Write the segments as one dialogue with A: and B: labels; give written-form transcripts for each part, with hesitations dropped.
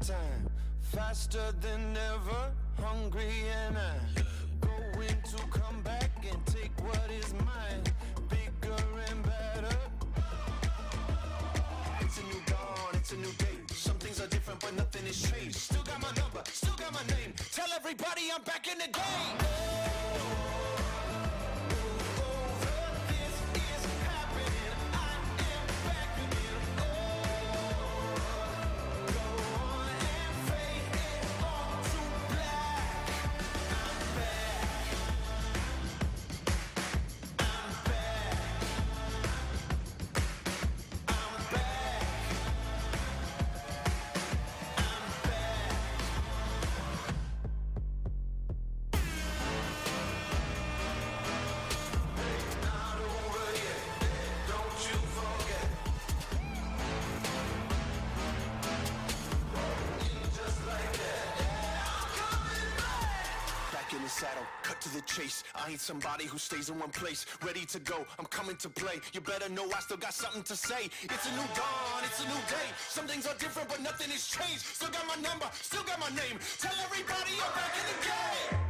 A: time, faster than ever, hungry and I'm going to come back and take what is mine, bigger and better. It's a new dawn, it's a new day. Some things are different, but nothing has changed. Still got my number, still got my name. Tell everybody I'm back in the game. Saddle, cut to the chase. I ain't somebody who stays in one place. Ready to go, I'm coming to play. You better know I still got something to say. It's a new dawn, it's a new day. Some things are different, but nothing has changed. Still got my number, still got my name. Tell everybody I'm back in the game.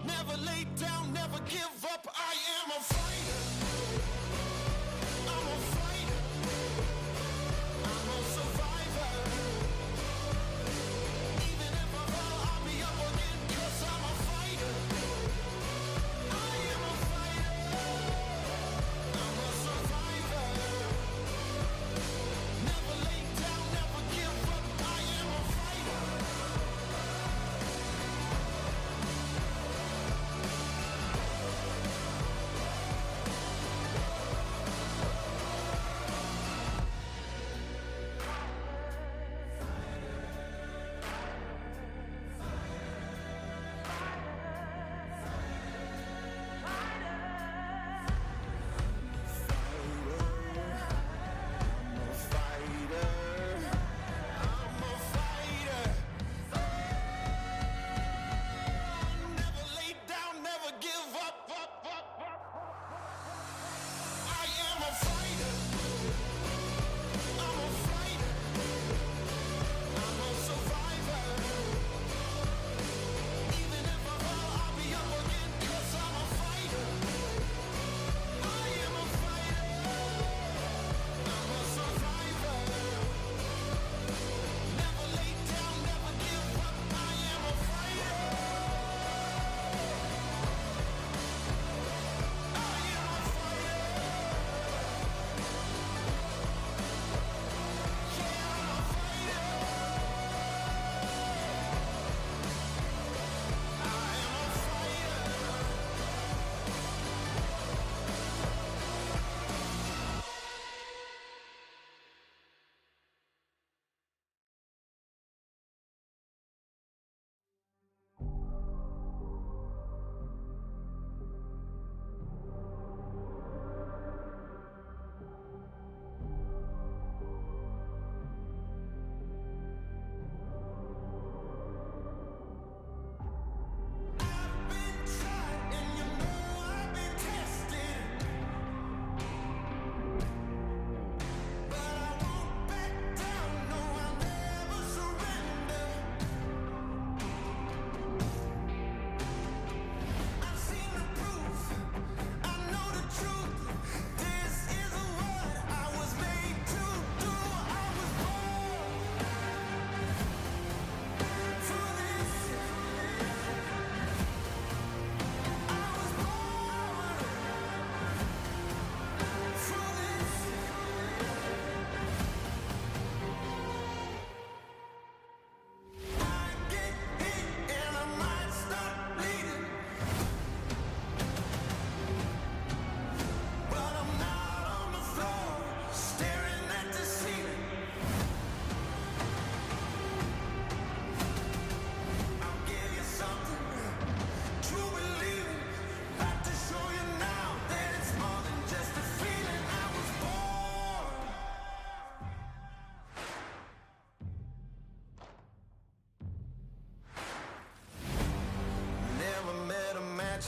A: Never lay down, never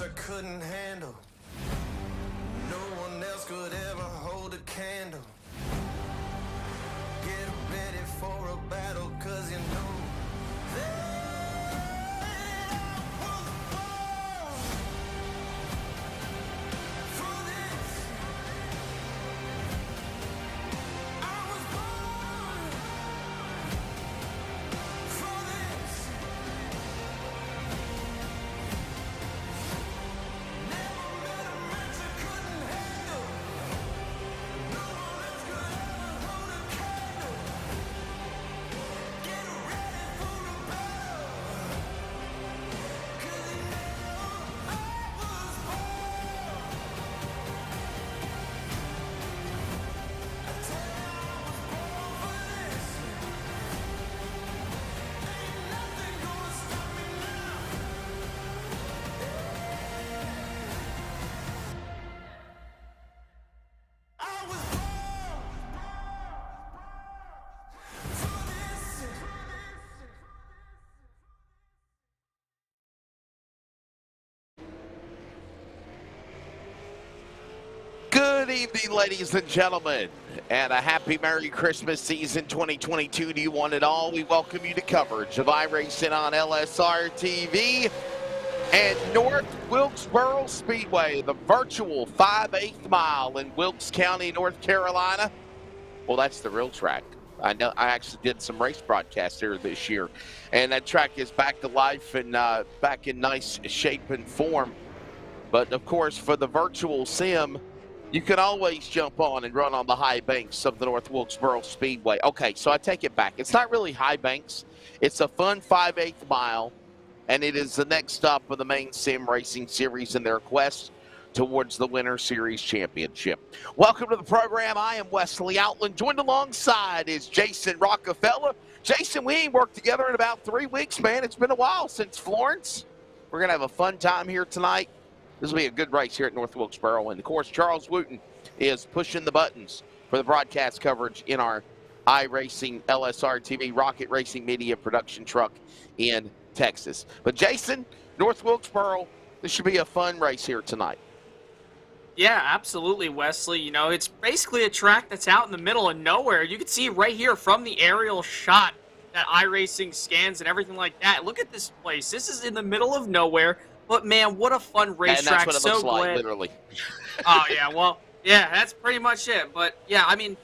A: mentor couldn't handle. No one else could ever hold a candle. Get ready for a battle, cause you know that I was born for this. I was born for this. Never met a mentor couldn't handle. No one else could ever hold a candle. Get ready for a battle, cause you know I was born. I tell you I was born for this. Ain't nothing gonna stop me now. I was born for this.
B: Good evening, ladies and gentlemen, and a happy Merry Christmas season 2022 to you one and all. We welcome you to coverage of iRacing on LSRTV and North Wilkesboro Speedway, the virtual 5/8 mile in Wilkes County, North Carolina. Well, that's the real track. I know I actually did some race broadcasts here this year, and that track is back to life and back in nice shape and form. But of course, for the virtual sim, you can always jump on and run on the high banks of the North Wilkesboro Speedway. Okay, so I take it back. It's not really high banks. It's a fun 5/8 mile, and it is the next stop of the Maine Sim Racing Series in their quest towards the Winter Series Championship. Welcome to the program. I am Wesley Outland. Joined alongside is Jason Rockefeller. Jason, we ain't worked together in about 3 weeks, man. It's been a while since Florence. We're going to have a fun time here tonight. This will be a good race here at North Wilkesboro. And, of course, Charles Wooten is pushing the buttons for the broadcast coverage in our iRacing LSRTV Rocket Racing Media production truck in Texas. But, Jason, North Wilkesboro, this should be a fun race here tonight.
C: Yeah, absolutely, Wesley. You know, it's basically a track that's out in the middle of nowhere. You can see right here from the aerial shot that iRacing scans and everything like that. Look at this place. This is in the middle of nowhere. But, man, what a fun racetrack.
B: And that's what it looks like, literally.
C: Oh, yeah, well, yeah, that's pretty much it. But, yeah, I mean,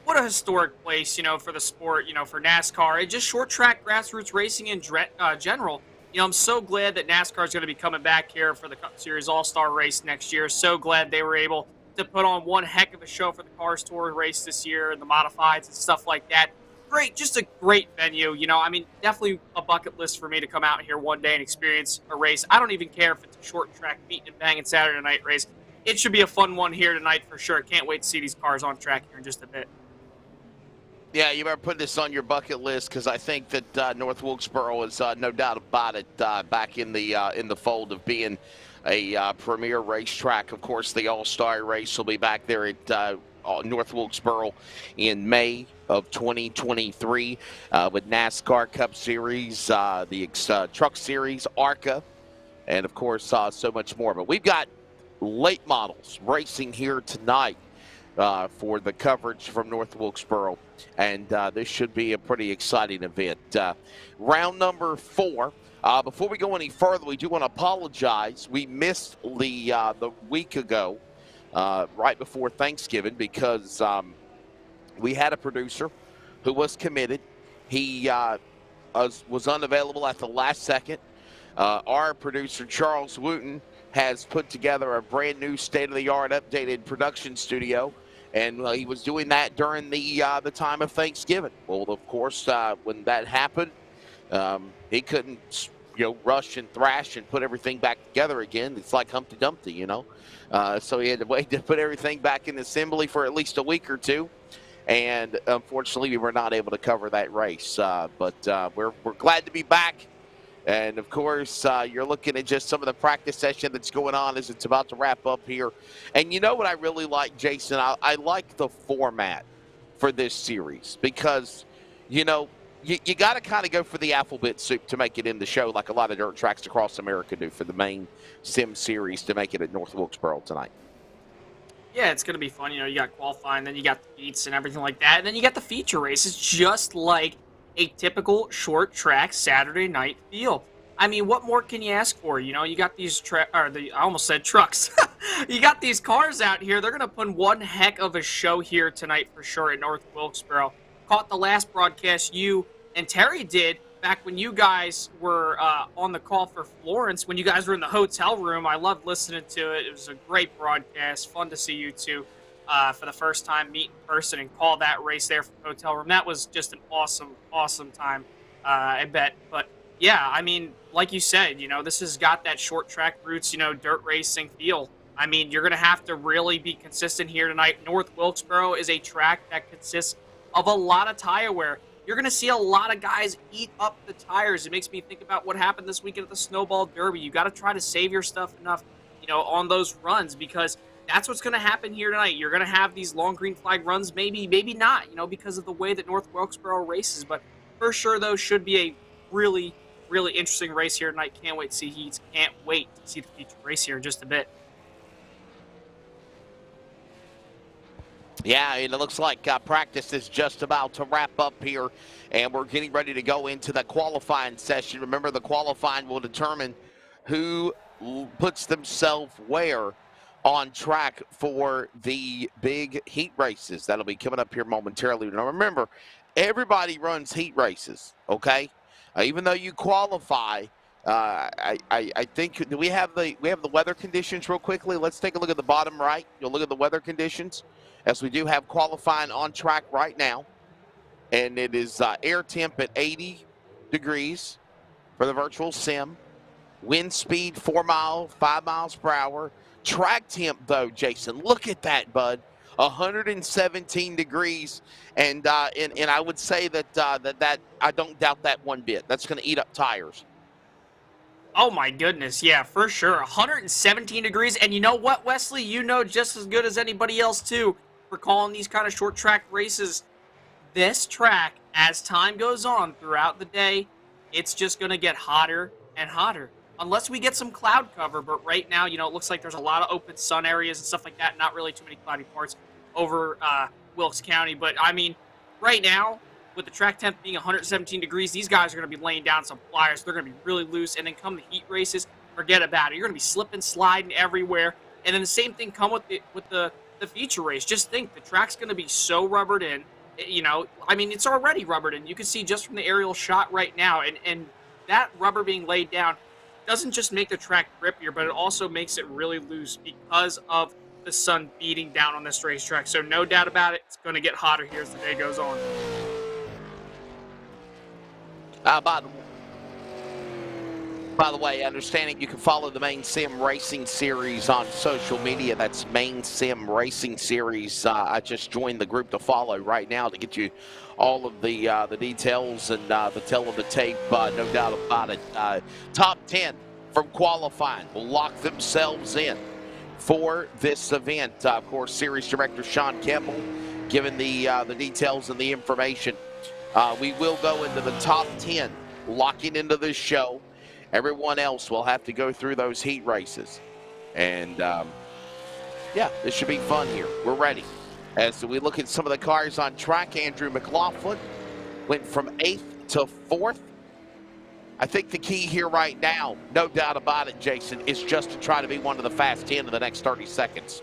C: what a historic place, you know, for the sport, you know, for NASCAR. And just short track grassroots racing in general. You know, I'm so glad that NASCAR is going to be coming back here for the Cup Series All-Star race next year. So glad they were able to put on one heck of a show for the Cars Tour race this year and the modifieds and stuff like that. Great, just a great venue. You know, I mean, definitely a bucket list for me to come out here one day and experience a race. I don't even care if it's a short track beating and banging Saturday night race. It should be a fun one here tonight for sure. Can't wait to see these cars on track here in just a bit.
B: Yeah, you better put this on your bucket list because I think that North Wilkesboro is no doubt about it back in the fold of being a premier racetrack. Of course, the All-Star race will be back there at North Wilkesboro in May of 2023 with NASCAR Cup Series, the Truck Series, ARCA, and of course so much more. But we've got late models racing here tonight for the coverage from North Wilkesboro, and this should be a pretty exciting event. Round number 4. Before we go any further, we do want to apologize. We missed the week ago, right before Thanksgiving, because we had a producer who was committed. He was unavailable at the last second. Our producer, Charles Wooten, has put together a brand new state-of-the-art updated production studio, and he was doing that during the time of Thanksgiving. Well, of course, when that happened, he couldn't, rush and thrash and put everything back together again. It's like Humpty Dumpty, So he had to wait to put everything back in assembly for at least a week or two. And unfortunately, we were not able to cover that race. But we're glad to be back. And, of course, you're looking at just some of the practice session that's going on as it's about to wrap up here. And you know what I really like, Jason? I like the format for this series because, you got to kind of go for the alphabet soup to make it in the show, like a lot of dirt tracks across America do for the main sim series to make it at North Wilkesboro tonight.
C: Yeah, it's going to be fun. You got qualifying, then you got the heats and everything like that. And then you got the feature races, just like a typical short track Saturday night feel. I mean, what more can you ask for? You got these I almost said trucks. You got these cars out here. They're going to put one heck of a show here tonight for sure at North Wilkesboro. Caught the last broadcast you and Terry did back when you guys were on the call for Florence, when you guys were in the hotel room. I loved listening to it. It was a great broadcast. Fun to see you two for the first time meet in person and call that race there from the hotel room. That was just an awesome time, I bet. But yeah, I mean, like you said, this has got that short track roots, dirt racing feel. I mean, you're going to have to really be consistent here tonight. North Wilkesboro is a track that consists of a lot of tire wear. You're going to see a lot of guys eat up the tires. It makes me think about what happened this weekend at the Snowball Derby. You got to try to save your stuff enough, on those runs, because that's what's going to happen here tonight. You're going to have these long green flag runs, maybe not, because of the way that North Wilkesboro races. But for sure, though, should be a really, really interesting race here tonight. Can't wait to see heats. Can't wait to see the feature race here in just a bit.
B: Yeah, and it looks like practice is just about to wrap up here, and we're getting ready to go into the qualifying session. Remember, the qualifying will determine who puts themselves where on track for the big heat races. That'll be coming up here momentarily. Now, remember, everybody runs heat races, okay? Even though you qualify, I think, do we have the weather conditions real quickly? Let's take a look at the bottom right. You'll look at the weather conditions, as we do have qualifying on track right now. And it is air temp at 80 degrees for the virtual sim. Wind speed 5 miles per hour. Track temp, though, Jason, look at that, bud. 117 degrees, and I would say that I don't doubt that one bit. That's going to eat up tires.
C: Oh my goodness, yeah, for sure. 117 degrees, and you know what, Wesley? You know just as good as anybody else, too, for calling these kind of short track races. This track, as time goes on throughout the day, it's just going to get hotter and hotter. Unless we get some cloud cover, but right now, it looks like there's a lot of open sun areas and stuff like that, not really too many cloudy parts over Wilkes County. But, I mean, right now, with the track temp being 117 degrees, these guys are going to be laying down some flyers. They're going to be really loose, and then come the heat races, forget about it. You're going to be slipping, sliding everywhere. And then the same thing come with the feature race. Just think, the track's going to be so rubbered in. I mean, it's already rubbered in. You can see just from the aerial shot right now, and that rubber being laid down doesn't just make the track grippier, but it also makes it really loose because of the sun beating down on this racetrack. So no doubt about it, it's going to get hotter here as the day goes on.
B: By the way, understanding you can follow the Maine Sim Racing Series on social media. That's Maine Sim Racing Series. I just joined the group to follow right now to get you all of the details and the tell of the tape, no doubt about it. Top 10 from qualifying will lock themselves in for this event. Of course, Series Director Sean Campbell giving the details and the information. We will go into the top 10, locking into this show. Everyone else will have to go through those heat races. And, yeah, this should be fun here. We're ready. As we look at some of the cars on track, Andrew McLaughlin went from 8th to 4th. I think the key here right now, no doubt about it, Jason, is just to try to be one of the fast 10 in the next 30 seconds.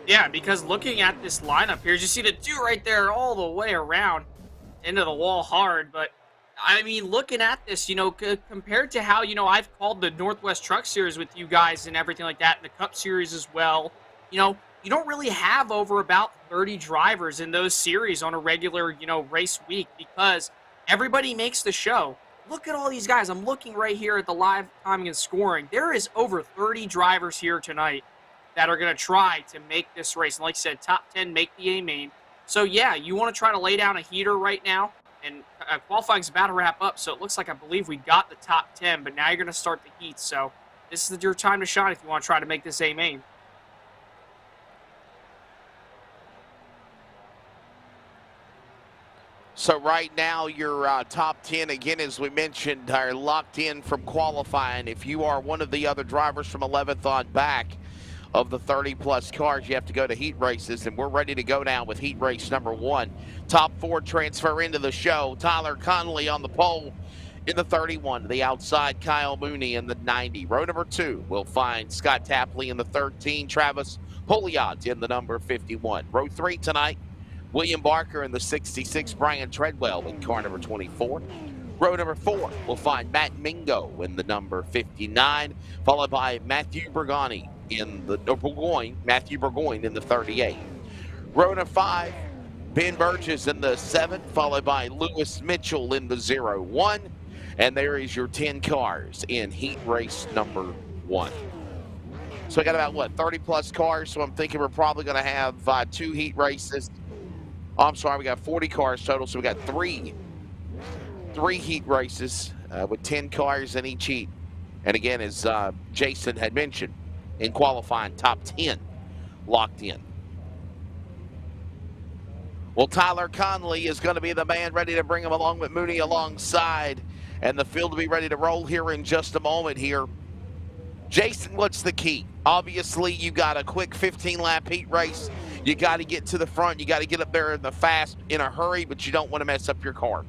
C: Yeah, because looking at this lineup here, you see the two right there all the way around into the wall hard. But, I mean, looking at this, compared to how, I've called the Northwest Truck Series with you guys and everything like that, and the Cup Series as well, you don't really have over about 30 drivers in those series on a regular, race week, because everybody makes the show. Look at all these guys. I'm looking right here at the live timing and scoring. There is over 30 drivers here tonight that are going to try to make this race. And like I said, top 10 make the A main. So, yeah, you want to try to lay down a heater right now. And qualifying's about to wrap up, so it looks like I believe we got the top 10, but now you're going to start the heat. So this is your time to shine if you want to try to make this A main.
B: So right now, your top 10, again, as we mentioned, are locked in from qualifying. If you are one of the other drivers from 11th on back of the 30-plus cars, you have to go to heat races, and we're ready to go now with heat race number 1. Top 4 transfer into the show. Tyler Connolly on the pole in the 31. To the outside, Kyle Mooney in the 90. Row number 2 will find Scott Tapley in the 13. Travis Pouliot in the number 51. Row 3 tonight, William Barker in the 66, Brian Treadwell in car number 24. Row number 4 will find Matt Mingo in the number 59, followed by Matthew Burgoyne in the Burgoyne in the 38. Row number 5, Ben Burgess in the 7, followed by Lewis Mitchell in the 01. And there is your 10 cars in heat race number 1. So I got about, what, 30-plus cars, so I'm thinking we're probably going to have 2 heat races. Oh, I'm sorry, we got 40 cars total, so we got three heat races with 10 cars in each heat. And again, as Jason had mentioned, in qualifying, top 10 locked in. Well, Tyler Connolly is going to be the man ready to bring him along with Mooney alongside, and the field will be ready to roll here in just a moment here. Jason, what's the key? Obviously, you got a quick 15-lap heat race. You got to get to the front. You got to get up there in a hurry, but you don't want to mess up your car.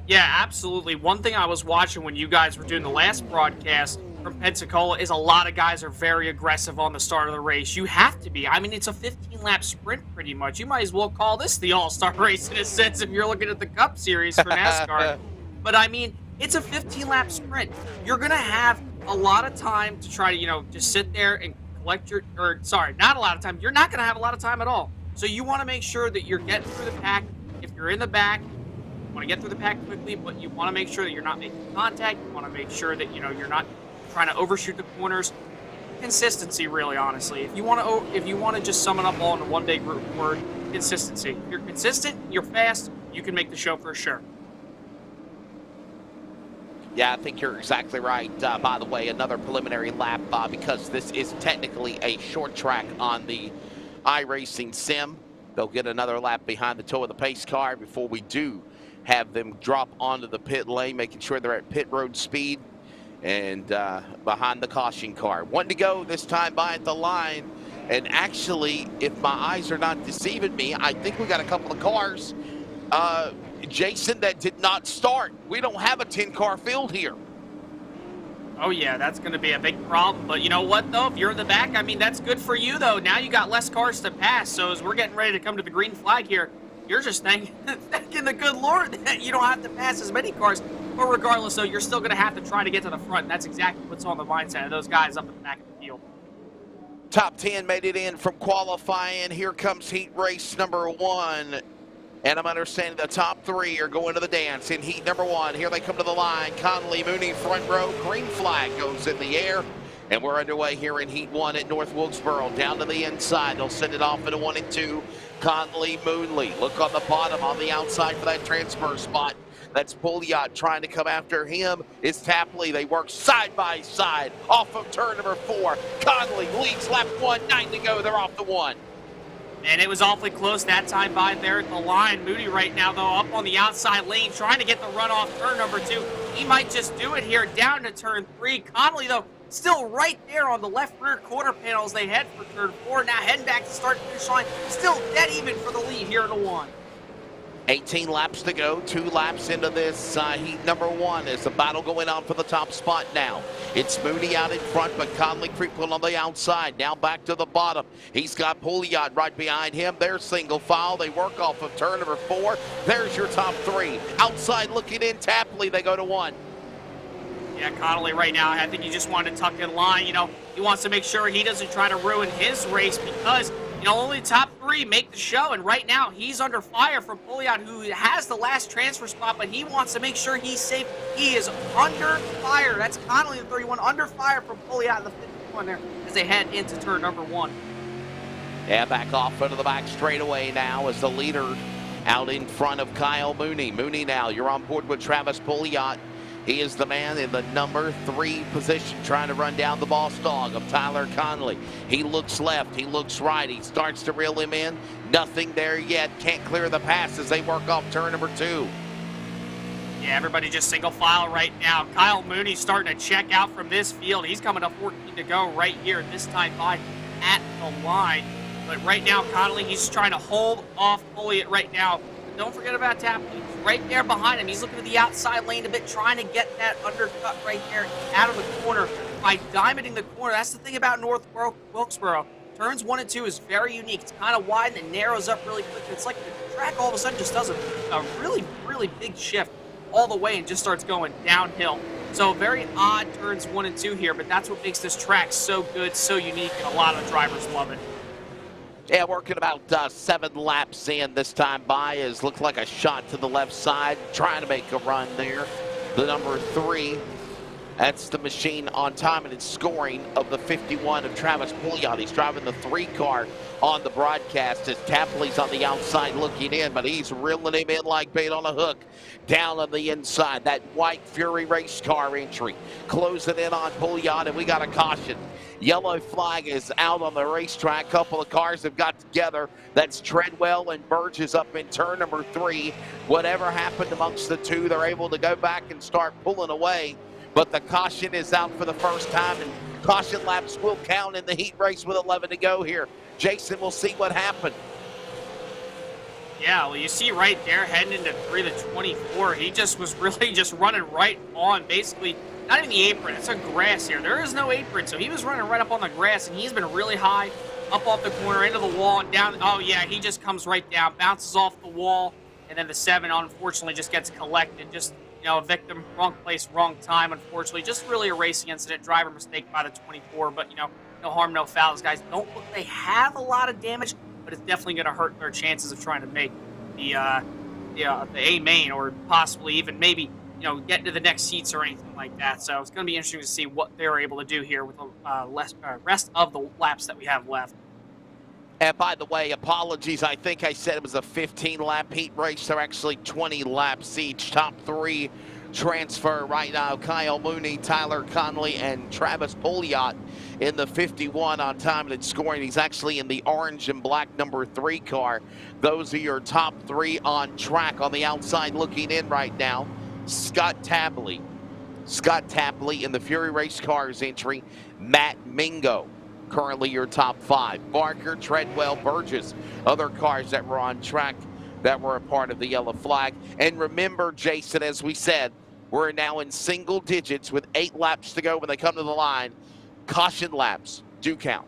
C: Yeah, absolutely. One thing I was watching when you guys were doing the last broadcast from Pensacola is a lot of guys are very aggressive on the start of the race. You have to be. I mean, it's a 15-lap sprint pretty much. You might as well call this the all-star race in a sense if you're looking at the Cup Series for NASCAR. But, I mean, it's a 15-lap sprint. You're going to have a lot of time to try to, just sit there and collect not a lot of time. You're not going to have a lot of time at all. So you want to make sure that you're getting through the pack. If you're in the back, you want to get through the pack quickly, but you want to make sure that you're not making contact. You want to make sure that, you're not trying to overshoot the corners. Consistency, really, honestly. If you want to just sum it up all into one big word, consistency. If you're consistent, you're fast, you can make the show for sure.
B: Yeah, I think you're exactly right. By the way, another preliminary lap because this is technically a short track on the iRacing sim. They'll get another lap behind the toe of the pace car before we do have them drop onto the pit lane, making sure they're at pit road speed and behind the caution car. One to go this time by at the line. And actually, if my eyes are not deceiving me, I think we got a couple of cars, Jason, that did not start. We don't have a 10-car field here.
C: Oh, yeah, that's going to be a big problem. But you know what, though? If you're in the back, I mean, that's good for you, though. Now you got less cars to pass. So as we're getting ready to come to the green flag here, you're just thanking the good Lord that you don't have to pass as many cars. But regardless, though, you're still going to have to try to get to the front. And that's exactly what's on the mindset of those guys up at the back of the field.
B: Top 10 made it in from qualifying. Here comes heat race number 1. And I'm understanding the top 3 are going to the dance in heat number 1. Here they come to the line. Connolly, Mooney, front row. Green flag goes in the air. And we're underway here in heat 1 at North Wilkesboro. Down to the inside. They'll send it off into 1 and 2. Connolly, Mooney. Look on the bottom, on the outside for that transfer spot. That's Pouliot trying to come after him. It's Tapley. They work side by side off of turn number 4. Connolly leads lap 1. 9 to go. They're off the 1.
C: And it was awfully close that time by there at the line. Mooney right now, though, up on the outside lane, trying to get the run off turn number 2. He might just do it here down to turn 3. Connolly, though, still right there on the left rear quarter panel as they head for turn 4. Now heading back to start the finish line. Still dead even for the lead here in the 1.
B: 18 laps to go, 2 laps into this heat number 1. There's a battle going on for the top spot now. It's Mooney out in front, but Connolly creeping on the outside. Now back to the bottom. He's got Pouliot right behind him. They're single file. They work off of turn number 4. There's your top 3. Outside looking in, Tapley, they go to 1.
C: Yeah, Connolly right now, I think he just wanted to tuck in line. He wants to make sure he doesn't try to ruin his race because only top 3 make the show, and right now he's under fire from Pouliot, who has the last transfer spot, but he wants to make sure he's safe. He is under fire. That's Connolly in the 31, under fire from Pouliot in the 51 there as they head into turn number 1.
B: Yeah, back off into the back straightaway now as the leader out in front of Kyle Mooney. Mooney now, you're on board with Travis Pouliot. He is the man in the number 3 position trying to run down the boss dog of Tyler Conley. He looks left, he looks right, he starts to reel him in. Nothing there yet, can't clear the pass as they work off turn number 2.
C: Yeah, everybody just single file right now. Kyle Mooney starting to check out from this field. He's coming to 14 to go right here, this time by at the line. But right now, Conley, he's trying to hold off Folliott right now. But don't forget about Tapley. He's right there behind him. He's looking to the outside lane a bit, trying to get that undercut right there out of the corner by diamonding the corner. That's the thing about North Wilkesboro. Turns 1 and 2 is very unique. It's kind of wide and it narrows up really quick. It's like the track all of a sudden just does a really, really big shift all the way and just starts going downhill. So very odd turns 1 and 2 here, but that's what makes this track so good, so unique, and a lot of drivers love it.
B: Yeah, working about 7 laps in this time by is looked like a shot to the left side, trying to make a run there. The number 3, that's the machine on time and it's scoring of the 51 of Travis Pouliot. He's driving the 3 car on the broadcast as Tapley's on the outside looking in, but he's reeling him in like bait on a hook. Down on the inside, that white Fury race car entry. Closing in on Pouliot, and we got a caution. Yellow flag is out on the racetrack. Couple of cars have got together. That's Treadwell and Burgess up in turn number 3. Whatever happened amongst the two, they're able to go back and start pulling away. But the caution is out for the first time, and caution laps will count in the heat race with 11 to go here. Jason, we'll see what happened.
C: Yeah, well, you see right there, heading into 3 to 24, he just was really just running right on, basically, not even the apron, it's a grass here. There is no apron, so he was running right up on the grass, and he's been really high, up off the corner, into the wall, and down. Oh, yeah, he just comes right down, bounces off the wall, and then the 7, unfortunately, just gets collected. Just, you know, a victim, wrong place, wrong time, unfortunately. Just really a racing incident, driver mistake by the 24, but, you know, no harm, no foul. These guys don't look, they have a lot of damage, but it's definitely going to hurt their chances of trying to make the A Maine, or possibly even maybe, you know, get into the next seats or anything like that. So it's going to be interesting to see what they're able to do here with the rest of the laps that we have left.
B: And by the way, apologies, I think I said it was a 15-lap heat race. They're actually 20 laps each. Top 3 transfer right now. Kyle Mooney, Tyler Conley, and Travis Pouliot in the 51 on time and scoring. He's actually in the orange and black number 3 car. Those are your top 3 on track. On the outside looking in right now, Scott Tapley in the Fury Race Cars entry. Matt Mingo, currently your top 5. Barker, Treadwell, Burgess, other cars that were on track that were a part of the yellow flag. And remember, Jason, as we said, we're now in single digits with 8 laps to go when they come to the line. Caution laps do count.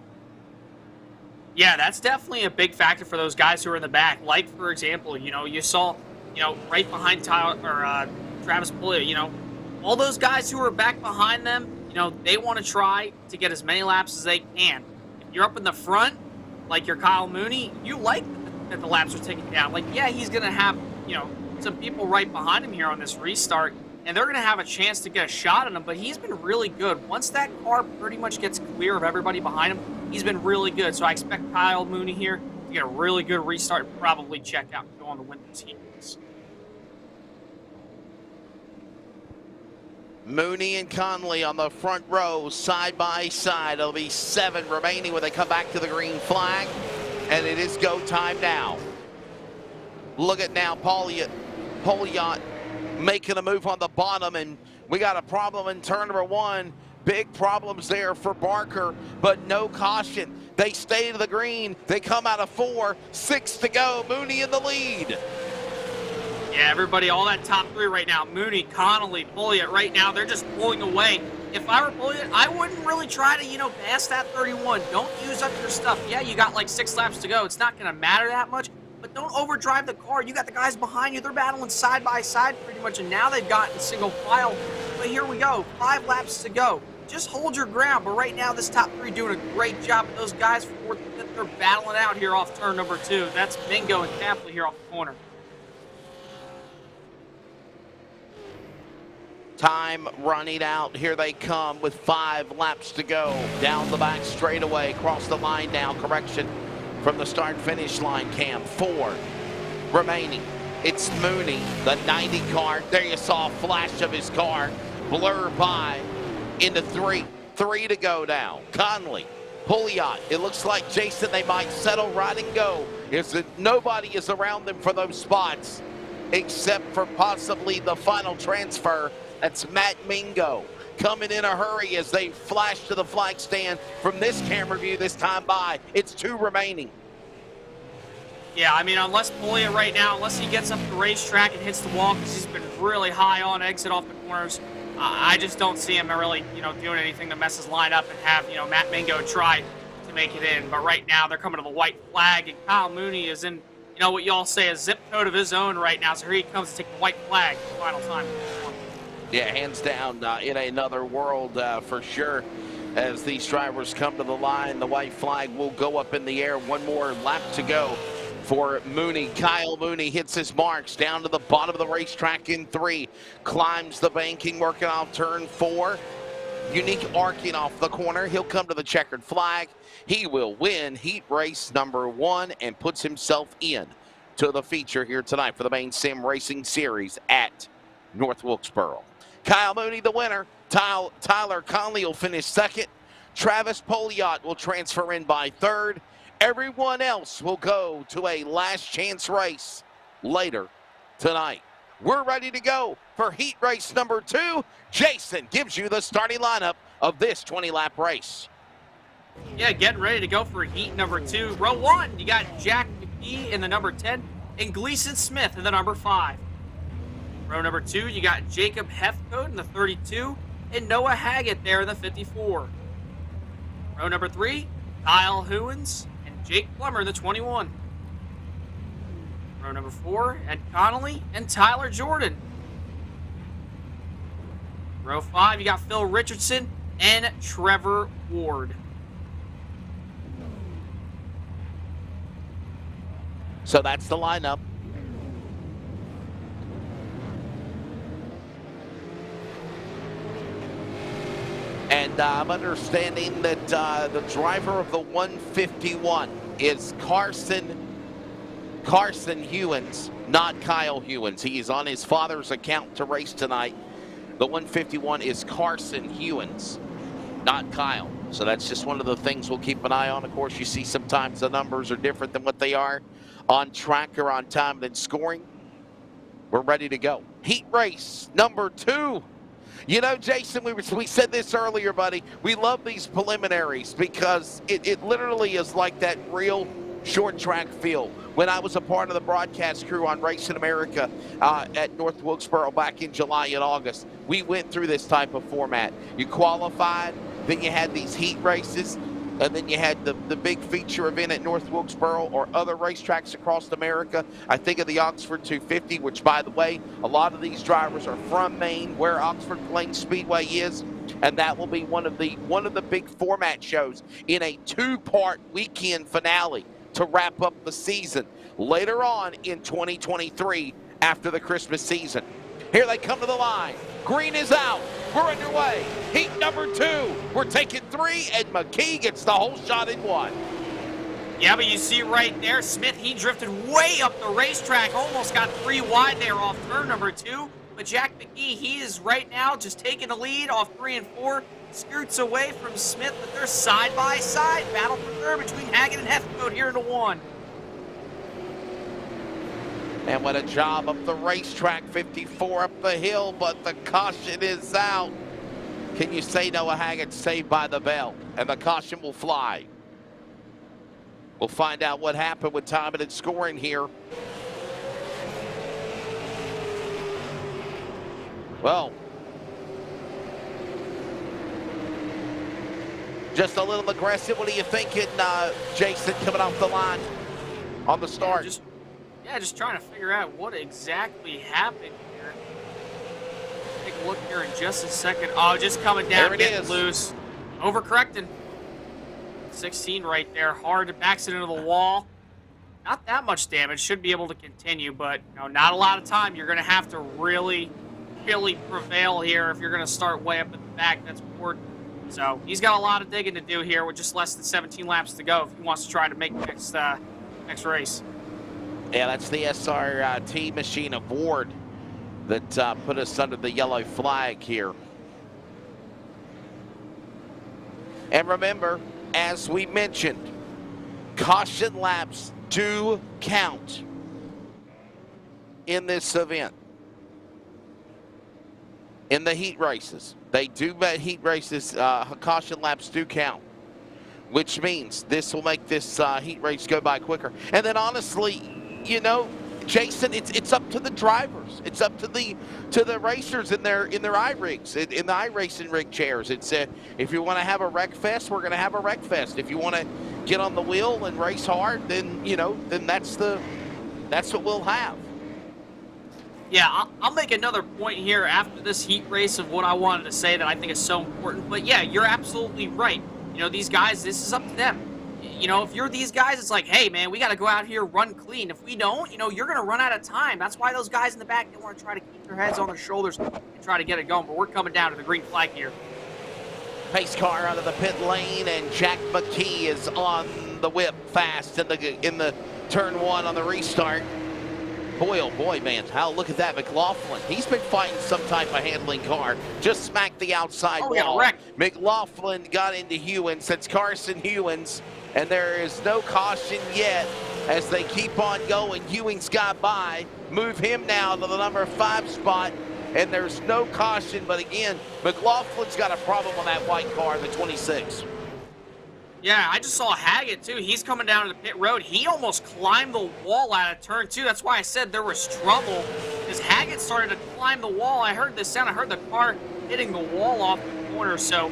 C: Yeah, that's definitely a big factor for those guys who are in the back. Like, for example, you know, you saw, you know, right behind Travis Pouliot, you know, all those guys who are back behind them, you know, they want to try to get as many laps as they can. If you're up in the front, like your Kyle Mooney, you like that the laps are taken down. Like, yeah, he's going to have, you know, some people right behind him here on this restart, and they're going to have a chance to get a shot at him, but he's been really good. Once that car pretty much gets clear of everybody behind him, he's been really good. So I expect Kyle Mooney here to get a really good restart and probably check out and go on the Winners heat race.
B: Mooney and Conley on the front row, side by side. There'll be 7 remaining when they come back to the green flag, and it is go time now. Look at now, Pouliot making a move on the bottom, and we got a problem in turn number 1. Big problems there for Barker, but no caution. They stay to the green. They come out of 4, 6 to go. Mooney in the lead.
C: Yeah, everybody, all that top 3 right now. Mooney, Connolly, Pouliot, right now, they're just pulling away. If I were Pouliot, I wouldn't really try to, you know, pass that 31. Don't use up your stuff. Yeah, you got like 6 laps to go. It's not going to matter that much, but don't overdrive the car. You got the guys behind you. They're battling side by side pretty much, and now they've gotten single file. But here we go, 5 laps to go. Just hold your ground, but right now this top 3 doing a great job. Those guys for 4th and 5th, they're battling out here off turn number 2. That's Mingo and Tapley here off the corner.
B: Time running out. Here they come with 5 laps to go. Down the back straightaway, across the line now. Correction from the start-finish line, Cam. 4 remaining It's Mooney, the 90 car. There you saw a flash of his car blur by into 3. 3 to go now. Conley, Pouliot. It looks like, Jason, they might settle right and go. Nobody is around them for those spots except for possibly the final transfer. That's Matt Mingo coming in a hurry as they flash to the flag stand from this camera view this time by. It's 2 remaining.
C: Yeah, I mean, unless Pouliot right now, unless he gets up the racetrack and hits the wall because he's been really high on exit off the corners, I just don't see him really, doing anything to mess his line up and have, Matt Mingo try to make it in. But right now, they're coming to the white flag, and Kyle Mooney is in, what y'all say, a zip code of his own right now. So here he comes to take the white flag for the final time.
B: Yeah, hands down, in another world for sure. As these drivers come to the line, the white flag will go up in the air. One more lap to go for Mooney. Kyle Mooney hits his marks down to the bottom of the racetrack in 3. Climbs the banking, working off turn 4. Unique arcing off the corner. He'll come to the checkered flag. He will win heat race number 1 and puts himself in to the feature here tonight for the Maine Sim Racing Series at North Wilkesboro. Kyle Mooney, the winner. Tyler Conley will finish 2nd. Travis Pouliot will transfer in by 3rd. Everyone else will go to a last chance race later tonight. We're ready to go for heat race number 2. Jason gives you the starting lineup of this 20-lap race.
C: Yeah, getting ready to go for heat number 2. Row 1, you got Jack McKee in the number 10 and Gleason Smith in the number 5. Row number 2, you got Jacob Hefcoat in the 32 and Noah Haggett there in the 54. Row number 3, Kyle Hewins and Jake Plummer in the 21. Row number 4, Ed Connolly and Tyler Jordan. Row 5, you got Phil Richardson and Trevor Ward.
B: So that's the lineup. And I'm understanding that the driver of the 151 is Carson Hewins, not Kyle Hewins. He is on his father's account to race tonight. The 151 is Carson Hewins, not Kyle. So that's just one of the things we'll keep an eye on. Of course, you see sometimes the numbers are different than what they are on track or on time and scoring. We're ready to go. Heat race number 2. You know, Jason, we said this earlier, buddy. We love these preliminaries because it literally is like that real short track feel. When I was a part of the broadcast crew on Racing America at North Wilkesboro back in July and August, we went through this type of format. You qualified, then you had these heat races, and then you had the big feature event at North Wilkesboro or other racetracks across America. I think of the Oxford 250, which, by the way, a lot of these drivers are from Maine, where Oxford Plains Speedway is, and that will be one of the big format shows in a 2-part weekend finale to wrap up the season later on in 2023 after the Christmas season. Here they come to the line. Green is out. We're underway. Heat number 2. We're taking 3, and McKee gets the whole shot in 1.
C: Yeah, but you see right there, Smith, he drifted way up the racetrack, almost got 3 wide there off turn number 2. But Jack McKee, he is right now just taking the lead off 3 and 4. Scoots away from Smith, but they're side-by-side. Battle for third between Haggett and Hefcoat here in the 1.
B: And what a job up the racetrack, 54 up the hill, but the caution is out. Can you say Noah Haggett saved by the bell? And the caution will fly. We'll find out what happened with timing and scoring here. Well, just a little aggressive. What are you thinking, Jason, coming off the line on the start?
C: Just trying to figure out what exactly happened here. Take a look here in just a second. Oh, just coming down, getting loose. Overcorrecting. 16 right there. Hard, backs it into the wall. Not that much damage. Should be able to continue, but not a lot of time. You're going to have to really prevail here if you're going to start way up at the back. That's important. So he's got a lot of digging to do here with just less than 17 laps to go if he wants to try to make the next race.
B: Yeah, that's the SRT machine of Ward that put us under the yellow flag here. And remember, as we mentioned, caution laps do count in this event. In the heat races, they do, but heat races, caution laps do count, which means this will make this heat race go by quicker. And then honestly, you know, Jason, it's up to the drivers. It's up to the racers in their iRigs, in the iRacing rig chairs. It's if you want to have a wreck fest, we're going to have a wreck fest. If you want to get on the wheel and race hard, then then that's what we'll have.
C: Yeah, I'll make another point here after this heat race of what I wanted to say that I think is so important. But yeah, you're absolutely right. You know, these guys, this is up to them. You know, if you're these guys, it's like, hey, man, we got to go out here, run clean. If we don't, you're going to run out of time. That's why those guys in the back, they want to try to keep their heads on their shoulders and try to get it going. But we're coming down to the green flag here.
B: Pace car out of the pit lane, and Jack McKee is on the whip fast in the turn one on the restart. Boy, oh boy, man, look at that. McLaughlin, he's been fighting some type of handling car. Just smacked the outside wall. McLaughlin got into Hewins. It's Carson Hewins, and there is no caution yet as they keep on going. Hewins got by. Move him now to the number 5 spot, and there's no caution. But again, McLaughlin's got a problem on that white car, the 26.
C: Yeah, I just saw Haggett, too. He's coming down to the pit road. He almost climbed the wall out of turn 2. That's why I said there was trouble, because Haggett started to climb the wall. I heard this sound. I heard the car hitting the wall off the corner. So,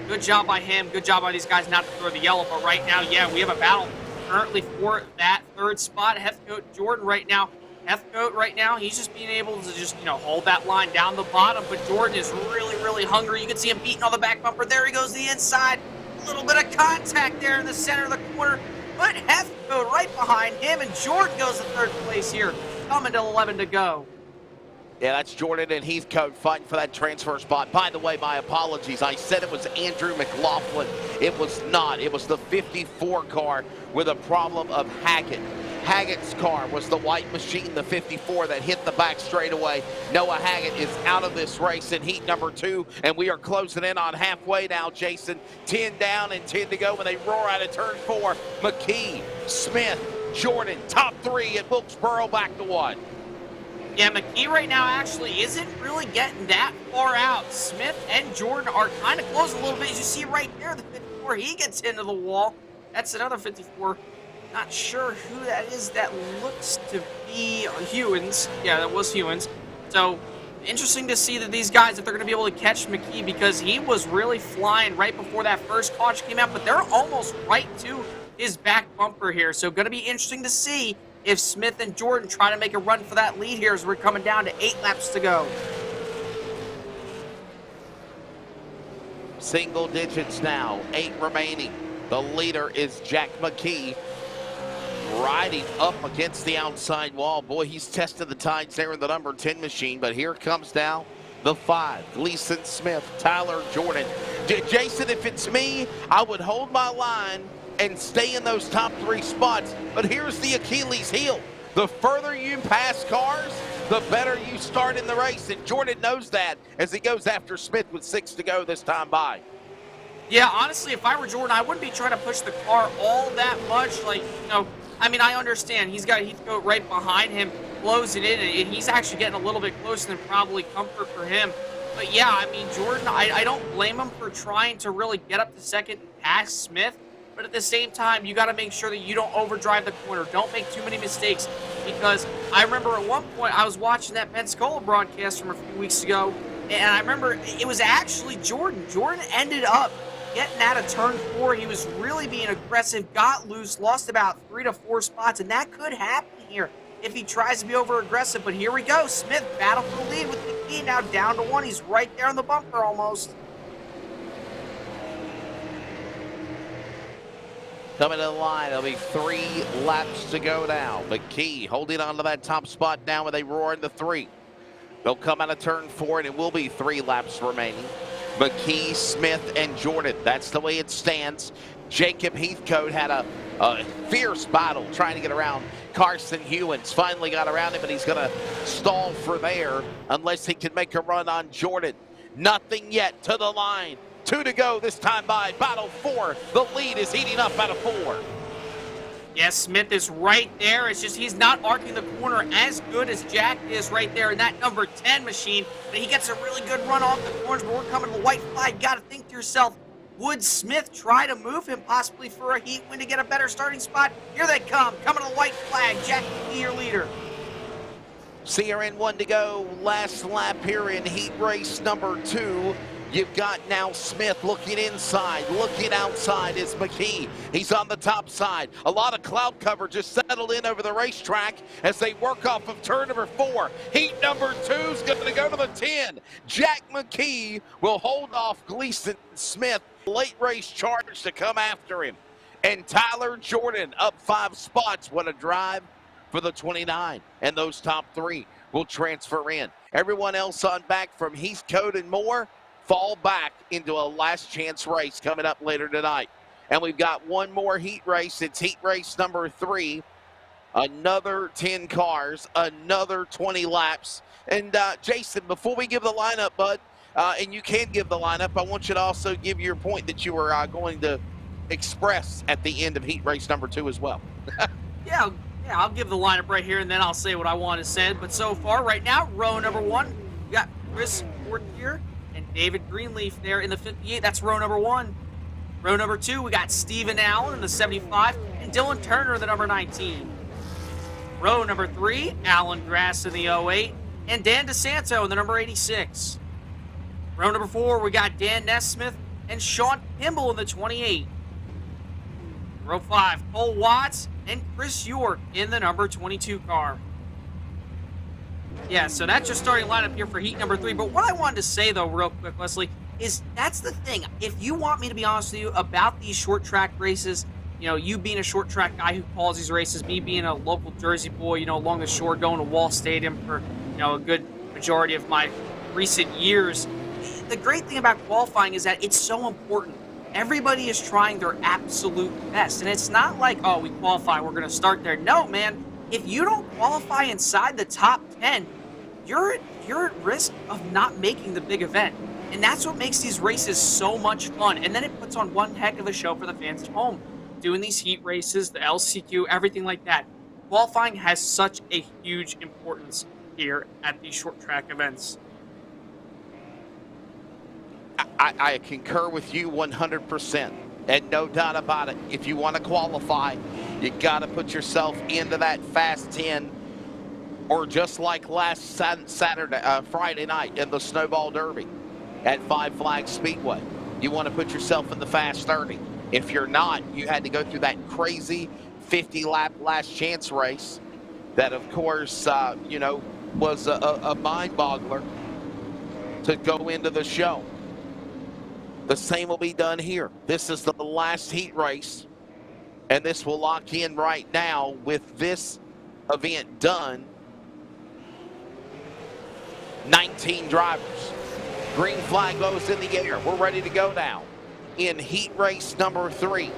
C: good job by him. Good job by these guys not to throw the yellow. But right now, yeah, we have a battle currently for that 3rd spot. Heathcote Jordan right now. Heathcote right now, he's just being able to just, hold that line down the bottom. But Jordan is really, really hungry. You can see him beating on the back bumper. There he goes, the inside. A little bit of contact there in the center of the corner, but Heathcote right behind him, and Jordan goes to 3rd place here, coming to 11 to go.
B: Yeah, that's Jordan and Heathcote fighting for that transfer spot. By the way, my apologies. I said it was Andrew McLaughlin. It was not. It was the 54 car with a problem of Haggett. Haggett's car was the white machine, the 54, that hit the back straightaway. Noah Haggett is out of this race in heat number 2, and we are closing in on halfway now, Jason. 10 down and 10 to go when they roar out of turn 4. McKee, Smith, Jordan, top 3 at Wilkesboro, back to 1.
C: Yeah, McKee right now actually isn't really getting that far out. Smith and Jordan are kind of close a little bit. As you see right there, the 54, he gets into the wall. That's another 54. Not sure who that is. That looks to be Hewins. Yeah, that was Hewins. So, interesting to see that these guys, if they're going to be able to catch McKee, because he was really flying right before that first caution came out, but they're almost right to his back bumper here. So, going to be interesting to see if Smith and Jordan try to make a run for that lead here as we're coming down to 8 laps to go.
B: Single digits now, 8 remaining. The leader is Jack McKee, riding up against the outside wall. Boy, he's tested the tides there in the number 10 machine, but here comes now the 5, Gleason Smith, Tyler Jordan. Jason, if it's me, I would hold my line and stay in those top 3 spots, but here's the Achilles heel. The further you pass cars, the better you start in the race, and Jordan knows that as he goes after Smith with 6 to go this time by.
C: Yeah, honestly, if I were Jordan, I wouldn't be trying to push the car all that much. Like, I mean, I understand. He's got Heathcote right behind him, closing in, and he's actually getting a little bit closer than probably comfort for him. But yeah, I mean, Jordan, I don't blame him for trying to really get up to 2nd and pass Smith. But at the same time, you got to make sure that you don't overdrive the corner. Don't make too many mistakes, because I remember at one point I was watching that Pensacola broadcast from a few weeks ago, and I remember it was actually Jordan. Jordan ended up getting out of turn 4. He was really being aggressive, got loose, lost about 3 to 4 spots, and that could happen here if he tries to be over aggressive. But here we go. Smith battle for the lead with McKee now down to 1. He's right there on the bumper almost.
B: Coming to the line, there'll be 3 laps to go now. McKee holding on to that top spot now when they roar into 3. They'll come out of turn 4, and it will be 3 laps remaining. McKee, Smith, and Jordan. That's the way it stands. Jacob Heathcote had a A fierce battle trying to get around Carson Hewins. Finally got around him, and he's going to stall for there unless he can make a run on Jordan. Nothing yet to the line. 2 to go this time by battle 4. The lead is heating up out of 4.
C: Yes, Smith is right there. It's just he's not arcing the corner as good as Jack is right there in that number 10 machine. But he gets a really good run off the corners, but we're coming to the white flag. You got to think to yourself, would Smith try to move him possibly for a heat win to get a better starting spot? Here they come, coming to the white flag. Jack will be your leader.
B: CRN 1 to go. Last lap here in heat race number 2. You've got now Smith looking inside, looking outside is McKee. He's on the top side. A lot of cloud cover just settled in over the racetrack as they work off of turn number 4. Heat number 2 is going to go to the 10. Jack McKee will hold off Gleason Smith. Late race charge to come after him. And Tyler Jordan up 5 spots. What a drive for the 29. And those top 3 will transfer in. Everyone else on back from Heathcote and more fall back into a last chance race coming up later tonight. And we've got one more heat race. It's heat race number 3. Another 10 cars, another 20 laps. And Jason, before we give the lineup, bud, and you can give the lineup, I want you to also give your point that you were going to express at the end of heat race number 2 as well.
C: Yeah, I'll give the lineup right here, and then I'll say what I want to say. But so far, right now, row number 1, we got Chris Fortier and David Greenleaf there in the 58. That's row number 1. Row number 2, we got Steven Allen in the 75 and Dylan Turner in the number 19. Row number 3, Alan Grass in the 08 and Dan DeSanto in the number 86. Row number 4, we got Dan Nesmith and Sean Kimball in the 28. Row 5, Cole Watts and Chris York in the number 22 car. Yeah, so that's your starting lineup here for heat number 3. But what I wanted to say, though, real quick, Leslie, is that's the thing. If you want me to be honest with you about these short track races, you know, you being a short track guy who calls these races, me being a local Jersey boy, you know, along the shore, going to Wall Stadium for, you know, a good majority of my recent years, the great thing about qualifying is that it's so important. Everybody is trying their absolute best. And it's not like, oh, we qualify, we're going to start there. No, man. If you don't qualify inside the top 10, you're at risk of not making the big event. And that's what makes these races so much fun. And then it puts on one heck of a show for the fans at home. Doing these heat races, the LCQ, everything like that. Qualifying has such a huge importance here at these short track events.
B: I concur with you 100%. And no doubt about it, if you want to qualify, you got to put yourself into that fast 10, or just like last Friday night in the Snowball Derby at Five Flags Speedway. You want to put yourself in the fast 30. If you're not, you had to go through that crazy 50-lap last chance race that, of course, you know, was a mind-boggler to go into the show. The same will be done here. This is the last heat race, and this will lock in right now with this event done. 19 drivers. Green flag goes in the air. We're ready to go now in heat race number 3.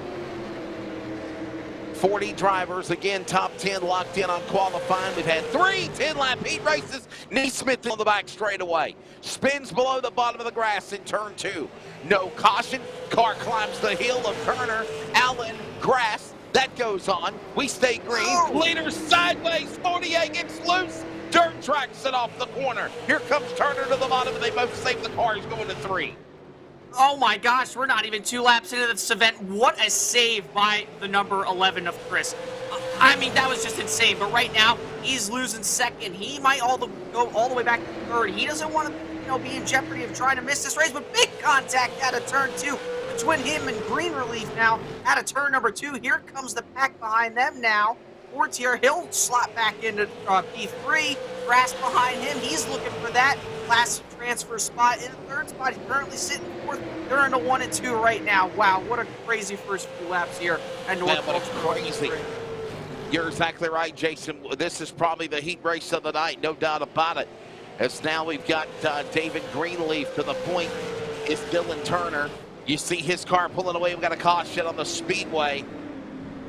B: 40 drivers, again, top 10 locked in on qualifying. We've had 3 10-lap heat races. Neesmith on the back straightaway. Spins below the bottom of the grass in turn 2. No caution. Car climbs the hill of Turner. Allen, grass. That goes on. We stay green. Leader sideways. 48 gets loose. Dirt tracks it off the corner. Here comes Turner to the bottom, and they both save the cars going to 3.
C: Oh my gosh, we're not even 2 laps into this event. What a save by the number 11 of Chris. I mean, that was just insane. But right now, he's losing second. He might go all the way back to 3rd. He doesn't want to, you know, be in jeopardy of trying to miss this race. But big contact out of turn 2 between him and Green Relief now out of turn number 2. Here comes the pack behind them now. Fortier, he'll slot back into P3. Grass behind him. He's looking for that last transfer spot in the 3rd spot. He's currently sitting 4th. They're into 1 and 2 right now. Wow, what a crazy first few laps here at North Wilkesboro.
B: Crazy. You're exactly right, Jason. This is probably the heat race of the night, no doubt about it. As now we've got David Greenleaf to the point is Dylan Turner. You see his car pulling away. We've got a caution on the speedway.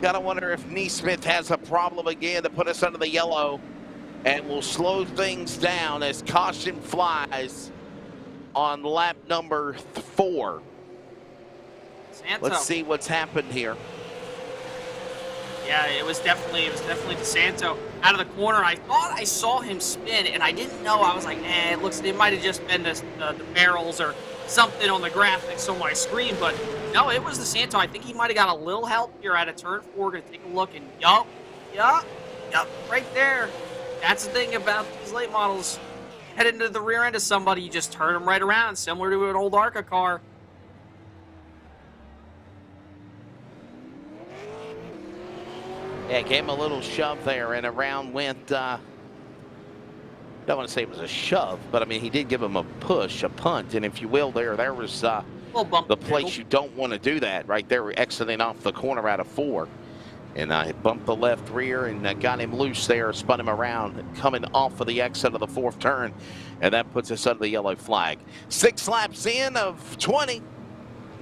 B: Gotta wonder if Neesmith has a problem again to put us under the yellow, and will slow things down as caution flies on lap number 4.
C: Santo.
B: Let's see what's happened here.
C: Yeah, it was definitely DeSanto out of the corner. I thought I saw him spin, and I didn't know. I was like, it might have just been the barrels or something on the graphics on my screen, but no, it was DeSanto. I think he might have got a little help here at a turn 4. Gonna take a look, and yup, right there. That's the thing about these late models. Head into the rear end of somebody, you just turn them right around, similar to an old ARCA car.
B: Yeah, gave him a little shove there, and around went, don't want to say it was a shove, but I mean, he did give him a push, a punt, and if you will, there was the place you don't want to do that, right there, exiting off the corner out of 4. And I bumped the left rear and got him loose there, spun him around, coming off of the exit of the 4th turn, and that puts us under the yellow flag. 6 laps in of 20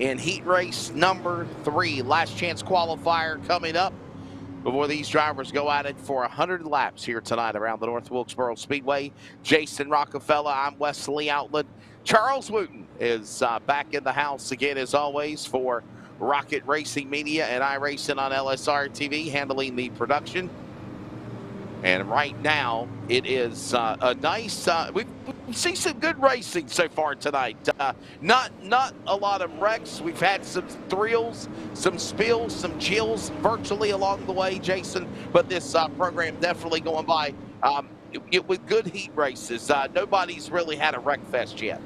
B: in heat race number 3. Last chance qualifier coming up before these drivers go at it for 100 laps here tonight around the North Wilkesboro Speedway. Jason Rockefeller, I'm Wesley Outlet. Charles Wooten is back in the house again, as always, for Rocket Racing Media and iRacing on LSRTV, handling the production. And right now, it is a nice, we've seen some good racing so far tonight. Not a lot of wrecks. We've had some thrills, some spills, some chills virtually along the way, Jason. But this program definitely going by with good heat races. Nobody's really had a wreck fest yet.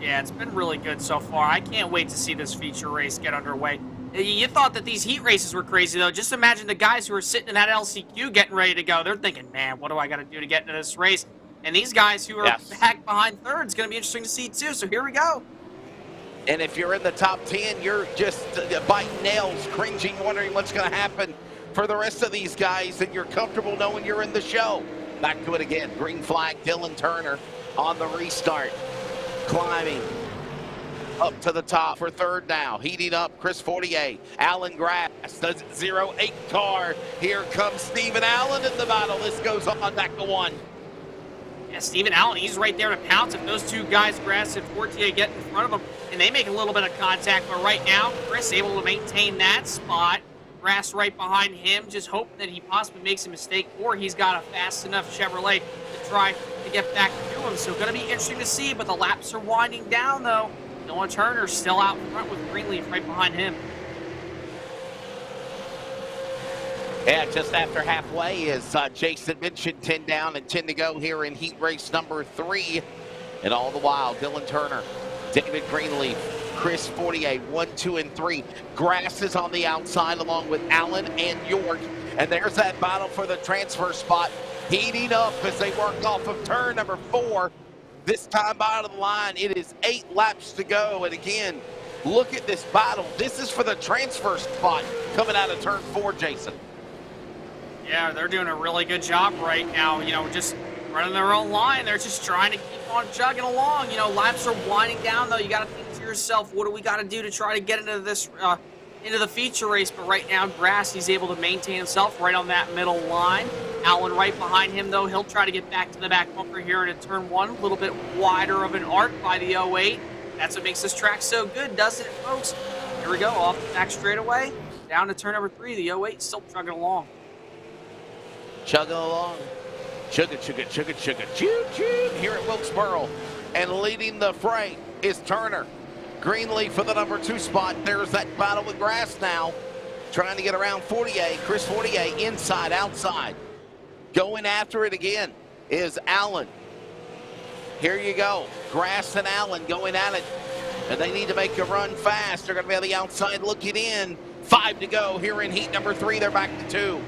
C: Yeah, it's been really good so far. I can't wait to see this feature race get underway. You thought that these heat races were crazy, though. Just imagine the guys who are sitting in that LCQ getting ready to go. They're thinking, man, what do I got to do to get into this race? And these guys who are back behind third, it's going to be interesting to see, too. So here we go.
B: And if you're in the top 10, you're just biting nails, cringing, wondering what's going to happen for the rest of these guys, and you're comfortable knowing you're in the show. Back to it again. Green flag, Dylan Turner on the restart. Climbing up to the top for third now. Heating up, Chris Fortier. Alan Grass does it 0-8 car. Here comes Stephen Allen in the battle. This goes on back to 1.
C: Yeah, Stephen Allen, he's right there to pounce if those two guys, Grass and Fortier, get in front of him, and they make a little bit of contact. But right now, Chris able to maintain that spot. Grass right behind him, just hoping that he possibly makes a mistake, or he's got a fast enough Chevrolet to try to get back to him. So going to be interesting to see, but the laps are winding down, though. Noah Turner still out front with Greenleaf right behind him.
B: Yeah, just after halfway, as Jason mentioned, 10 down and 10 to go here in heat race number 3. And all the while, Dylan Turner, David Greenleaf, Chris Fortier, 1, 2, and 3. Grass is on the outside along with Allen and York. And there's that battle for the transfer spot heating up as they work off of turn number 4. This time out of the line, it is 8 laps to go. And again, look at this battle. This is for the transfer spot coming out of turn 4, Jason.
C: Yeah, they're doing a really good job right now, just running their own line. They're just trying to keep on chugging along. Laps are winding down, though. You got to think to yourself, what do we got to do to try to get into this, into the feature race? But right now, Grass, he's able to maintain himself right on that middle line. Allen right behind him, though. He'll try to get back to the back bumper here into turn 1. A little bit wider of an arc by the 08. That's what makes this track so good, doesn't it, folks? Here we go, off the back straightaway. Down to turn number 3. The 08 still chugging along.
B: Chugging along. Chugga, chugga, chugga, chugga, choo, choo. Here at Wilkesboro. And leading the fray is Turner. Greenleaf for the number 2 spot. There's that battle with Grass now. Trying to get around Fortier. Chris Fortier inside, outside. Going after it again is Allen. Here you go. Grass and Allen going at it. And they need to make a run fast. They're going to be on the outside looking in. 5 to go here in heat number 3. They're back to 2.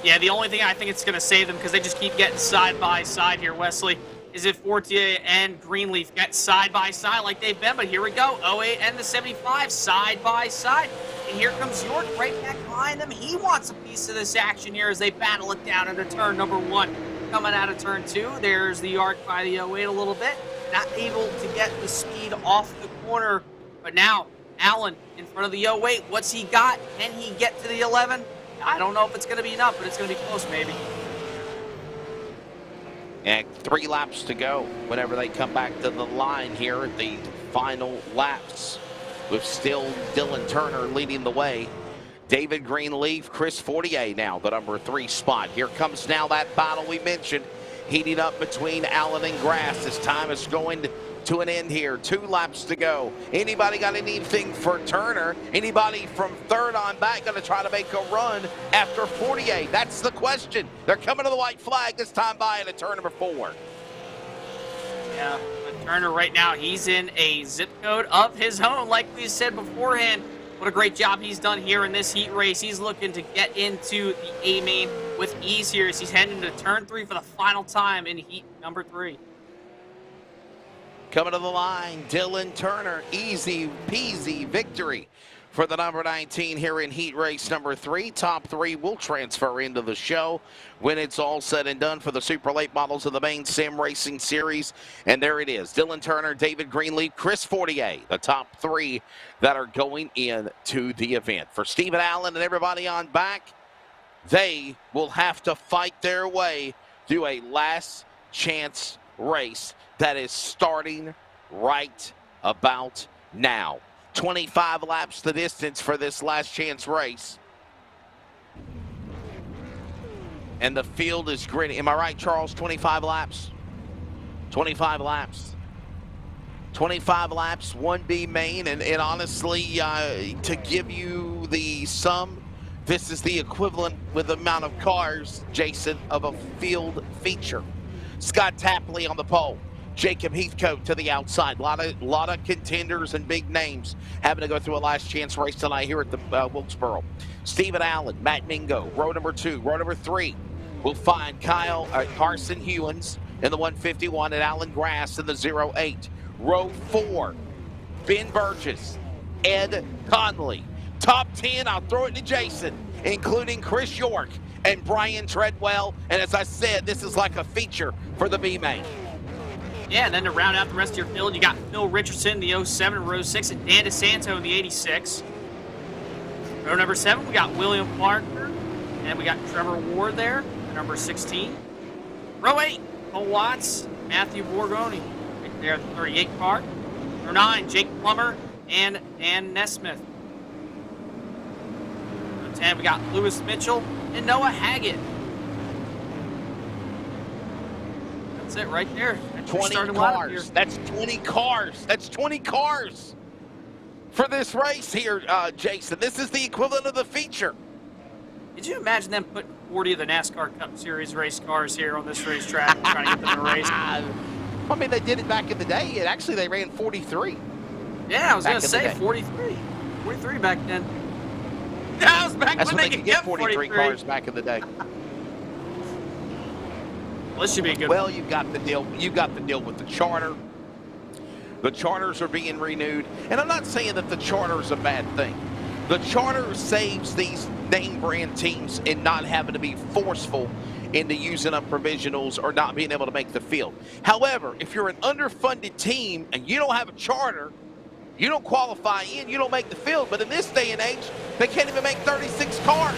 C: Yeah, the only thing I think it's going to save them, because they just keep getting side by side here, Wesley, is if Fortier and Greenleaf get side by side like they've been. But here we go. 08 and the 75 side by side. And here comes York right back behind them. He wants a piece of this action here as they battle it down into turn number 1. Coming out of turn 2, there's the arc by the 08 a little bit. Not able to get the speed off the corner. But now, Allen in front of the 08. What's he got? Can he get to the 11? I don't know if it's going to be enough, but it's going to be close, maybe.
B: And 3 laps to go whenever they come back to the line here at the final laps, with still Dylan Turner leading the way. David Greenleaf, Chris Fortier now the number 3 spot. Here comes now that battle we mentioned, heating up between Allen and Grass. This time is going to an end here. 2 laps to go. Anybody got anything for Turner? Anybody from third on back going to try to make a run after 48? That's the question. They're coming to the white flag this time by in a turn number 4.
C: Yeah, but Turner right now, he's in a zip code of his own, like we said beforehand. What a great job he's done here in this heat race. He's looking to get into the A-main with ease here as he's heading to turn 3 for the final time in heat number 3.
B: Coming to the line, Dylan Turner, easy peasy victory for the number 19 here in heat race number 3. Top 3 will transfer into the show when it's all said and done for the super late models of the Maine Sim Racing Series. And there it is, Dylan Turner, David Greenleaf, Chris Fortier, the top 3 that are going into the event. For Stephen Allen and everybody on back, they will have to fight their way through a last chance race that is starting right about now. 25 laps the distance for this last chance race. And the field is gritty. Am I right, Charles? 25 laps? 25 laps. 25 laps, 1B Maine, and honestly, to give you the sum, this is the equivalent with the amount of cars, Jason, of a field feature. Scott Tapley on the pole. Jacob Heathcote to the outside. Lot of contenders and big names having to go through a last chance race tonight here at the Wilkesboro. Stephen Allen, Matt Mingo, row number 2. Row number 3, we'll find Carson Hewins in the 151 and Alan Grass in the 08. Row 4, Ben Burgess, Ed Conley. Top 10, I'll throw it to Jason, including Chris York and Brian Treadwell. And as I said, this is like a feature for the B-Main.
C: Yeah, and then to round out the rest of your field, you got Phil Richardson, the 07 in row 6, and Dan DeSanto in the 86. Row number 7, we got William Parker, and we got Trevor Ward there, number 16. Row 8, Cole Watts, Matthew Borgoni, right there, the 38 car. Row 9, Jake Plummer and Dan Nesmith. Row 10, we got Lewis Mitchell and Noah Haggett. That's it right there.
B: 20 cars. That's 20 cars. That's 20 cars for this race here, Jason. This is the equivalent of the feature.
C: Could you imagine them putting 40 of the NASCAR Cup Series race cars here on this racetrack trying to get them to race?
B: I mean, they did it back in the day. Actually, they ran 43.
C: Yeah, I was going to say 43. 43 back then. That was back
B: That's
C: when they could get 43
B: cars back in the day.
C: Well, this should be a good
B: Well,
C: one.
B: you've got the deal. You got the deal with the charter. The charters are being renewed, and I'm not saying that the charter is a bad thing. The charter saves these name brand teams in not having to be forceful into using up provisionals or not being able to make the field. However, if you're an underfunded team and you don't have a charter, you don't qualify in, you don't make the field. But in this day and age, they can't even make 36 cars.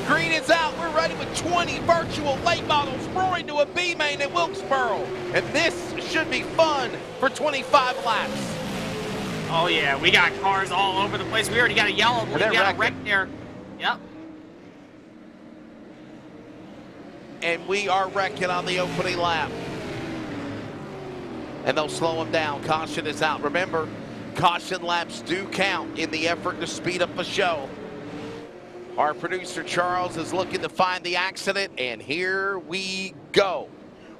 B: Green is out. We're ready with 20 virtual late models roaring to a B-Main at Wilkesboro. And this should be fun for 25 laps.
C: Oh, yeah. We got cars all over the place. We already got a yellow. We got a wreck there. Yep.
B: And we are wrecking on the opening lap. And they'll slow them down. Caution is out. Remember, caution laps do count in the effort to speed up the show. Our producer, Charles, is looking to find the accident, and here we go.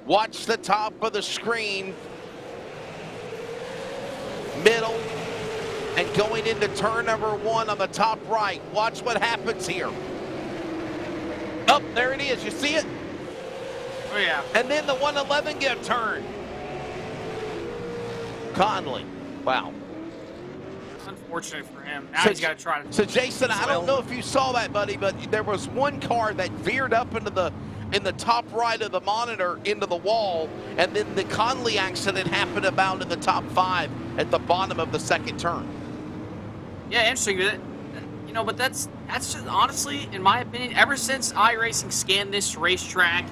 B: Watch the top of the screen. Middle, and going into turn number 1 on the top right. Watch what happens here. Up, there it is. You see it?
C: Oh, yeah.
B: And then the 111 get turned. Conley. Wow.
C: Unfortunate for him. Now he's got to try to.
B: So Jason, I don't know if you saw that, buddy, but there was one car that veered up into the top right of the monitor into the wall, and then the Conley accident happened about in the top 5 at the bottom of the second turn.
C: Yeah, interesting. You know, but that's just honestly, in my opinion, ever since iRacing scanned this racetrack,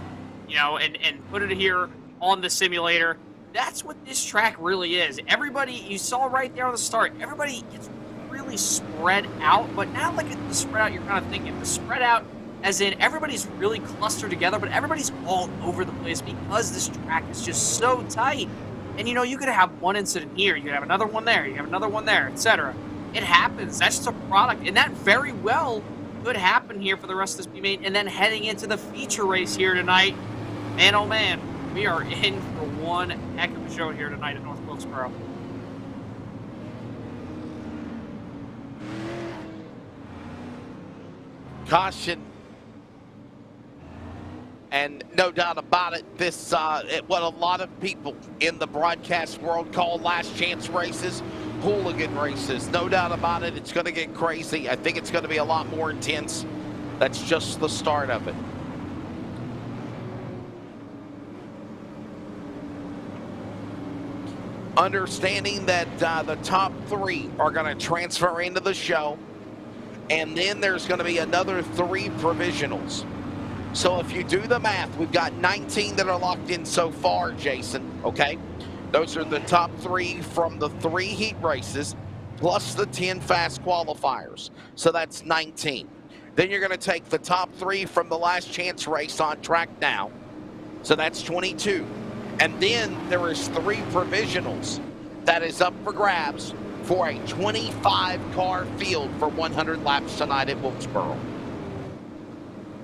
C: you know, and put it here on the simulator, that's what this track really is. Everybody, you saw right there on the start, everybody gets really spread out, but not like the spread out you're kind of thinking. The spread out as in everybody's really clustered together, but everybody's all over the place because this track is just so tight. And you know, you could have one incident here, you could have another one there, you have another one there, etc. It happens. That's just a product, and that very well could happen here for the rest of this Maine. And then heading into the feature race here tonight, man, oh man, we are in for one heck of a show here tonight at North Wilkesboro.
B: Caution. And no doubt about it, this what a lot of people in the broadcast world call last chance races, hooligan races. No doubt about it, it's going to get crazy. I think it's going to be a lot more intense. That's just the start of it. Understanding that the top 3 are going to transfer into the show, and then there's going to be another 3 provisionals. So if you do the math, we've got 19 that are locked in so far, Jason, okay? Those are the top 3 from the 3 heat races, plus the 10 fast qualifiers. So that's 19. Then you're going to take the top 3 from the last chance race on track now. So that's 22. And then there is 3 provisionals that is up for grabs for a 25-car field for 100 laps tonight at Wilkesboro.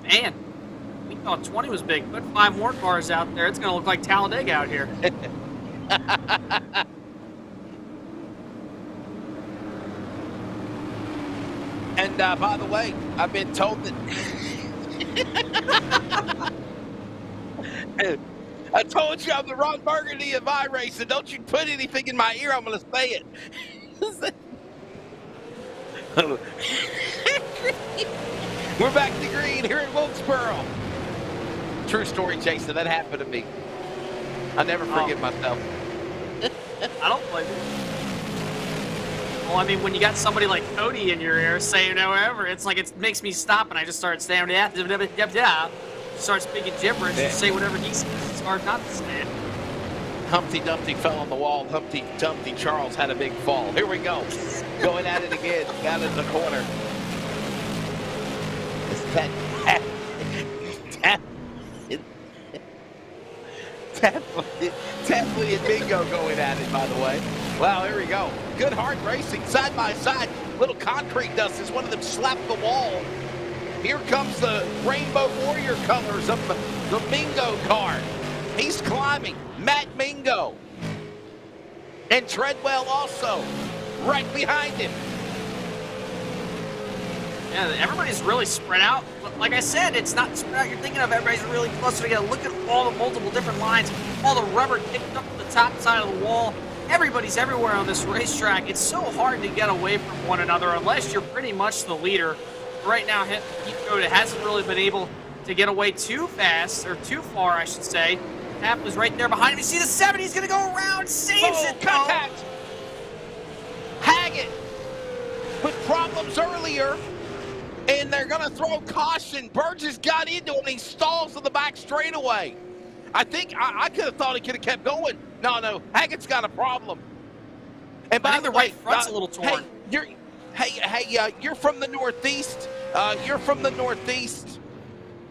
C: Man, we thought 20 was big. Put 5 more cars out there. It's going to look like Talladega out here.
B: And by the way, I've been told that I told you I'm the Ron Burgundy of iRacing. Don't you put anything in my ear, I'm going to say it. We're back to green here in Wilkesboro. True story, Jason. That happened to me. I never forget myself.
C: I don't blame you. Well, I mean, when you got somebody like Cody in your ear saying however, it's like it makes me stop and I just start saying, start speaking gibberish and say whatever he says. It's hard not to say it.
B: Humpty Dumpty fell on the wall. Humpty Dumpty Charles had a big fall. Here we go. Going at it again. Got it in the corner. Tapley and Bingo going at it, by the way. Wow, here we go. Good hard racing, side by side. Little concrete dust as one of them slapped the wall. Here comes the Rainbow Warrior colors of the Mingo car. He's climbing. Matt Mingo. And Treadwell also right behind him.
C: Yeah, everybody's really spread out. Like I said, it's not spread out you're thinking of. Everybody's really close together. Look at all the multiple different lines, all the rubber kicked up to the top side of the wall. Everybody's everywhere on this racetrack. It's so hard to get away from one another unless you're pretty much the leader. Right now, Heath Yoda hasn't really been able to get away too fast, or too far, I should say. Tap was right there behind him. You see the 7, he's going to go around, saves it,
B: contact! Haggett with problems earlier, and they're going to throw caution. Burgess got into him, and he stalls in the back straightaway. I think, I could have thought he could have kept going. No, Haggett's got a problem. And by the way,
C: right front's a little torn.
B: You're from the Northeast. You're from the Northeast.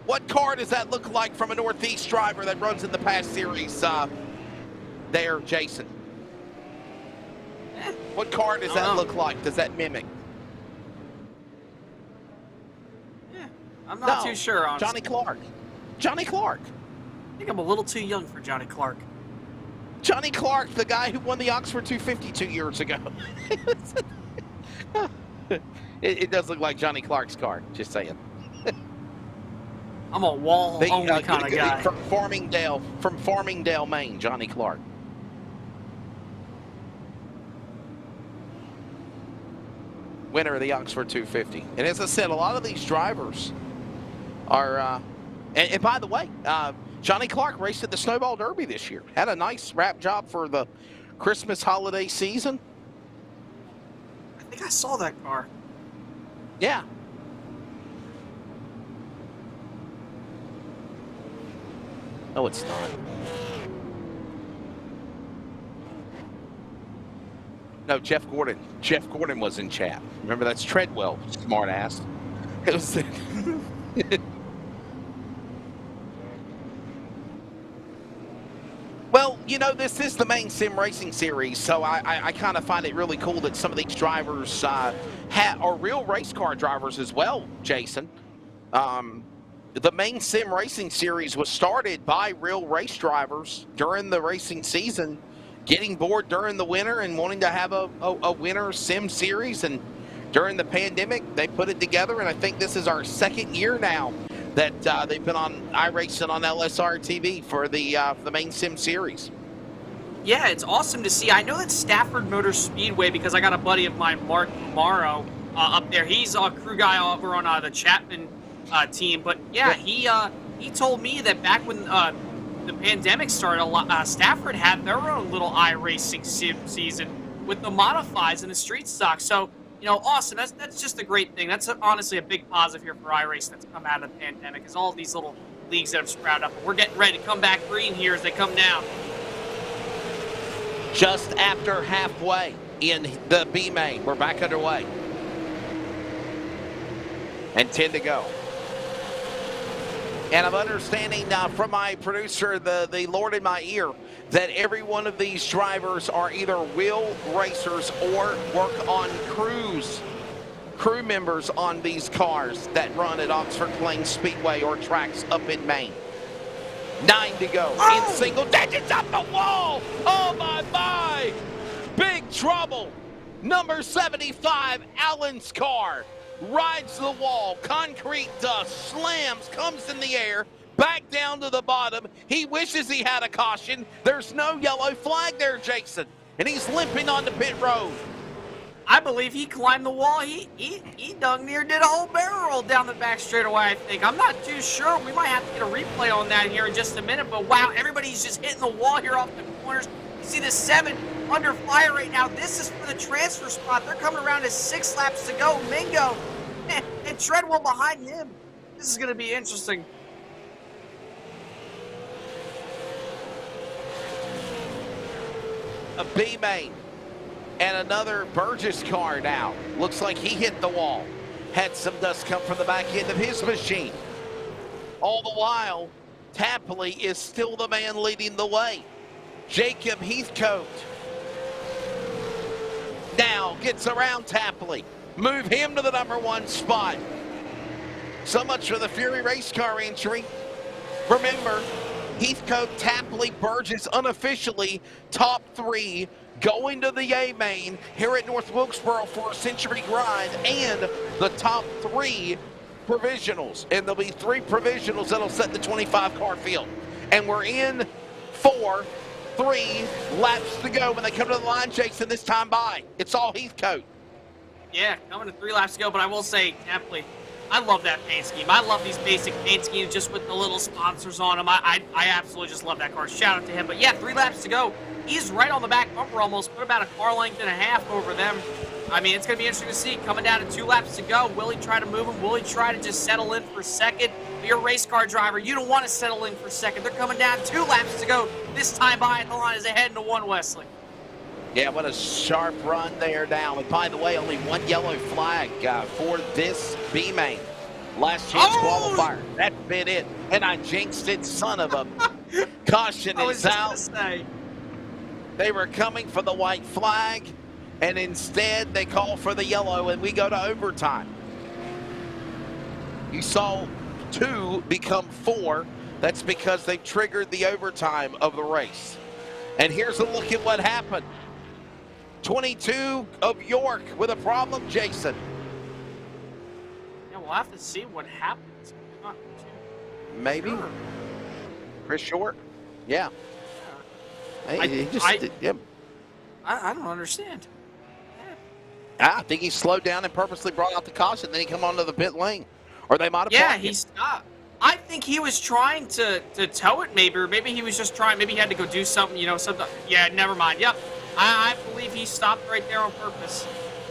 B: What car does that look like from a Northeast driver that runs in the past series there, Jason? What car does that look like? Does that mimic?
C: Yeah, I'm not too sure, honestly.
B: Johnny Clark.
C: I think I'm a little too young for Johnny Clark.
B: Johnny Clark, the guy who won the Oxford 250 2 years ago. It does look like Johnny Clark's car, just saying.
C: I'm a wall-only kind of guy.
B: From Farmingdale, Maine, Johnny Clark. Winner of the Oxford 250. And as I said, a lot of these drivers are, and by the way, Johnny Clark raced at the Snowball Derby this year. Had a nice wrap job for the Christmas holiday season.
C: think I saw that car.
B: Yeah. No, it's not. No, Jeff Gordon. Jeff Gordon was in chat. Remember, that's Treadwell, smart ass. It was. Well, you know, this is the Maine Sim Racing Series, so I kind of find it really cool that some of these drivers are real race car drivers as well, Jason. The Maine Sim Racing Series was started by real race drivers during the racing season, getting bored during the winter and wanting to have a winter sim series. And during the pandemic, they put it together, and I think this is our second year now that they've been on iRacing on LSRTV for the Maine Sim Series.
C: Yeah, it's awesome to see. I know that Stafford Motor Speedway, because I got a buddy of mine, Mark Morrow, up there. He's a crew guy over on the Chapman team. But yeah, he told me that back when the pandemic started, Stafford had their own little iRacing sim season with the modifieds and the street stock. So, you know, awesome. That's just a great thing. That's honestly a big positive here for iRacing that's come out of the pandemic, is all these little leagues that have sprouted up. And we're getting ready to come back green here as they come down.
B: Just after halfway in the B Main, we're back underway. And 10 to go. And I'm understanding from my producer, the Lord in my ear, that every one of these drivers are either wheel racers or work on crew members on these cars that run at Oxford Plains Speedway or tracks up in Maine. 9 to go. In single digits up the wall. Oh, my. Big trouble. Number 75, Allen's car. Rides the wall, concrete dust, slams, comes in the air, back down to the bottom. He wishes he had a caution. There's no yellow flag there, Jason, and he's limping on the pit road.
C: I believe he climbed the wall. He dang near did a whole barrel roll down the back straightaway, I think. I'm not too sure. We might have to get a replay on that here in just a minute, but wow, everybody's just hitting the wall here off the corners. You see the 7 under fire right now. This is for the transfer spot. They're coming around to 6 laps to go. Mingo and Treadwell behind him. This is going to be interesting.
B: A B-Main and another Burgess car now. Looks like he hit the wall. Had some dust come from the back end of his machine. All the while, Tapley is still the man leading the way. Jacob Heathcote now gets around Tapley. Move him to the number 1 spot. So much for the Fury race car entry. Remember, Heathcote, Tapley, Burgess unofficially top 3 going to the A-Main here at North Wilkesboro for a Century Grind, and the top 3 provisionals. And there'll be 3 provisionals that'll set the 25 car field. And we're in 3 laps to go when they come to the line, Jason, this time by. It's all Heathcote.
C: Yeah, coming to 3 laps to go, but I will say, Tapley, I love that paint scheme. I love these basic paint schemes just with the little sponsors on them. I absolutely just love that car. Shout out to him. But yeah, 3 laps to go. He's right on the back bumper almost. Put about a car length and a half over them. I mean, it's going to be interesting to see. Coming down to 2 laps to go. Will he try to move him? Will he try to just settle in for second? If you're a race car driver, you don't want to settle in for second. They're coming down 2 laps to go. This time by at the line is ahead into 1 Wesley.
B: Yeah, what a sharp run there now. And by the way, only 1 yellow flag for this B-Main. Last chance qualifier. That's been it. And I jinxed it, son of a. Caution is out. They were coming for the white flag, and instead they call for the yellow, and we go to overtime. You saw 2 become 4. That's because they triggered the overtime of the race. And here's a look at what happened. 22 of York with a problem, Jason.
C: Yeah, we'll have to see what happens. I'm not too
B: Maybe.
C: sure.
B: Chris Short? Yeah. Hey,
C: I don't understand.
B: I think he slowed down and purposely brought out the caution, then he come onto the pit lane. Or they might have blocked
C: he
B: him.
C: stopped. I think he was trying to tow it maybe, or maybe he was just trying, maybe he had to go do something, something. Yeah, never mind. Yep. I believe he stopped right there on purpose.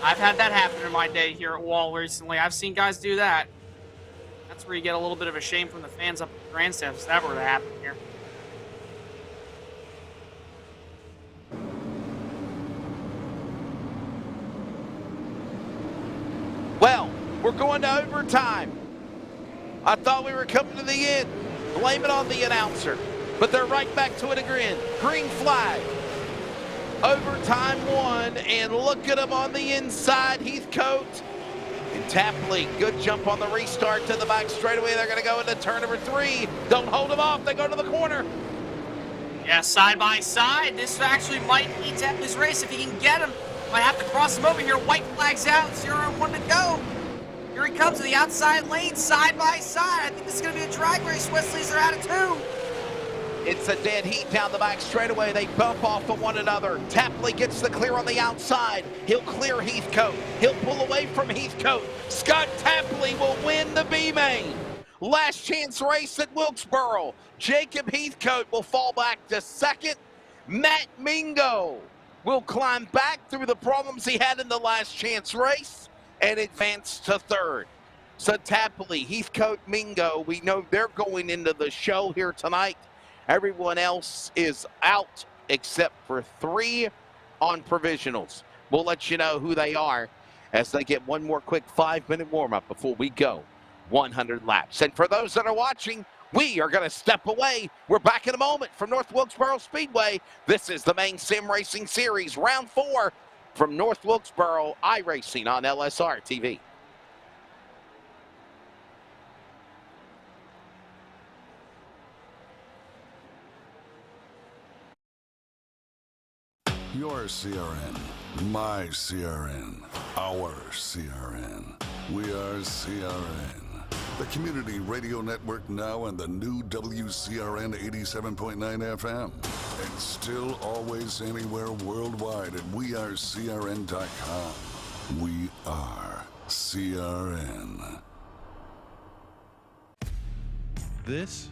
C: I've had that happen in my day here at Wall recently. I've seen guys do that. That's where you get a little bit of a shame from the fans up at the grandstands if that were to happen here.
B: Well, we're going to overtime. I thought we were coming to the end. Blame it on the announcer. But they're right back to it again. Green flag. Overtime 1, and look at him on the inside, Heathcote. And Tapley, good jump on the restart to the back straightaway. They're going to go into turn number 3. Don't hold him off. They go to the corner.
C: Yeah, side by side. This actually might be Tapley's race if he can get him. Might have to cross him over here. White flag's out. 0-1 to go. Here he comes to the outside lane, side by side. I think this is going to be a drag race. Wesley's are out of 2.
B: It's a dead heat down the back straightaway. They bump off of one another. Tapley gets the clear on the outside. He'll clear Heathcote. He'll pull away from Heathcote. Scott Tapley will win the B-Main. Last chance race at Wilkesboro. Jacob Heathcote will fall back to second. Matt Mingo will climb back through the problems he had in the last chance race and advance to third. So Tapley, Heathcote, Mingo, we know they're going into the show here tonight. Everyone else is out except for 3 on provisionals. We'll let you know who they are as they get one more quick 5-minute warm-up before we go 100 laps. And for those that are watching, we are going to step away. We're back in a moment from North Wilkesboro Speedway. This is the Maine Sim Racing Series, Round 4 from North Wilkesboro iRacing on LSRTV.
D: Your CRN, my CRN, our CRN. We are CRN. The Community Radio Network now and the new WCRN 87.9 FM. And still always anywhere worldwide at wearecrn.com. We are CRN.
E: This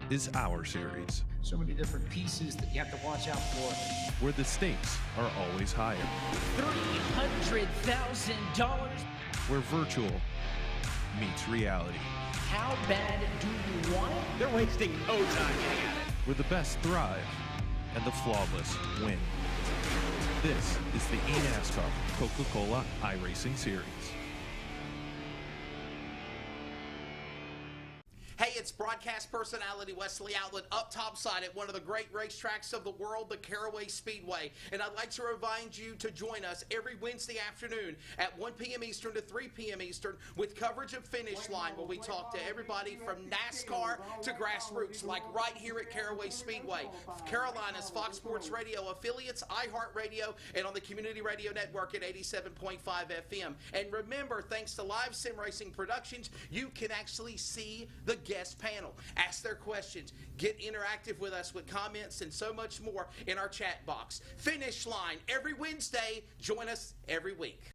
E: is our series,
F: So many different pieces that you have to watch out for.
E: where the stakes are always higher,
G: $300,000.
E: where virtual meets reality,
G: How bad do you want it?
F: They're wasting no time getting at it.
E: where the best thrive and the flawless win. This is the eNASCAR Coca-Cola iRacing Series.
B: Hey, it's broadcast personality Wesley Outlet up topside at one of the great racetracks of the world, the Caraway Speedway. And I'd like to remind you to join us every Wednesday afternoon at 1 p.m. Eastern to 3 p.m. Eastern with coverage of Finish Line, where we talk to everybody from NASCAR to grassroots, like right here at Caraway Speedway. Carolina's Fox Sports Radio affiliates, iHeartRadio, and on the Community Radio Network at 87.5 FM. And remember, thanks to Live Sim Racing Productions, you can actually see the guest panel. Ask their questions. Get interactive with us with comments and so much more in our chat box. Finish Line every Wednesday. Join us every week.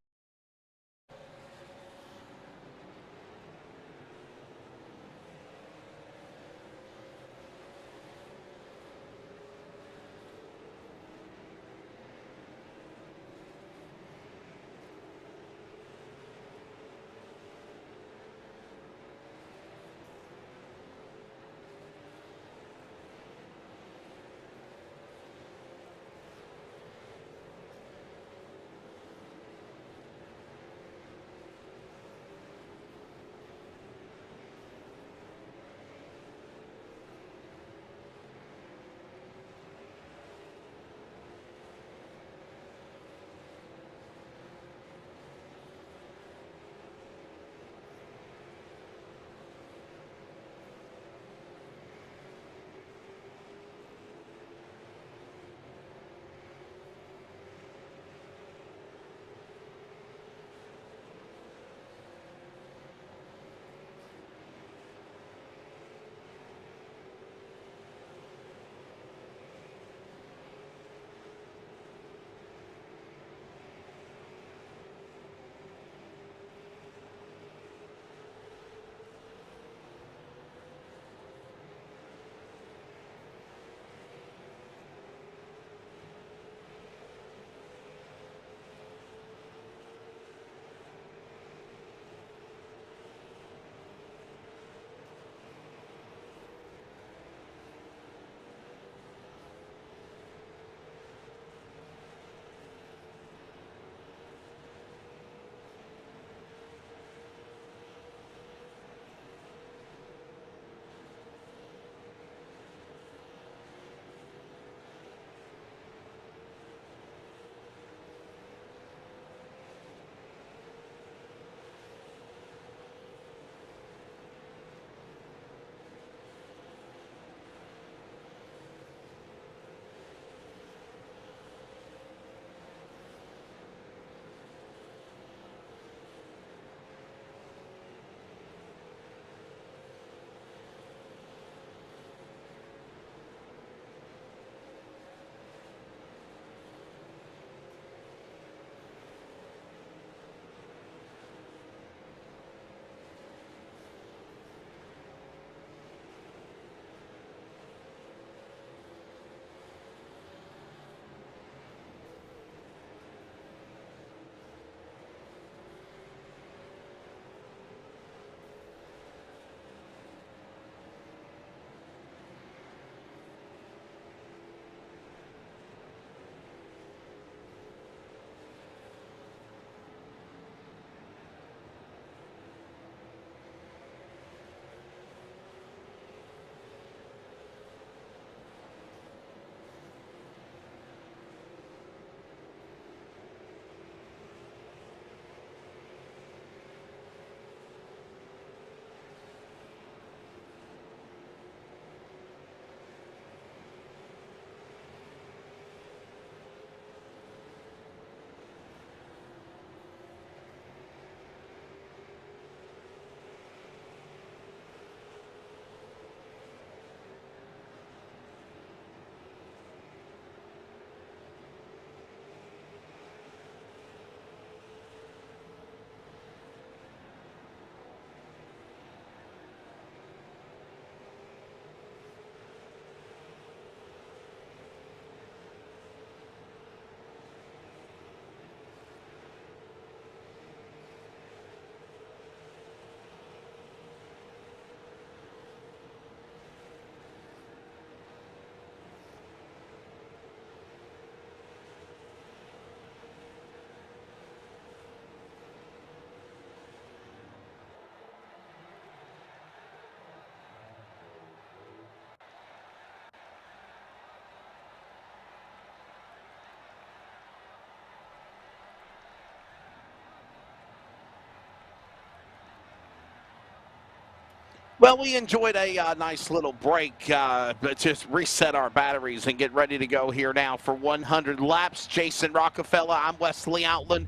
B: Well, we enjoyed a nice little break, but just reset our batteries and get ready to go here now for 100 laps. Jason Rockefeller, I'm Wesley Outland.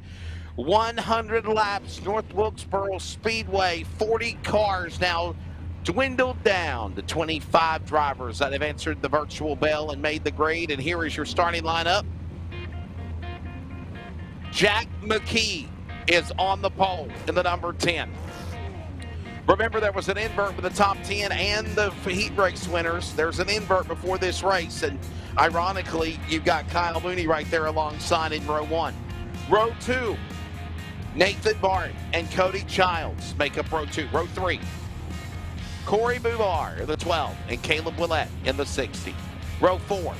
B: 100 laps, North Wilkesboro Speedway, 40 cars now dwindled down to 25 drivers that have answered the virtual bell and made the grade. And here is your starting lineup. Jack McKee is on the pole in the number 10. Remember, there was an invert with the top 10 and the heat race winners. There's an invert before this race, and ironically, you've got Kyle Mooney right there alongside in row 1. Row 2, Nathan Barton and Cody Childs make up row 2. Row 3, Corey Buvar in the 12 and Caleb Willett in the 60. Row 4,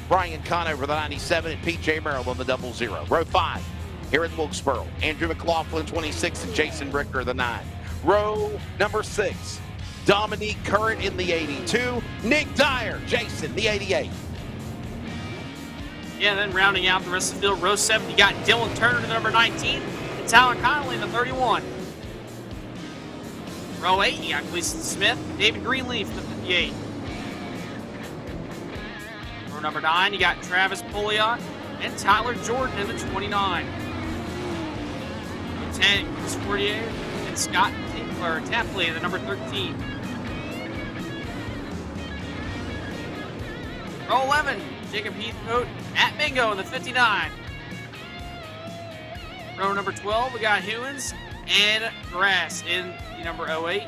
B: Brian Conover, the 97, and PJ Merrill on the 00. Row 5, here in Wilkesboro, Andrew McLaughlin, 26, and Jason Bricker, the 9. Row number 6, Dominique Curran in the 82, Nick Dyer, Jason, the 88.
C: Yeah, then rounding out the rest of the field, row 7, you got Dylan Turner, the number 19, and Tyler Connolly, the 31. Row 8, you got Gleason Smith, David Greenleaf, the 58. Row number 9, you got Travis Poliak and Tyler Jordan in the 29. Row 10, Chris Fortier and Scott Tapley in the number 13. Row 11, Jacob Heathcote at Mingo in the 59. Row number 12, we got Hewins and Grass in the number 08.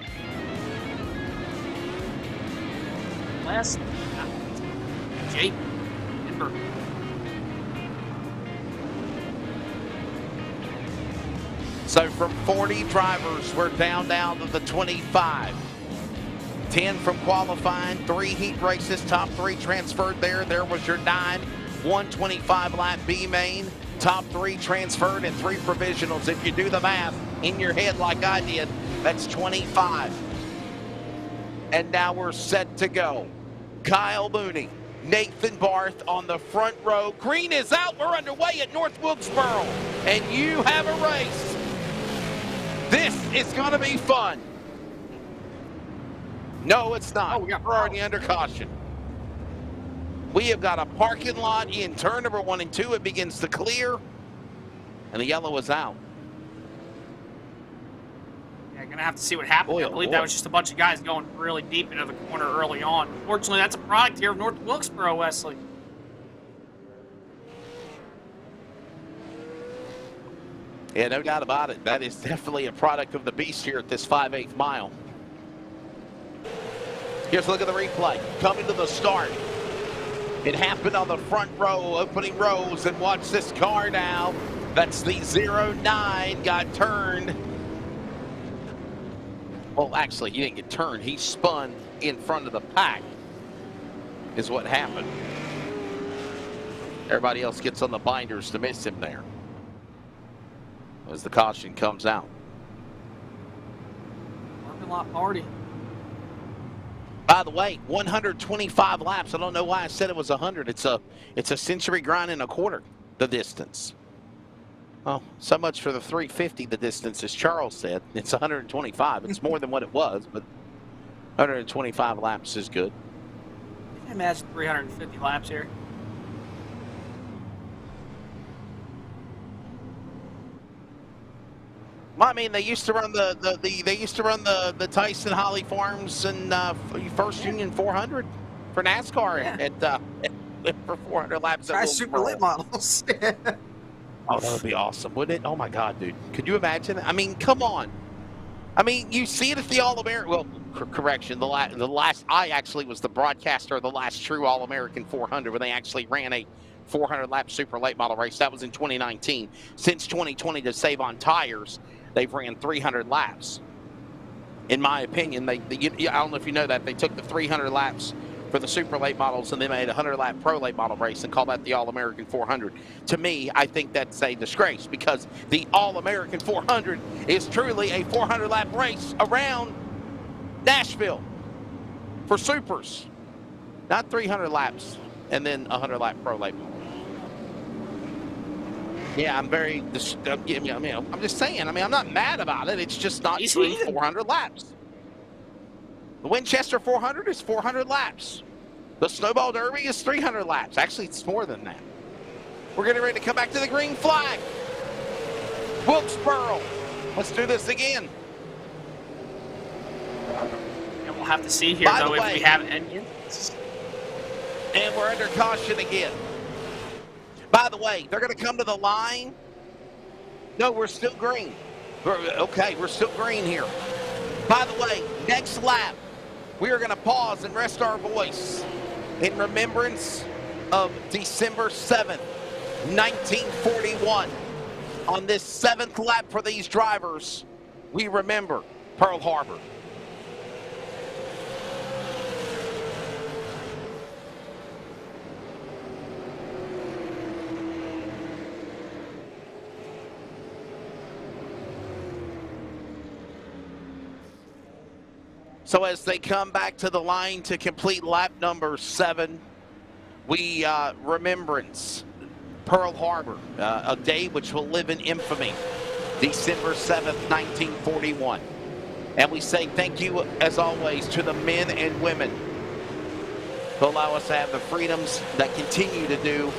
C: Last, Jake and Burke.
B: So from 40 drivers, we're down to the 25. 10 from qualifying, 3 heat races, top 3 transferred there. There was your 9, 125 lap B main, top 3 transferred, and 3 provisionals. If you do the math in your head like I did, that's 25. And now we're set to go. Kyle Mooney, Nathan Barth on the front row. Green is out. We're underway at North Wilkesboro, and you have a race. This is going to be fun. No, it's not. We're already under caution. We have got a parking lot in turn number 1 and 2. It begins to clear, and the yellow is out.
C: Yeah, gonna have to see what happened. I believe that was just a bunch of guys going really deep into the corner early on. Unfortunately, that's a product here of North Wilkesboro, Wesley.
B: Yeah, no doubt about it. That is definitely a product of the beast here at this 5/8 mile. Here's a look at the replay. Coming to the start. It happened on the front row, opening rows, and watch this car now. That's the 09, got turned. Well, actually, he didn't get turned. He spun in front of the pack is what happened. Everybody else gets on the binders to miss him there as the caution comes out.
C: Parking lot party.
B: By the way, 125 laps. I don't know why I said it was 100. It's a century grind and a quarter, the distance. Oh, so much for the 350, the distance, as Charles said. It's 125. It's more than what it was, but 125 laps is good.
C: I can imagine 350 laps here.
B: Well, I mean, they used to run the Tyson Holly Farms and First Union 400 for NASCAR for 400 laps.
C: Try super late models.
B: Oh, that would be awesome, wouldn't it? Oh my God, dude! Could you imagine? I mean, come on. I mean, you see it at the All-American. Well, correction. The last I actually was the broadcaster of the last true All-American 400 when they actually ran a 400-lap super late model race. That was in 2019. Since 2020, to save on tires, they've ran 300 laps. In my opinion, I don't know if you know that, they took the 300 laps for the super late models and they made a 100-lap pro late model race and called that the All-American 400. To me, I think that's a disgrace because the All-American 400 is truly a 400-lap race around Nashville for supers, not 300 laps and then a 100-lap pro late model. Yeah, I'm just saying. I mean, I'm not mad about it. It's just not 400 laps. The Winchester 400 is 400 laps. The Snowball Derby is 300 laps. Actually, it's more than that. We're getting ready to come back to the green flag. Wilkesboro. Let's do this again.
C: And we'll have to see here, though, if we have any.
B: And we're under caution again. By the way, they're going to come to the line. No, we're still green. Okay, we're still green here. By the way, next lap, we are going to pause and rest our voice in remembrance of December 7th, 1941. On this 7th lap for these drivers, we remember Pearl Harbor. So as they come back to the line to complete lap number 7, we remembrance Pearl Harbor, a day which will live in infamy, December 7th, 1941. And we say thank you, as always, to the men and women who allow us to have the freedoms that continue to do,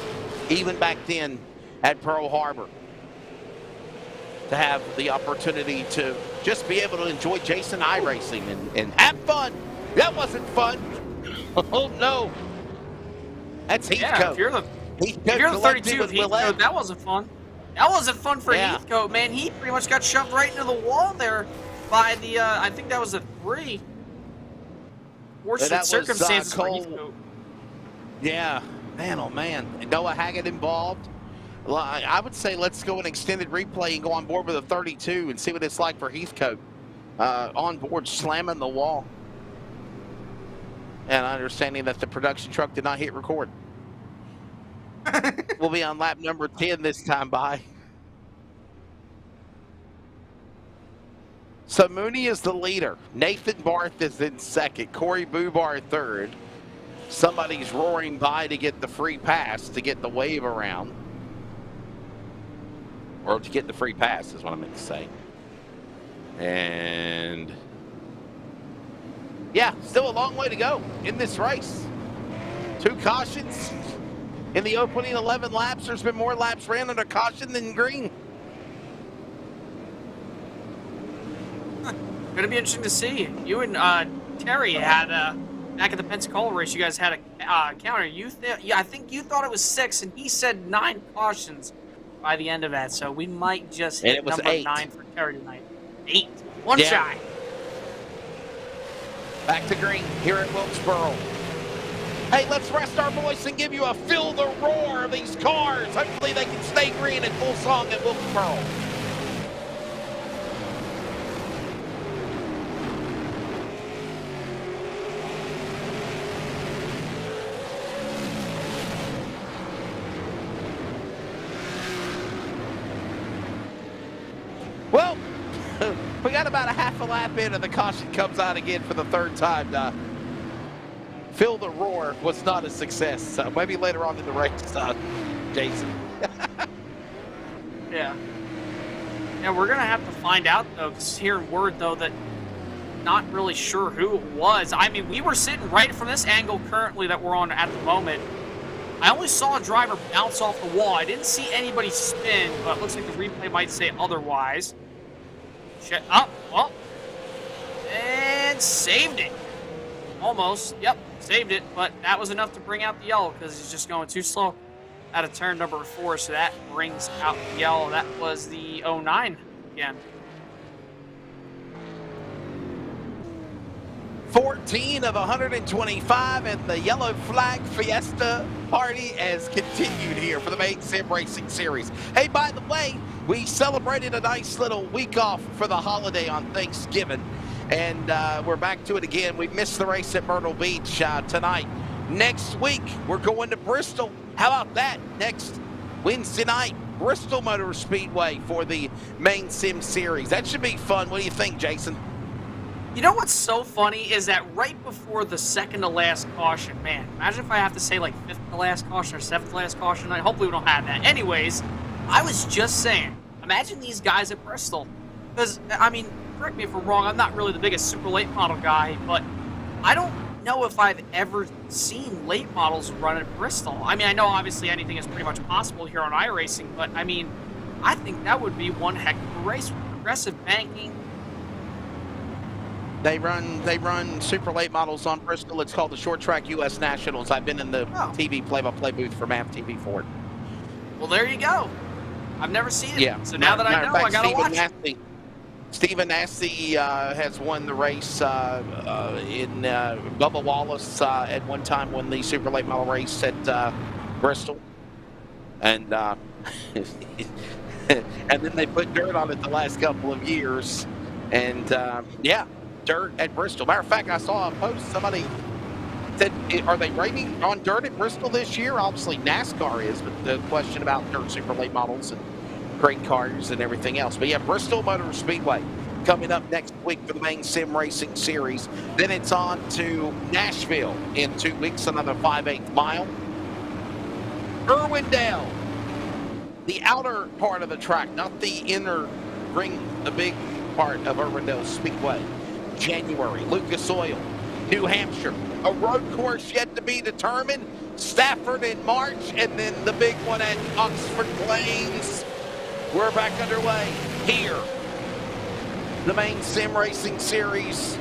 B: even back then at Pearl Harbor, to have the opportunity to just be able to enjoy Jason iRacing and have fun. That wasn't fun. Oh, no. That's Heathcote.
C: Yeah, if you're the 32 of Heathcote, that wasn't fun. That wasn't fun for Heathcote, man. He pretty much got shoved right into the wall there by the, I think that was a 3. Fortunate circumstances for Heathcote.
B: Yeah, man, oh man. Noah Haggett involved. Well, I would say let's go an extended replay and go on board with a 32 and see what it's like for Heathcote on board slamming the wall. And understanding that the production truck did not hit record. We'll be on lap number 10 this time by. So Mooney is the leader. Nathan Barth is in second. Corey Bubar third. Somebody's roaring by to get the free pass, to get the wave around. Or to get the free pass is what I meant to say. And yeah, still a long way to go in this race. 2 cautions in the opening 11 laps. There's been more laps ran under caution than green.
C: Going to be interesting to see. You and Terry had back at the Pensacola race. You guys had a counter. I think you thought it was 6, and he said 9 cautions by the end of that. So we might just hit number
B: 8.
C: 9 for Terry tonight. 8, one shy.
B: Back to green here at Wilkesboro. Hey, let's rest our voice and give you a feel the roar of these cars. Hopefully they can stay green at full song at Wilkesboro. Well, we got about a half a lap in and the caution comes out again for the 3rd time. Feel the roar was not a success. So maybe later on in the race, Jason.
C: Yeah. Yeah, we're going to have to find out, though, because hearing word, though, that not really sure who it was. I mean, we were sitting right from this angle currently that we're on at the moment. I only saw a driver bounce off the wall. I didn't see anybody spin, but it looks like the replay might say otherwise. Shit up. Well. And saved it. Almost. Yep, saved it. But that was enough to bring out the yellow because he's just going too slow out of turn number 4. So that brings out the yellow. That was the 09 again.
B: 14 of 125, and the yellow flag fiesta party has continued here for the Maine Sim Racing Series. Hey, by the way, we celebrated a nice little week off for the holiday on Thanksgiving, and we're back to it again. We missed the race at Myrtle Beach tonight. Next week, we're going to Bristol. How about that? Next Wednesday night, Bristol Motor Speedway for the Maine Sim Series. That should be fun. What do you think, Jason?
C: You know what's so funny is that right before the second to last caution, man, imagine if I have to say like 5th to last caution or 7th to last caution. Hopefully we don't have that. Anyways, I was just saying, imagine these guys at Bristol. Because, I mean, correct me if I'm wrong, I'm not really the biggest super late model guy, but I don't know if I've ever seen late models run at Bristol. I mean, I know obviously anything is pretty much possible here on iRacing, but I mean, I think that would be one heck of a race with progressive banking.
B: They run super late models on Bristol. It's called the Short Track U.S. Nationals. I've been in the TV play-by-play booth for MAV TV for it.
C: Well, there you go. I've never seen it.
B: Yeah.
C: So now that I know, I gotta watch it.
B: Stephen Nasty has won the race in Bubba Wallace at one time won the super late model race at Bristol. And and then they put dirt on it the last couple of years. And yeah, dirt at Bristol. Matter of fact, I saw a post, somebody said, are they racing on dirt at Bristol this year? Obviously NASCAR is, but the question about dirt super late models and crate cars and everything else. But yeah, Bristol Motor Speedway coming up next week for the Maine Sim Racing Series. Then it's on to Nashville in 2 weeks, another 5/8 mile. Irwindale, the outer part of the track, not the inner ring, the big part of Irwindale Speedway. January, Lucas Oil, New Hampshire, a road course yet to be determined. Stafford in March, and then the big one at Oxford Plains. We're back underway here, the Maine Sim Racing Series.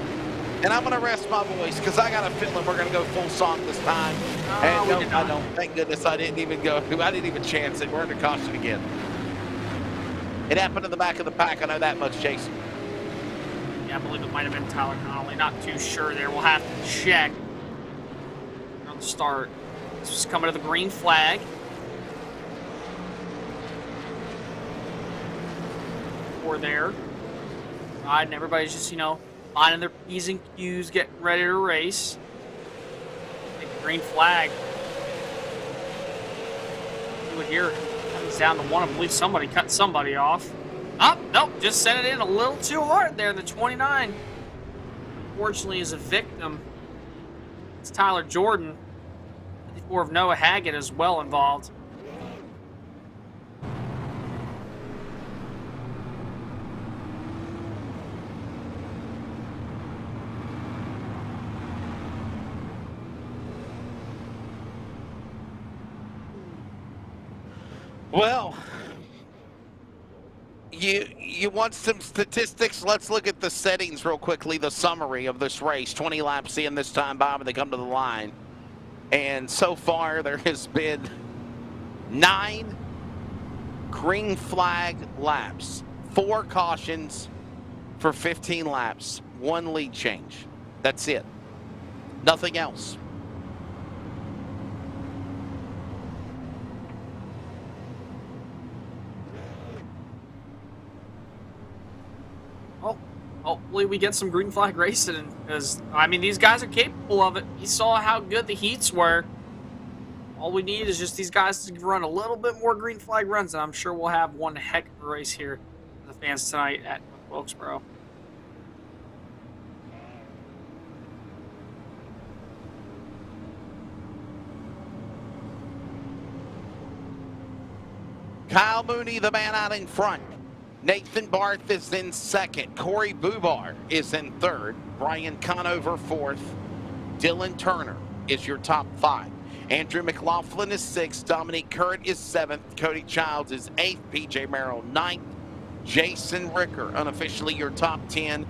B: And I'm going to rest my voice because I got a feeling we're going to go full song this time. And no, I don't. Thank goodness I didn't even go. I didn't even chance it. We're under caution again. It happened in the back of the pack. I know that much, Jason.
C: Yeah, I believe it might have been Tyler Connolly. Not too sure there. We'll have to check. We're on the start. This is coming to the green flag. There. Right, and everybody's just, lining their P's and Q's, getting ready to race. Take the green flag. Do it here. Comes down to one. I believe somebody cut somebody off. Oh, nope, just sent it in a little too hard there. The 29, unfortunately, is a victim. It's Tyler Jordan. 54 of Noah Haggett as well involved.
B: Well, you want some statistics? Let's look at the settings real quickly, the summary of this race. 20 laps in this time, Bob, and they come to the line. And so far, there has been 9 green flag laps, 4 cautions for 15 laps, 1 lead change. That's it. Nothing else.
C: Hopefully we get some green flag racing, because, I mean, these guys are capable of it. You saw how good the heats were. All we need is just these guys to run a little bit more green flag runs, and I'm sure we'll have one heck of a race here for the fans tonight at Wilkesboro.
B: Kyle Mooney, the man out in front. Nathan Barth is in second. Corey Bubar is in third. Brian Conover fourth. Dylan Turner is your top 5. Andrew McLaughlin is 6th. Dominique Curran is 7th. Cody Childs is 8th. PJ Merrill 9th. Jason Ricker, unofficially your top 10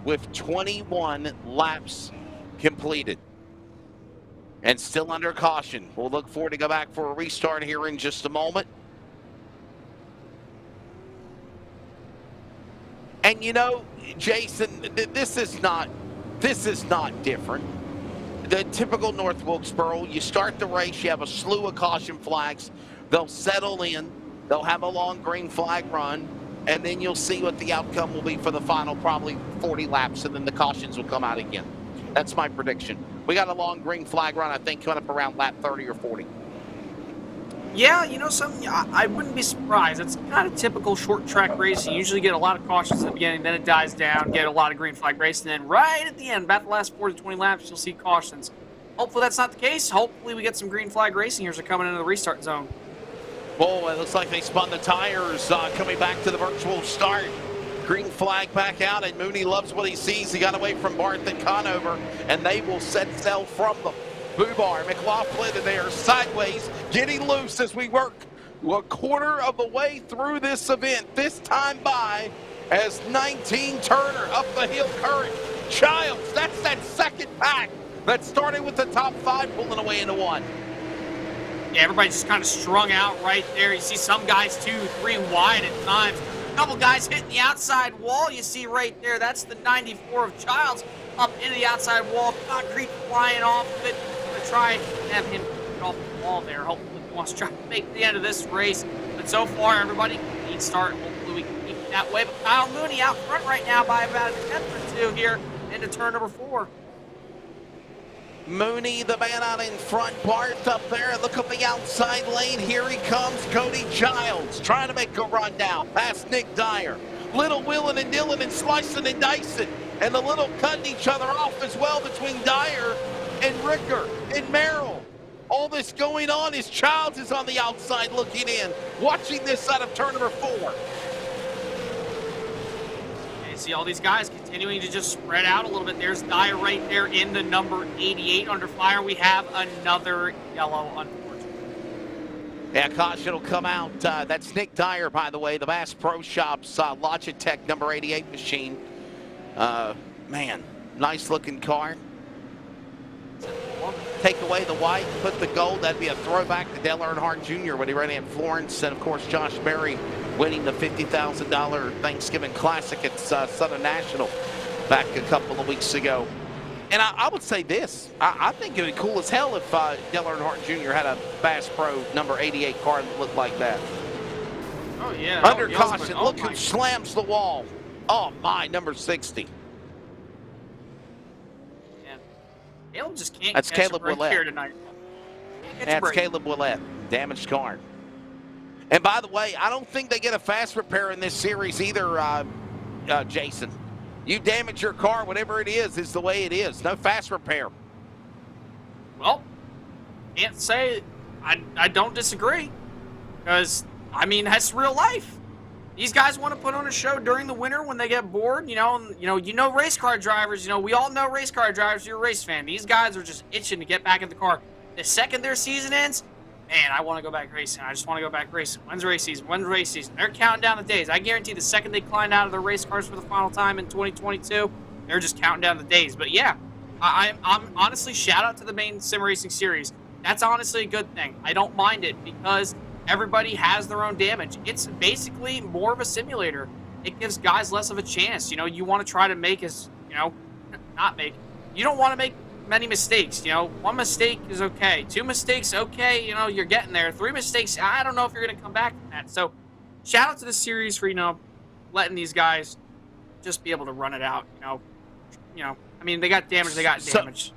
B: with 21 laps completed. And still under caution. We'll look forward to go back for a restart here in just a moment. And Jason, this is not different. The typical North Wilkesboro, you start the race, you have a slew of caution flags. They'll settle in, they'll have a long green flag run, and then you'll see what the outcome will be for the final probably 40 laps, and then the cautions will come out again. That's my prediction. We got a long green flag run, I think, coming up around lap 30 or 40.
C: Yeah, something, I wouldn't be surprised. It's kind of typical short track racing. You usually get a lot of cautions at the beginning, then it dies down, get a lot of green flag racing, and then right at the end, about the last 4 to 20 laps, you'll see cautions. Hopefully that's not the case. Hopefully we get some green flag racing here as they're coming into the restart zone.
B: Whoa, it looks like they spun the tires coming back to the virtual start. Green flag back out, and Mooney loves what he sees. He got away from Barth and Conover, and they will set sail from them. Bubar, McLaughlin, and they are sideways, getting loose as we work a quarter of the way through this event. This time by as 19 Turner up the hill, Current, Childs. That's that second pack that started with the top 5 pulling away into 1.
C: Yeah, everybody's just kind of strung out right there. You see some guys 2, 3 wide at times. A couple guys hitting the outside wall. You see right there, that's the 94 of Childs up into the outside wall. Concrete flying off of it. I'm gonna try and have him get off the wall there. Hopefully he wants to try to make the end of this race. But so far, everybody, clean start. Hopefully we can keep it that way. But Kyle Mooney out front right now by about a tenth or 2 here into turn number 4.
B: Mooney, the man out in front. Barth up there. Look up the outside lane. Here he comes. Cody Childs trying to make a run down past Nick Dyer. Little Willin and Dillon and slicing and dicing. And the little cutting each other off as well between Dyer and Ricker and Merrill. All this going on is Childs is on the outside looking in, watching this out of turn number 4.
C: You see all these guys continuing to just spread out a little bit. There's Dyer right there in the number 88 under fire. We have another yellow, unfortunately.
B: Yeah, caution will come out. That's Nick Dyer, by the way, the Bass Pro Shops Logitech number 88 machine. Man, nice looking car. Take away the white, put the gold. That'd be a throwback to Dale Earnhardt Jr. when he ran in Florence. And, of course, Josh Berry winning the $50,000 Thanksgiving Classic at Southern National back a couple of weeks ago. And I would say this. I think it would be cool as hell if Dale Earnhardt Jr. had a Bass Pro number 88 car that looked like that.
C: Oh, yeah.
B: Under caution. Look who slams the wall. Oh, my, number 60.
C: Caleb just can't
B: That's
C: catch
B: Caleb
C: a break
B: Ouellette.
C: here tonight.
B: That's Caleb Ouellette. Damaged car. And by the way, I don't think they get a fast repair in this series either, Jason. You damage your car, whatever it is the way it is. No fast repair.
C: Well, can't say I don't disagree. Because, I mean, that's real life. These guys want to put on a show during the winter when they get bored, you know race car drivers, we all know race car drivers, you're a race fan. These guys are just itching to get back in the car. The second their season ends, man, I want to go back racing. I just want to go back racing. When's race season? When's race season? They're counting down the days. I guarantee the second they climb out of their race cars for the final time in 2022, they're just counting down the days. But yeah, I'm honestly, shout out to the Maine Sim Racing Series. That's honestly a good thing. I don't mind it because everybody has their own damage. It's basically more of a simulator. It gives guys less of a chance. You want to try to make not make. You don't want to make many mistakes. 1 mistake is okay. 2 mistakes, okay. You're getting there. 3 mistakes, I don't know if you're going to come back from that. So, shout out to the series for letting these guys just be able to run it out. I mean, they got damage. They got damage.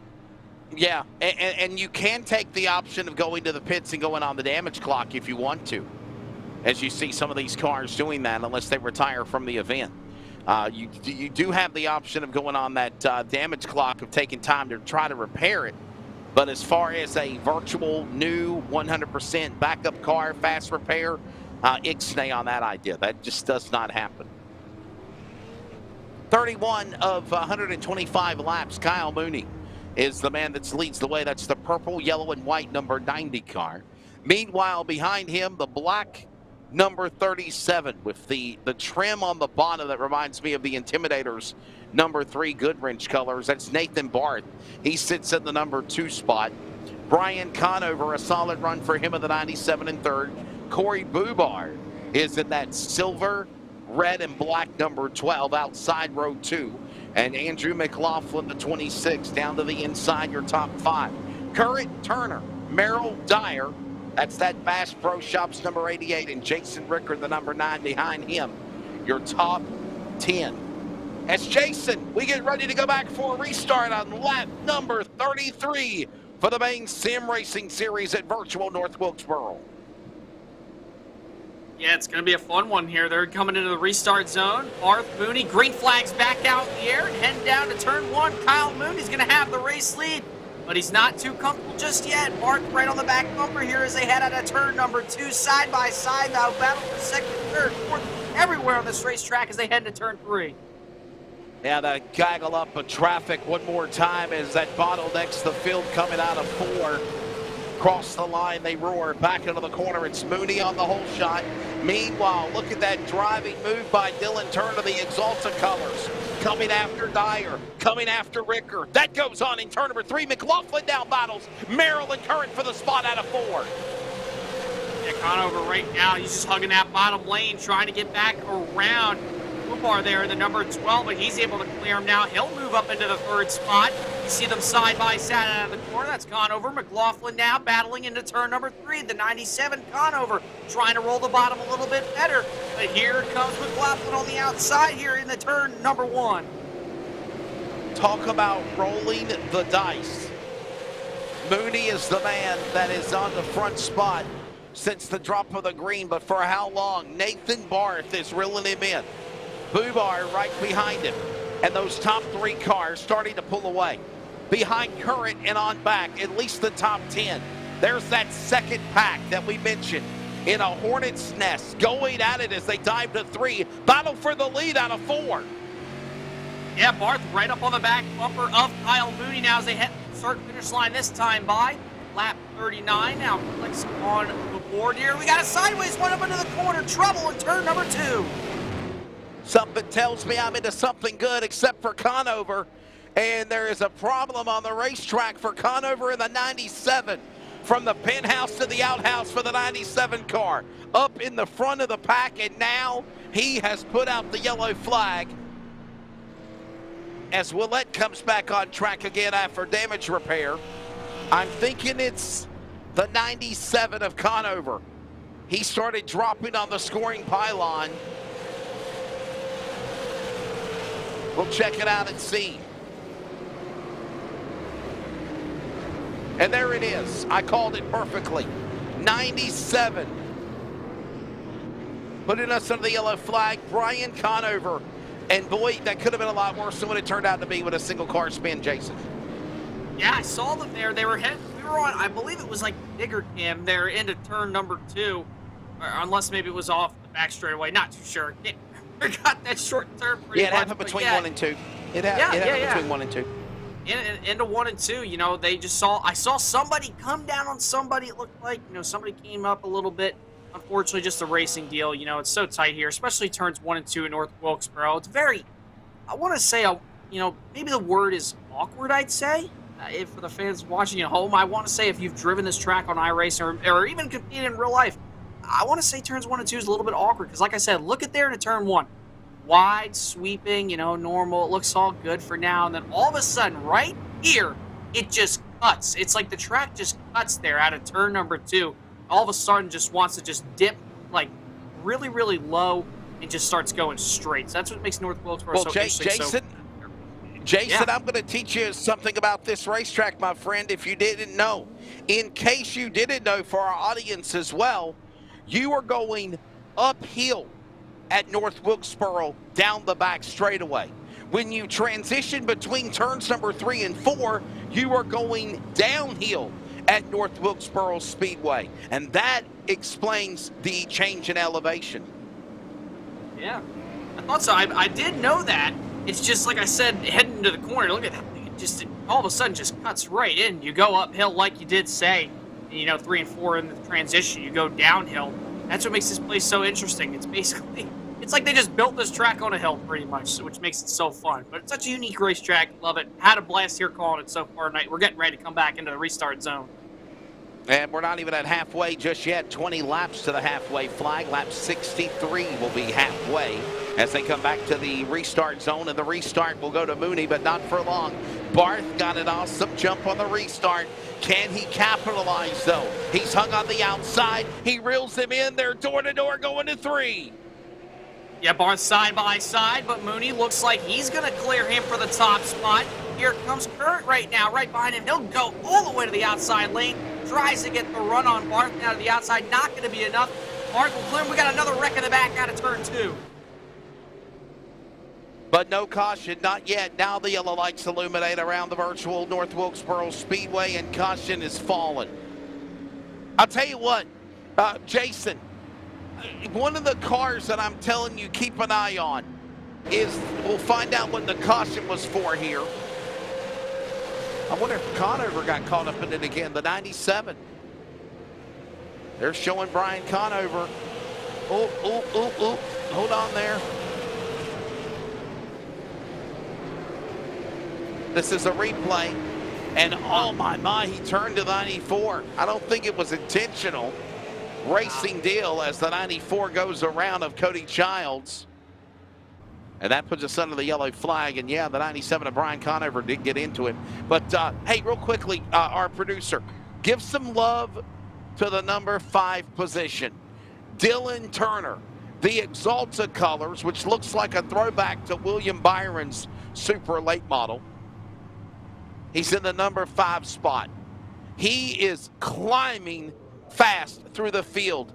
B: Yeah, and you can take the option of going to the pits and going on the damage clock if you want to, as you see some of these cars doing that unless they retire from the event. You do have the option of going on that damage clock of taking time to try to repair it. But as far as a virtual, new, 100% backup car, fast repair, ixnay on that idea. That just does not happen. 31 of 125 laps, Kyle Mooney is the man that leads the way. That's the purple, yellow, and white number 90 car. Meanwhile, behind him, the black number 37 with the trim on the bottom that reminds me of the Intimidators number 3 Goodwrench colors. That's Nathan Barth. He sits in the number 2 spot. Brian Conover, a solid run for him in the 97 and 3rd. Corey Bubar is in that silver, red, and black number 12 outside row 2. And Andrew McLaughlin, the 26, down to the inside, your top 5. Current, Turner, Merrill, Dyer. That's that Bass Pro Shops number 88. And Jason Ricker, the number 9 behind him. Your top 10. As Jason, we get ready to go back for a restart on lap number 33 for the Maine Sim Racing Series at Virtual North Wilkesboro.
C: Yeah, it's going to be a fun one here. They're coming into the restart zone. Barth, Mooney, green flags back out in the air and heading down to turn 1. Kyle Mooney's going to have the race lead, but he's not too comfortable just yet. Barth right on the back bumper here as they head out of turn number 2, side by side. Now battle for second, third, fourth, everywhere on this racetrack as they head into turn 3.
B: Yeah, the gaggle up of traffic one more time as that bottlenecks the field coming out of 4. Cross the line, they roar back into the corner. It's Mooney on the hole shot. Meanwhile, look at that driving move by Dylan Turner, the Exalta colors. Coming after Dyer, coming after Ricker. That goes on in turn number 3. McLaughlin down battles Maryland Current for the spot out of 4.
C: Yeah, Conover right now, he's just hugging that bottom lane, trying to get back around Bar there in the number 12, but he's able to clear him now. He'll move up into the 3rd spot. You see them side by side out of the corner. That's Conover. McLaughlin now battling into turn number 3. The 97 Conover trying to roll the bottom a little bit better. But here comes McLaughlin on the outside here in the turn number 1.
B: Talk about rolling the dice. Mooney is the man that is on the front spot since the drop of the green, but for how long? Nathan Barth is reeling him in. Bubar right behind him. And those top 3 cars starting to pull away. Behind Current and on back, at least the top 10. There's that second pack that we mentioned in a hornet's nest, going at it as they dive to 3. Battle for the lead out of 4.
C: Yeah, Barth right up on the back bumper of Kyle Mooney now as they head to the start finish line this time by lap 39. Now clicks on the board here. We got a sideways one up into the corner. Trouble in turn number 2.
B: Something tells me I'm into something good except for Conover. And there is a problem on the racetrack for Conover in the 97. From the penthouse to the outhouse for the 97 car. Up in the front of the pack, and now he has put out the yellow flag. As Willett comes back on track again after damage repair. I'm thinking it's the 97 of Conover. He started dropping on the scoring pylon. We'll check it out and see. And there it is. I called it perfectly. 97. Putting us under the yellow flag, Brian Conover. And boy, that could have been a lot worse than what it turned out to be with a single car spin, Jason.
C: Yeah, I saw them there. They were heading, we were on, I believe it was like Bigger Cam there into turn number 2. Or unless maybe it was off the back straightaway. Not too sure. Got that short turn pretty much.
B: Yeah, it happened between 1 and 2. It happened between 1 and 2.
C: Into 1 and 2, you know, they just I saw somebody come down on somebody. It looked like, you know, somebody came up a little bit. Unfortunately, just a racing deal. You know, it's so tight here, especially turns 1 and 2 in North Wilkesboro. It's very, I want to say, you know, maybe the word is awkward, I'd say. If for the fans watching at home, I want to say if you've driven this track on iRacing or even competed in real life, I want to say turns 1 and 2 is a little bit awkward because, like I said, look at there into turn 1. Wide, sweeping, you know, normal. It looks all good for now. And then all of a sudden, right here, it just cuts. It's like the track just cuts there out of turn number 2. All of a sudden, just wants to just dip, like, really, really low and just starts going straight. So that's what makes North Wilkesboro so interesting.
B: Jason, I'm going to teach you something about this racetrack, my friend, if you didn't know. In case you didn't know, for our audience as well, you are going uphill at North Wilkesboro down the back straightaway. When you transition between turns number 3 and 4, you are going downhill at North Wilkesboro Speedway. And that explains the change in elevation.
C: Yeah, I thought so. I did know that. It's just like I said, heading into the corner, look at that thing. It just all of a sudden just cuts right in. You go uphill like you did say, you know, 3 and 4 in the transition. You go downhill. That's what makes this place so interesting. It's basically, it's like they just built this track on a hill pretty much, which makes it so fun. But it's such a unique racetrack. Love it. Had a blast here calling it so far tonight. We're getting ready to come back into the restart zone.
B: And we're not even at halfway just yet. 20 laps to the halfway flag. Lap 63 will be halfway as they come back to the restart zone. And the restart will go to Mooney, but not for long. Barth got an awesome jump on the restart. Can he capitalize, though? He's hung on the outside. He reels him in. They're door-to-door going to 3.
C: Yeah, Barth side by side, but Mooney looks like he's going to clear him for the top spot. Here comes Kurt right now, right behind him. He'll go all the way to the outside lane. Tries to get the run on Barth now to the outside. Not going to be enough. Barth will clear him. We got another wreck in the back out of turn 2.
B: But no caution, not yet. Now the yellow lights illuminate around the virtual North Wilkesboro Speedway, and caution is fallen. I'll tell you what, Jason, one of the cars that I'm telling you, keep an eye on is, we'll find out what the caution was for here. I wonder if Conover got caught up in it again, the 97. They're showing Brian Conover. Oh, hold on there. This is a replay. And oh my, he turned to the 94. I don't think it was intentional. Racing deal as the 94 goes around of Cody Childs. And that puts us under the yellow flag. And yeah, the 97 of Brian Conover did get into it. But hey, real quickly, our producer, give some love to the number 5 position. Dylan Turner, the Exalta colors, which looks like a throwback to William Byron's super late model. He's in the number 5 spot. He is climbing fast through the field,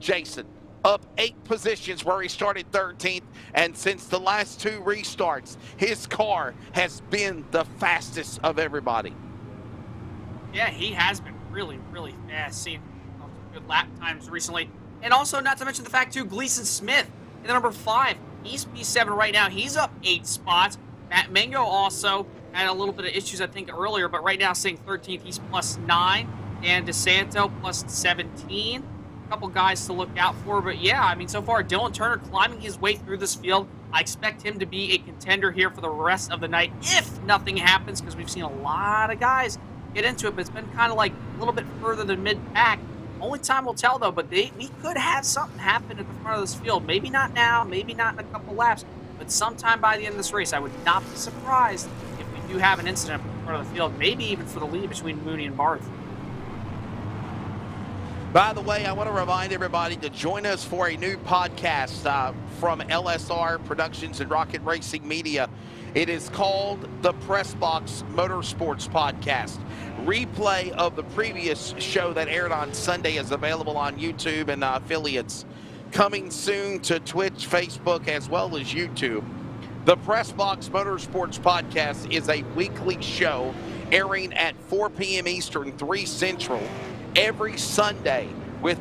B: Jason. Up 8 positions where he started 13th, and since the last 2 restarts, his car has been the fastest of everybody.
C: Yeah, he has been really, really fast. Seen good lap times recently. And also, not to mention the fact, too, Gleason Smith in the number 5. He's P7 right now. He's up 8 spots. Matt Mango also had a little bit of issues, I think, earlier, but right now staying 13th. He's +9. Dan DeSanto +17. A couple guys to look out for, but yeah, I mean, so far, Dylan Turner climbing his way through this field. I expect him to be a contender here for the rest of the night if nothing happens, because we've seen a lot of guys get into it, but it's been kind of like a little bit further than mid-pack. Only time will tell, though, but we could have something happen at the front of this field. Maybe not now, maybe not in a couple laps, but sometime by the end of this race, I would not be surprised if we do have an incident at the front of the field, maybe even for the lead between Mooney and Barth.
B: By the way, I want to remind everybody to join us for a new podcast from LSR Productions and Rocket Racing Media. It is called the Press Box Motorsports Podcast. Replay of the previous show that aired on Sunday is available on YouTube and affiliates. Coming soon to Twitch, Facebook, as well as YouTube. The Press Box Motorsports Podcast is a weekly show airing at 4 p.m. Eastern, 3 Central, every Sunday, with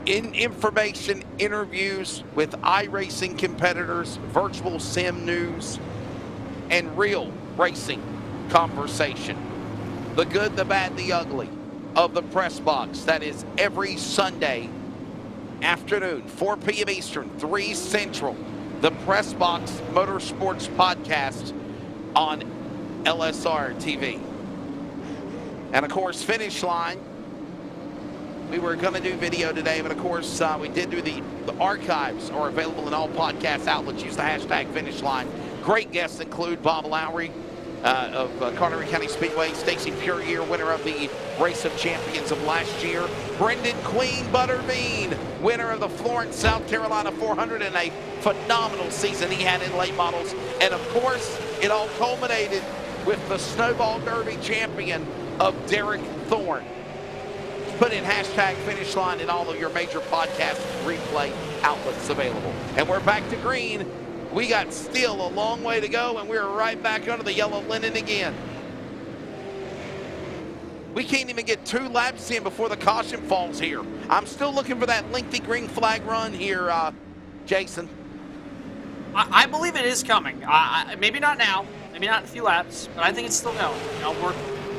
B: information, interviews with iRacing competitors, virtual sim news, and real racing conversation. The good, the bad, the ugly of the Press Box. That is every Sunday afternoon, 4 p.m. Eastern, 3 Central. The Press Box Motorsports Podcast on LSRTV. And of course, Finish Line. We were going to do video today, but of course, we did do the archives are available in all podcast outlets. Use the hashtag Finish Line. Great guests include Bob Lowry of Carteret County Speedway, Stacy Puryear, winner of the Race of Champions of last year, Brendan Queen Butterbean, winner of the Florence, South Carolina 400, and a phenomenal season he had in late models. And of course, it all culminated with the Snowball Derby champion of Derek Thorne. Put in hashtag Finish Line in all of your major podcast replay outlets available. And we're back to green. We got still a long way to go, and we're right back under the yellow linen again. We can't even get 2 laps in before the caution falls here. I'm still looking for that lengthy green flag run here, Jason.
C: I believe it is coming. Maybe not now, maybe not in a few laps, but I think it's still going. You know,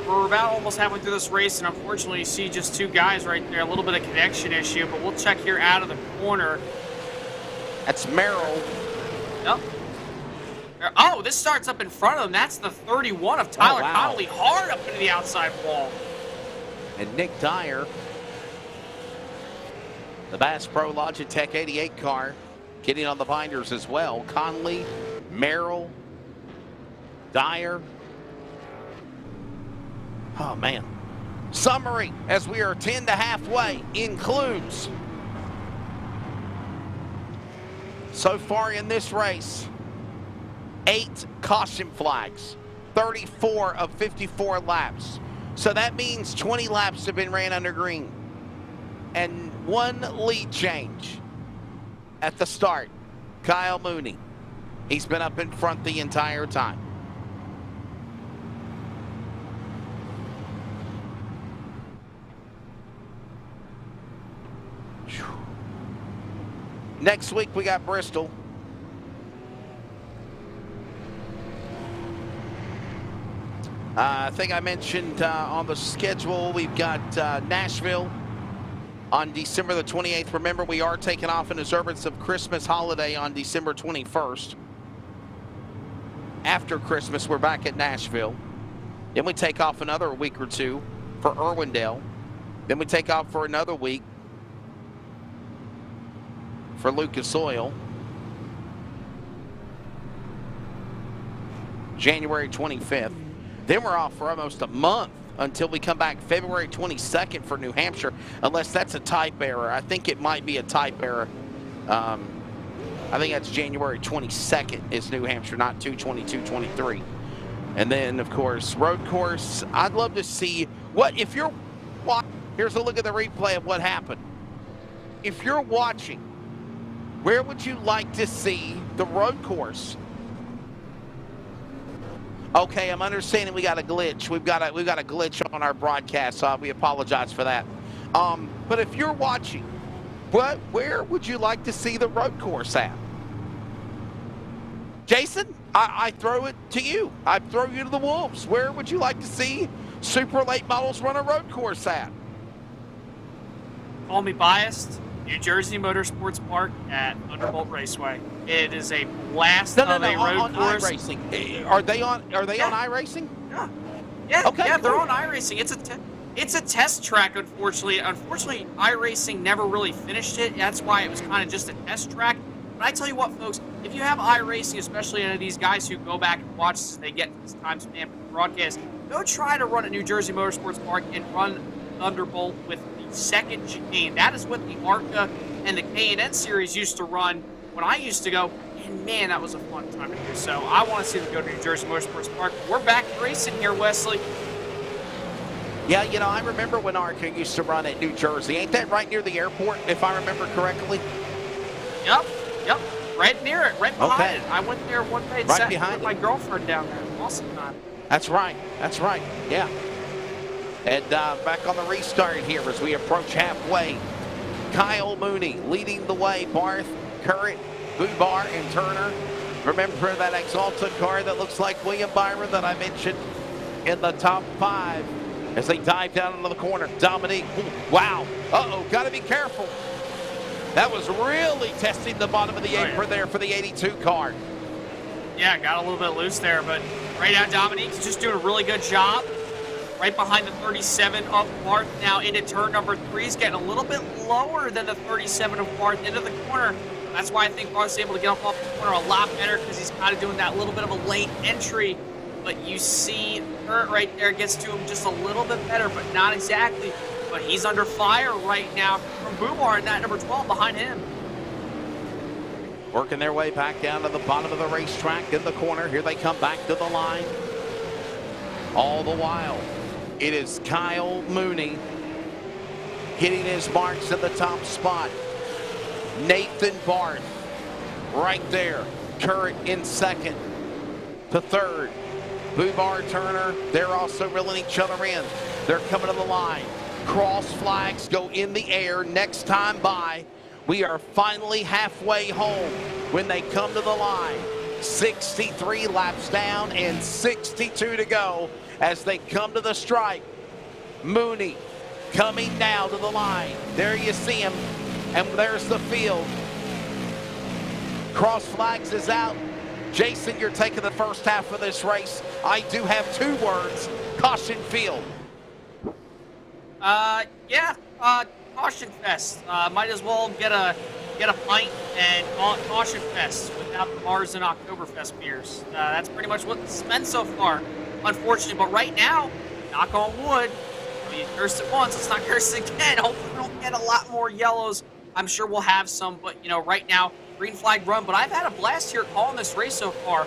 C: we're about almost halfway through this race, and unfortunately, you see just 2 guys right there. A little bit of connection issue, but we'll check here out of the corner.
B: That's Merrill.
C: Yep. Oh, this starts up in front of them. That's the 31 of Tyler Connolly, hard up into the outside wall.
B: And Nick Dyer, the Bass Pro Logitech 88 car, getting on the binders as well. Conley, Merrill, Dyer. Oh, man. Summary, as we are 10 to halfway, includes, so far in this race, 8 caution flags, 34 of 54 laps. So that means 20 laps have been ran under green. And 1 lead change at the start. Kyle Mooney. He's been up in front the entire time. Next week, we got Bristol. I think I mentioned on the schedule, we've got Nashville on December the 28th. Remember, we are taking off in observance of Christmas holiday on December 21st. After Christmas, we're back at Nashville. Then we take off another week or two for Irwindale. Then we take off for another week for Lucas Oil. January 25th. Then we're off for almost a month until we come back February 22nd for New Hampshire, unless that's a type error. I think it might be a type error. I think that's January 22nd is New Hampshire, not 2/22/23. And then, of course, road course. I'd love to see what, if you're watching, here's a look at the replay of what happened. If you're watching, where would you like to see the road course? Okay, I'm understanding we got a glitch. We've got a glitch on our broadcast, so we apologize for that. But if you're watching, where would you like to see the road course at? Jason, I throw it to you. I throw you to the wolves. Where would you like to see super late models run a road course at?
C: Call me biased. New Jersey Motorsports Park at Thunderbolt Raceway. It is a blast of a road course.
B: iRacing. Are they on iRacing?
C: Yeah. Yeah,
B: Okay,
C: yeah, they're
B: cool.
C: on iRacing. It's a test track, unfortunately. Unfortunately, iRacing never really finished it. That's why it was kind of just a test track. But I tell you what, folks, if you have iRacing, especially these guys who go back and watch as they get this time stamp in the broadcast, go try to run at New Jersey Motorsports Park and run Thunderbolt with the second chicane. That is what the ARCA and the K&N series used to run when I used to go. And man, that was a fun time to do. So I want to see them go to New Jersey Motorsports Park. We're back racing here, Wesley.
B: Yeah, you know, I remember when ARCA used to run at New Jersey. Ain't that right near the airport, if I remember correctly?
C: Yep, right near it, right behind
B: Okay.
C: it. I went there one day and
B: Right
C: sat
B: behind
C: with my
B: it.
C: girlfriend down there. Awesome time.
B: That's right, yeah. And back on the restart here as we approach halfway. Kyle Mooney leading the way. Barth, Currett, Bubar, and Turner. Remember that Exalted car that looks like William Byron that I mentioned in the top 5 as they dive down into the corner. Dominique, wow. Uh-oh, got to be careful. That was really testing the bottom of the apron there for the 82 car.
C: Yeah, got a little bit loose there, but right now Dominique's just doing a really good job. Right behind the 37 of Barth. Now into turn number 3. He's getting a little bit lower than the 37 of Barth into the corner. That's why I think Barth's able to get up off the corner a lot better, because he's kind of doing that little bit of a late entry. But you see Kurt right there gets to him just a little bit better, but not exactly. But he's under fire right now from Bubar in that number 12 behind him.
B: Working their way back down to the bottom of the racetrack in the corner. Here they come back to the line. All the while, it is Kyle Mooney hitting his marks in the top spot. Nathan Barth right there. Current in second to third. Bubar, Turner, they're also reeling each other in. They're coming to the line. Cross flags go in the air next time by. We are finally halfway home when they come to the line. 63 laps down and 62 to go as they come to the stripe. Mooney coming now to the line. There you see him, and there's the field. Cross flags is out. Jason, you're taking the first half of this race. I do have 2 words: caution field.
C: Caution fest. Might as well get a pint and call it caution fest without the Mars and Oktoberfest beers. That's pretty much what it's been so far, unfortunately. But right now, knock on wood, you cursed it once, let's not curse it again. Hopefully we don't get a lot more yellows. I'm sure we'll have some, but you know, right now, green flag run. But I've had a blast here calling this race so far.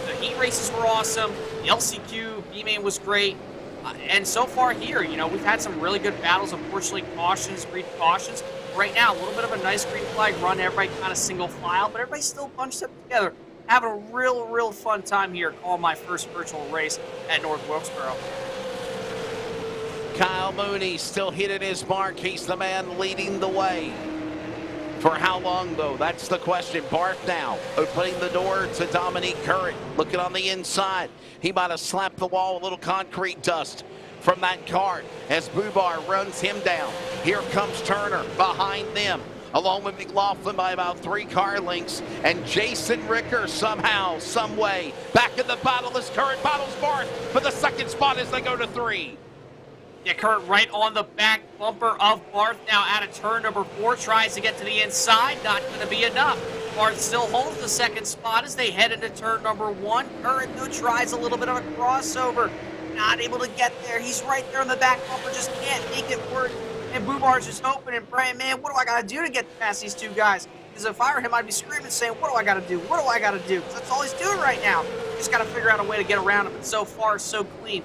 C: The heat races were awesome. The LCQ, B-Main was great. And so far here, you know, we've had some really good battles. Unfortunately, cautions, green cautions. Right now, a little bit of a nice green flag run. Everybody kind of single file, but everybody's still bunched up together. Having a real fun time here calling my first virtual race at North Wilkesboro.
B: Kyle Mooney still hitting his mark. He's the man leading the way. For how long, though? That's the question. Barth now opening the door to Dominique Curran. Looking on the inside. He might have slapped the wall with a little concrete dust from that car as Bubar runs him down. Here comes Turner behind them, along with McLaughlin by about 3 car lengths. And Jason Ricker somehow, some way, back in the battle as Curran battles Barth for the second spot as they go to 3.
C: Yeah, Kurt right on the back bumper of Barth now out of turn number 4. Tries to get to the inside. Not going to be enough. Barth still holds the second spot as they head into turn number 1. Curran, though, tries a little bit of a crossover. Not able to get there. He's right there on the back bumper. Just can't make it work. And Bubar's just hoping and praying, man, what do I got to do to get past these 2 guys? Because if I were him, I'd be screaming saying, what do I got to do? What do I got to do? Because that's all he's doing right now. Just got to figure out a way to get around him. And so far, so clean.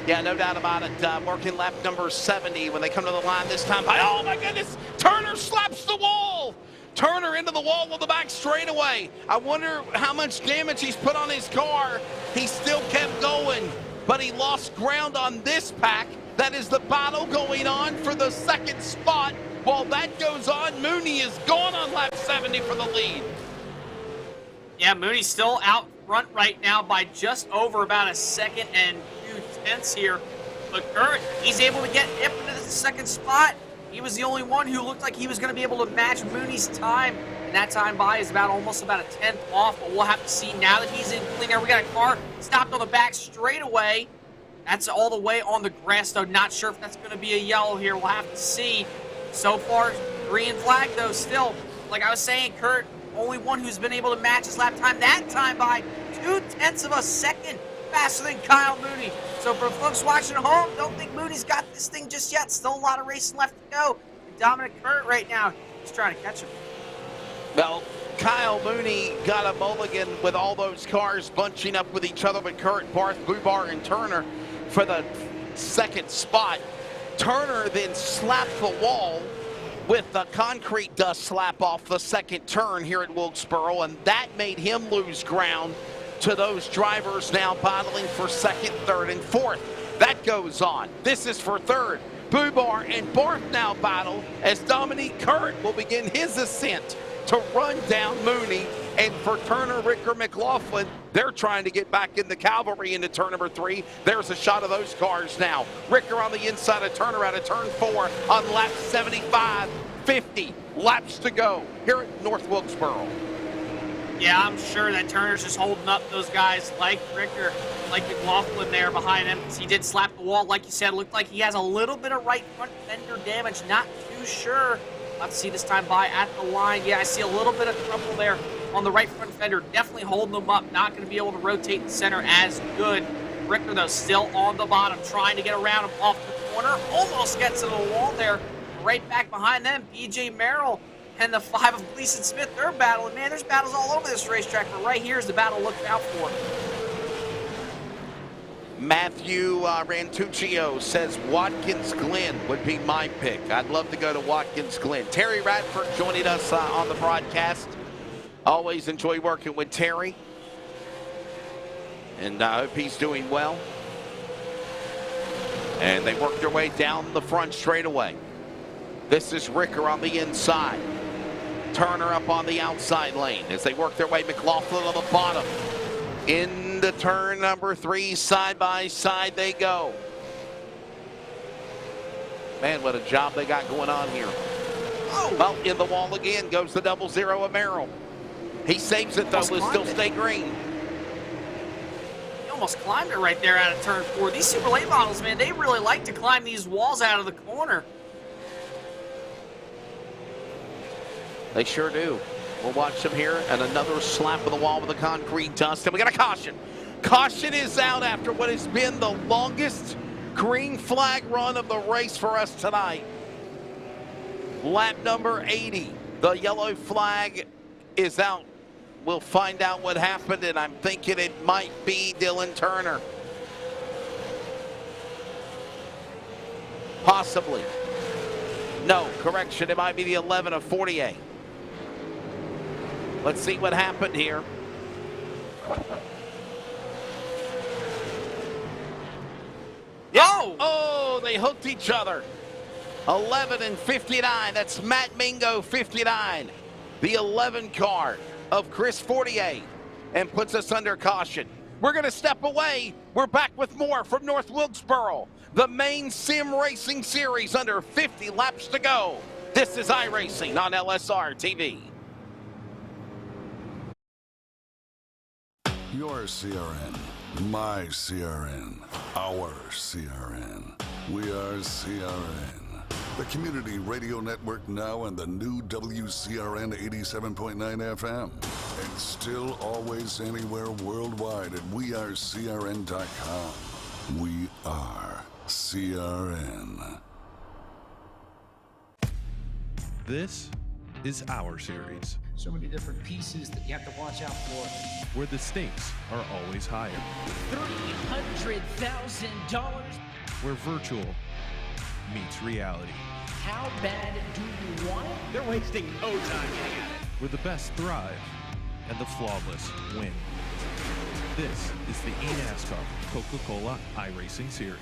B: Yeah, no doubt about it. Working lap number 70 when they come to the line this time. Oh, my goodness. Turner slaps the wall. Turner into the wall with the back straightaway. I wonder how much damage he's put on his car. He still kept going, but he lost ground on this pack. That is the battle going on for the second spot. While that goes on, Mooney is gone on lap 70 for the lead.
C: Yeah, Mooney's still out front right now by just over about a second and 2/10 here. But Curran, he's able to get up into the second spot. He was the only one who looked like he was going to be able to match Mooney's time. And that time by is almost about a 10th off. But we'll have to see now that he's in clean air. We got a car stopped on the back straightaway. That's all the way on the grass, though. Not sure if that's going to be a yellow here. We'll have to see. So far, green flag, though, still. Like I was saying, Kurt, only one who's been able to match his lap time. That time by 0.2 of a second faster than Kyle Mooney. So for folks watching at home, don't think Mooney's got this thing just yet. Still a lot of racing left to go. And Dominic Curran right now, he's trying to catch him.
B: Well, Kyle Mooney got a mulligan with all those cars bunching up with each other, but Kurt, Barth, Bubar, and Turner for the second spot. Turner then slapped the wall with the concrete dust slap off the second turn here at Wilkesboro, and that made him lose ground to those drivers now battling for second, third, and fourth. That goes on. This is for third. Bubar and Barth now battle as Dominique Curran will begin his ascent to run down Mooney. And for Turner, Ricker, McLaughlin, they're trying to get back in the cavalry into turn number 3. There's a shot of those cars now. Ricker on the inside of Turner out of turn 4 on lap 75. 50 laps to go here at North Wilkesboro.
C: Yeah, I'm sure that Turner's just holding up those guys like Ricker, like McLaughlin there behind him. He did slap the wall, like you said. It looked like he has a little bit of right front fender damage. Not too sure. Let's see this time by at the line. Yeah, I see a little bit of trouble there on the right front fender. Definitely holding them up. Not going to be able to rotate the center as good. Ricker, though, still on the bottom, trying to get around him off the corner. Almost gets to the wall there. Right back behind them, BJ Merrill and the 5 of Gleason Smith. They're battling. Man, there's battles all over this racetrack, but right here is the battle look out for.
B: Matthew Rantuccio says Watkins Glen would be my pick. I'd love to go to Watkins Glen. Terry Radford joining us on the broadcast. Always enjoy working with Terry. And I hope he's doing well. And they work their way down the front straightaway. This is Ricker on the inside. Turner up on the outside lane as they work their way. McLaughlin on the bottom. Into turn number 3, side by side they go. Man, what a job they got going on here. Oh, well, in the wall again goes the 00 of Merrill. He saves it, though, will still stay green.
C: He almost climbed it right there out of turn 4. These super late models, man, they really like to climb these walls out of the corner.
B: They sure do. We'll watch them here, and another slap of the wall with the concrete dust. And we got a caution. Caution is out after what has been the longest green flag run of the race for us tonight. Lap number 80. The yellow flag is out. We'll find out what happened, and I'm thinking it might be Dylan Turner. Possibly. No, correction, it might be the 11 of 48. Let's see what happened here. Yeah. Oh, they hooked each other. 11 and 59. That's Matt Mingo, 59. The 11 car of Chris Fortier, and puts us under caution. We're going to step away. We're back with more from North Wilkesboro, the Maine Sim Racing Series, under 50 laps to go. This is iRacing on LSRTV.
D: Your CRN, my CRN, our CRN. We are CRN. The Community Radio Network now, and the new WCRN 87.9 FM. And still always anywhere worldwide at wearecrn.com. We are CRN.
E: This is our series,
F: So many different pieces that you have to watch out for.
E: where the stakes are always higher,
G: $300,000.
E: where virtual meets reality,
G: How bad do you want it?
F: They're wasting no time getting at it.
E: where the best thrive and the flawless win. This is the eNASCAR Coca-Cola iRacing Series.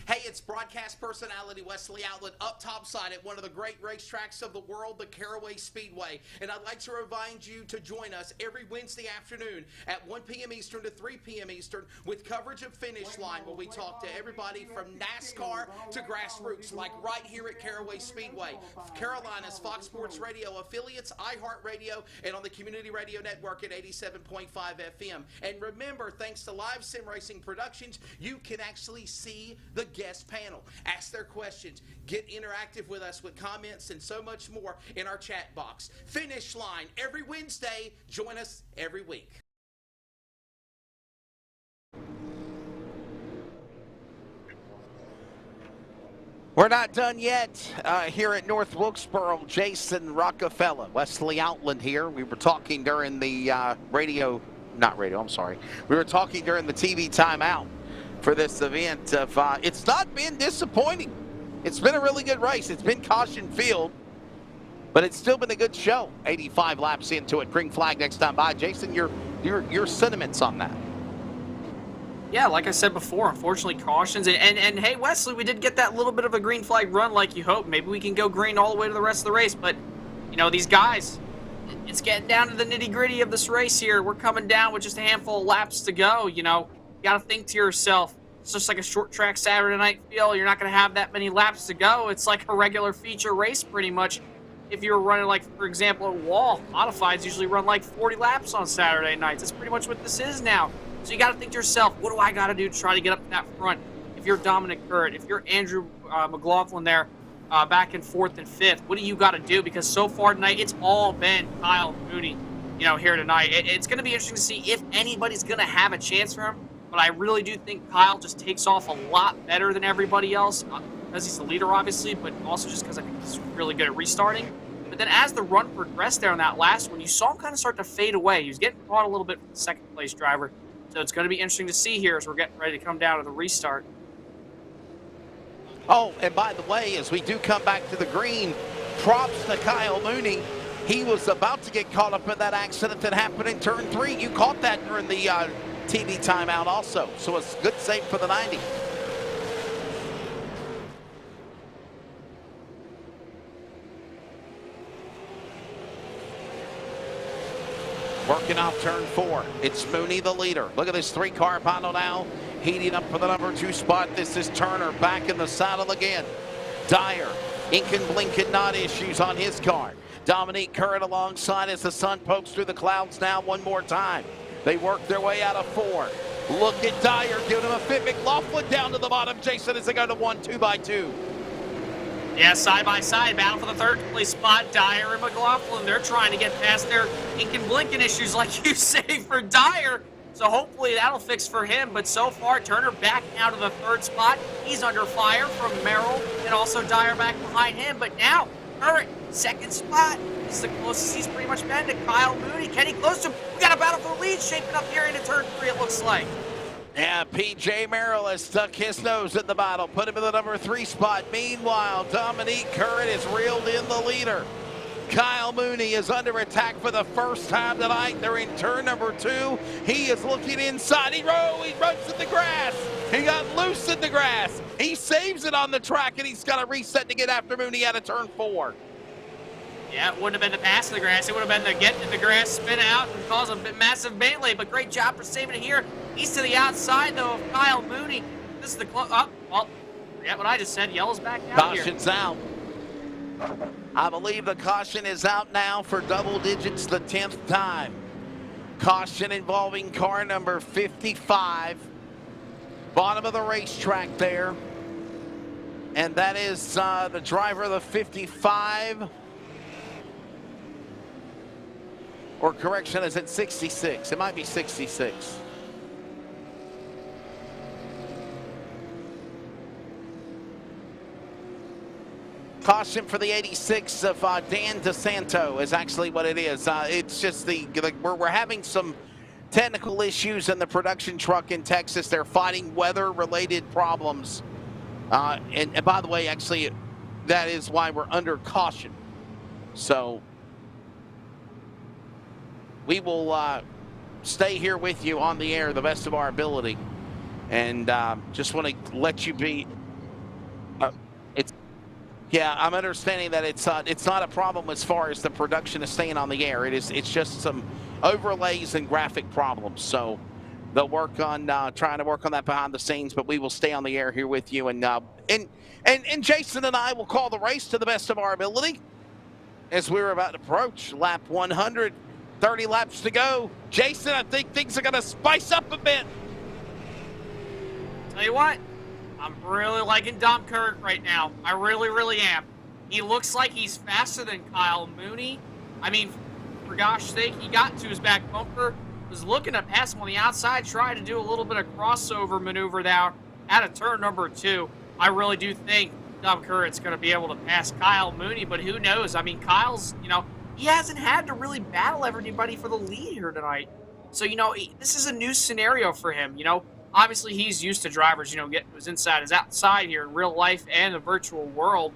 B: Hey, it's broadcast personality Wesley Outlet up topside at one of the great racetracks of the world, the Caraway Speedway. And I'd like to remind you to join us every Wednesday afternoon at 1 p.m. Eastern to 3 p.m. Eastern with coverage of Finish Line, where we talk to everybody from NASCAR to grassroots, like right here at Caraway Speedway. Carolina's Fox Sports Radio affiliates, iHeartRadio, and on the Community Radio Network at 87.5 FM. And remember, thanks to Live Sim Racing Productions, you can actually see the guest panel, ask their questions, get interactive with us with comments, and so much more in our chat box. Finish Line every Wednesday. Join us every week. We're not done yet here at North Wilkesboro. Jason Rockefeller, Wesley Outland here. We were talking during the we were talking during the TV timeout for this event of it's not been disappointing. It's been a really good race. It's been caution field, but it's still been a good show. 85 laps into it. Green flag next time by. Jason, your sentiments on that?
C: Yeah, like I said before, unfortunately cautions. And hey, Wesley, we did get that little bit of a green flag run like you hoped. Maybe we can go green all the way to the rest of the race. But, you know, these guys, it's getting down to the nitty-gritty of this race here. We're coming down with just a handful of laps to go, you know. You got to think to yourself, it's just like a short track Saturday night feel. You're not going to have that many laps to go. It's like a regular feature race pretty much. If you were running, like, for example, a wall, modifieds usually run like 40 laps on Saturday nights. That's pretty much what this is now. So you got to think to yourself, what do I got to do to try to get up to that front? If you're Dominic Currit, if you're Andrew McLaughlin there back in 4th and 5th, what do you got to do? Because so far tonight, it's all been Kyle Mooney, you know, here tonight. It's going to be interesting to see if anybody's going to have a chance for him. But I really do think Kyle just takes off a lot better than everybody else, because he's the leader, obviously, but also just because I think he's really good at restarting. But then as the run progressed there on that last one, you saw him kind of start to fade away. He was getting caught a little bit from the second-place driver. So it's going to be interesting to see here as we're getting ready to come down to the restart.
B: Oh, and by the way, as we do come back to the green, props to Kyle Mooney. He was about to get caught up in that accident that happened in turn 3. You caught that during the TV timeout also. So it's a good save for the 90. Working off turn 4. It's Mooney the leader. Look at this 3-car panel now. Heating up for the number 2 spot. This is Turner back in the saddle again. Dyer, ink and blinking not issues on his car. Dominique Currit alongside as the sun pokes through the clouds now one more time. They work their way out of 4. Look at Dyer giving him a fit. McLaughlin down to the bottom. Jason as they go to 1, 2x2.
C: Yeah, side-by-side battle for the third-place spot. Dyer and McLaughlin, they're trying to get past their ink and blinking issues, like you say, for Dyer. So hopefully that'll fix for him. But so far, Turner back now to the 3rd spot. He's under fire from Merrill, and also Dyer back behind him. But now, Currit, 2nd spot. This is the closest he's pretty much been to Kyle Mooney. Can he close to him? We got a battle for the lead shaping up here into turn 3, it looks like.
B: Yeah, P.J. Merrill has stuck his nose in the battle, put him in the number 3 spot. Meanwhile, Dominique Currit has reeled in the leader. Kyle Mooney is under attack for the first time tonight. They're in turn number 2. He is looking inside. He runs in the grass. He got loose in the grass. He saves it on the track, and he's got to reset to get after Mooney out of turn 4.
C: Yeah, it wouldn't have been the pass in the grass. It would have been the get in the grass, spin out, and cause a massive melee. But great job for saving it here. He's to the outside, though, of Kyle Mooney. This is the well, yeah, what I just said. Yellow's back out here.
B: Caution's out. I believe the caution is out now for double digits the 10th time. Caution involving car number 55. Bottom of the racetrack there. And that is the driver of the 55. Or correction, is it 66? It might be 66. Caution for the 86 of Dan DeSanto is actually what it is. It's just we're having some technical issues in the production truck in Texas. They're fighting weather-related problems. And by the way, actually, that is why we're under caution. So we will stay here with you on the air the best of our ability. And just want to let you be... Yeah, I'm understanding that it's not a problem as far as the production is staying on the air. It's just some overlays and graphic problems. So they'll work on trying to work on that behind the scenes, but we will stay on the air here with you. And Jason and I will call the race to the best of our ability as we're about to approach lap 100. 30 laps to go. Jason, I think things are going to spice up a bit.
C: Tell you what. I'm really liking Dom Kirk right now. I really, really am. He looks like he's faster than Kyle Mooney. I mean, for gosh sake, he got to his back bumper, was looking to pass him on the outside, trying to do a little bit of crossover maneuver there out of turn number 2. I really do think Dom Kirk's going to be able to pass Kyle Mooney, but who knows? I mean, Kyle's, he hasn't had to really battle everybody for the lead here tonight. So, this is a new scenario for him, Obviously, he's used to drivers, getting his inside is outside here in real life and the virtual world.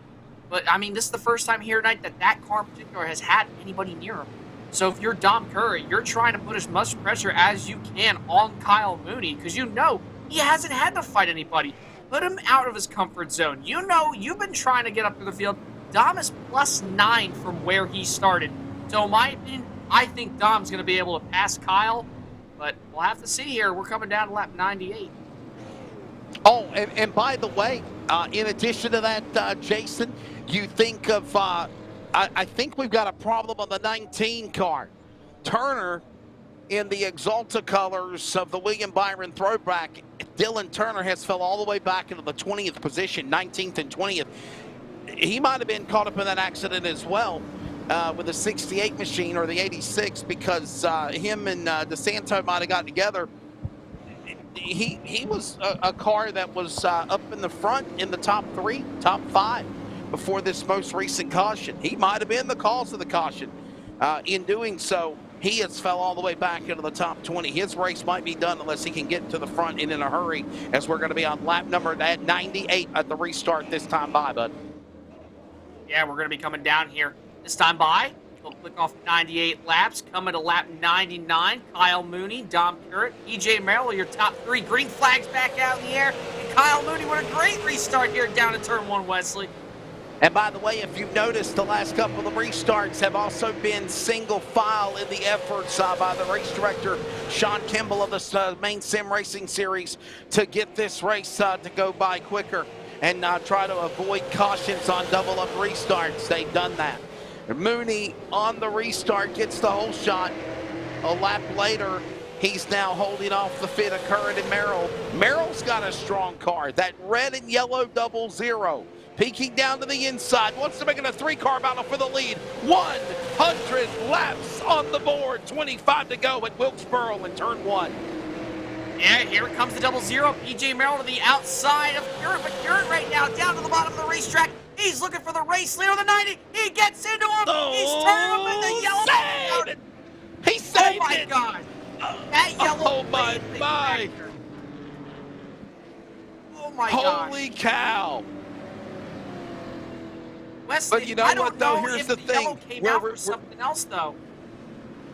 C: But, I mean, this is the first time here tonight that car in particular has had anybody near him. So if you're Dom Curry, you're trying to put as much pressure as you can on Kyle Mooney because he hasn't had to fight anybody. Put him out of his comfort zone. You've been trying to get up to the field. Dom is +9 from where he started. So in my opinion, I think Dom's going to be able to pass Kyle. But we'll have to see here. We're coming down to lap 98.
B: Oh, and by the way, in addition to that, Jason, you think of, I think we've got a problem on the 19 car. Turner, in the Exalta colors of the William Byron throwback, Dylan Turner has fell all the way back into the 20th position, 19th and 20th. He might have been caught up in that accident as well. With the 68 machine or the 86 because him and DeSanto might have got together. He was a car that was up in the front in the top 3, top 5 before this most recent caution. He might have been the cause of the caution. In doing so, he has fell all the way back into the top 20. His race might be done unless he can get to the front and in a hurry as we're going to be on lap number 98 at the restart this time by, bud.
C: Yeah, we're going to be coming down here. This time by, we'll click off 98 laps. Coming to lap 99, Kyle Mooney, Dom Currett, EJ Merrill, your top 3. Green flags back out in the air. And Kyle Mooney with a great restart here down in turn 1, Wesley.
B: And by the way, if you've noticed, the last couple of restarts have also been single file in the efforts by the race director, Sean Kimball of the Maine Sim Racing Series, to get this race to go by quicker and try to avoid cautions on double-up restarts. They've done that. Mooney on the restart gets the whole shot. A lap later, he's now holding off the fit of Curran and Merrill. Merrill's got a strong car. That red and yellow 00. Peeking down to the inside. Wants to make it a 3-car battle for the lead. 100 laps on the board. 25 to go at Wilkesboro in turn 1.
C: Yeah, here comes the 00. EJ Merrill to the outside of Curran. But Curran right now down to the bottom of the racetrack. He's looking for the race leader of the 90. He gets into him. He's turning him in the yellow.
B: Saved it. He saved it.
C: Oh, my God. That yellow.
B: Oh, my.
C: Oh, my God.
B: Holy cow.
C: Wesley,
B: But you know
C: I don't
B: what, though?
C: know
B: Here's
C: if
B: the
C: yellow
B: thing.
C: came out for something else, though.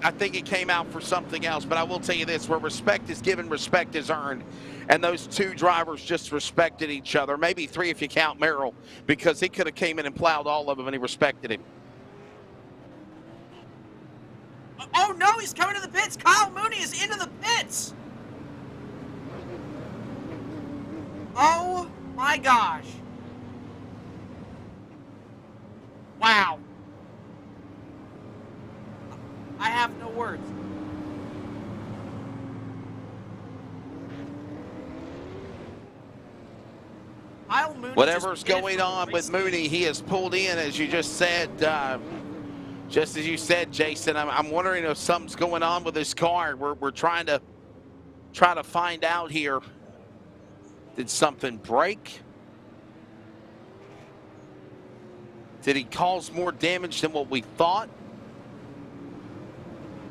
B: I think it came out for something else, but I will tell you this, where respect is given, respect is earned. And those two drivers just respected each other. Maybe three if you count Merrill, because he could have came in and plowed all of them and he respected him.
C: Oh, no, he's coming to the pits. Kyle Mooney is into the pits. Oh, my gosh. Wow. I have no words. Kyle Mooney
B: Whatever's
C: just did it
B: going
C: for the
B: on with
C: race
B: Mooney,
C: team.
B: he has pulled in, as you just said, just as you said, Jason. I'm wondering if something's going on with his car. We're trying to find out here. Did something break? Did he cause more damage than what we thought?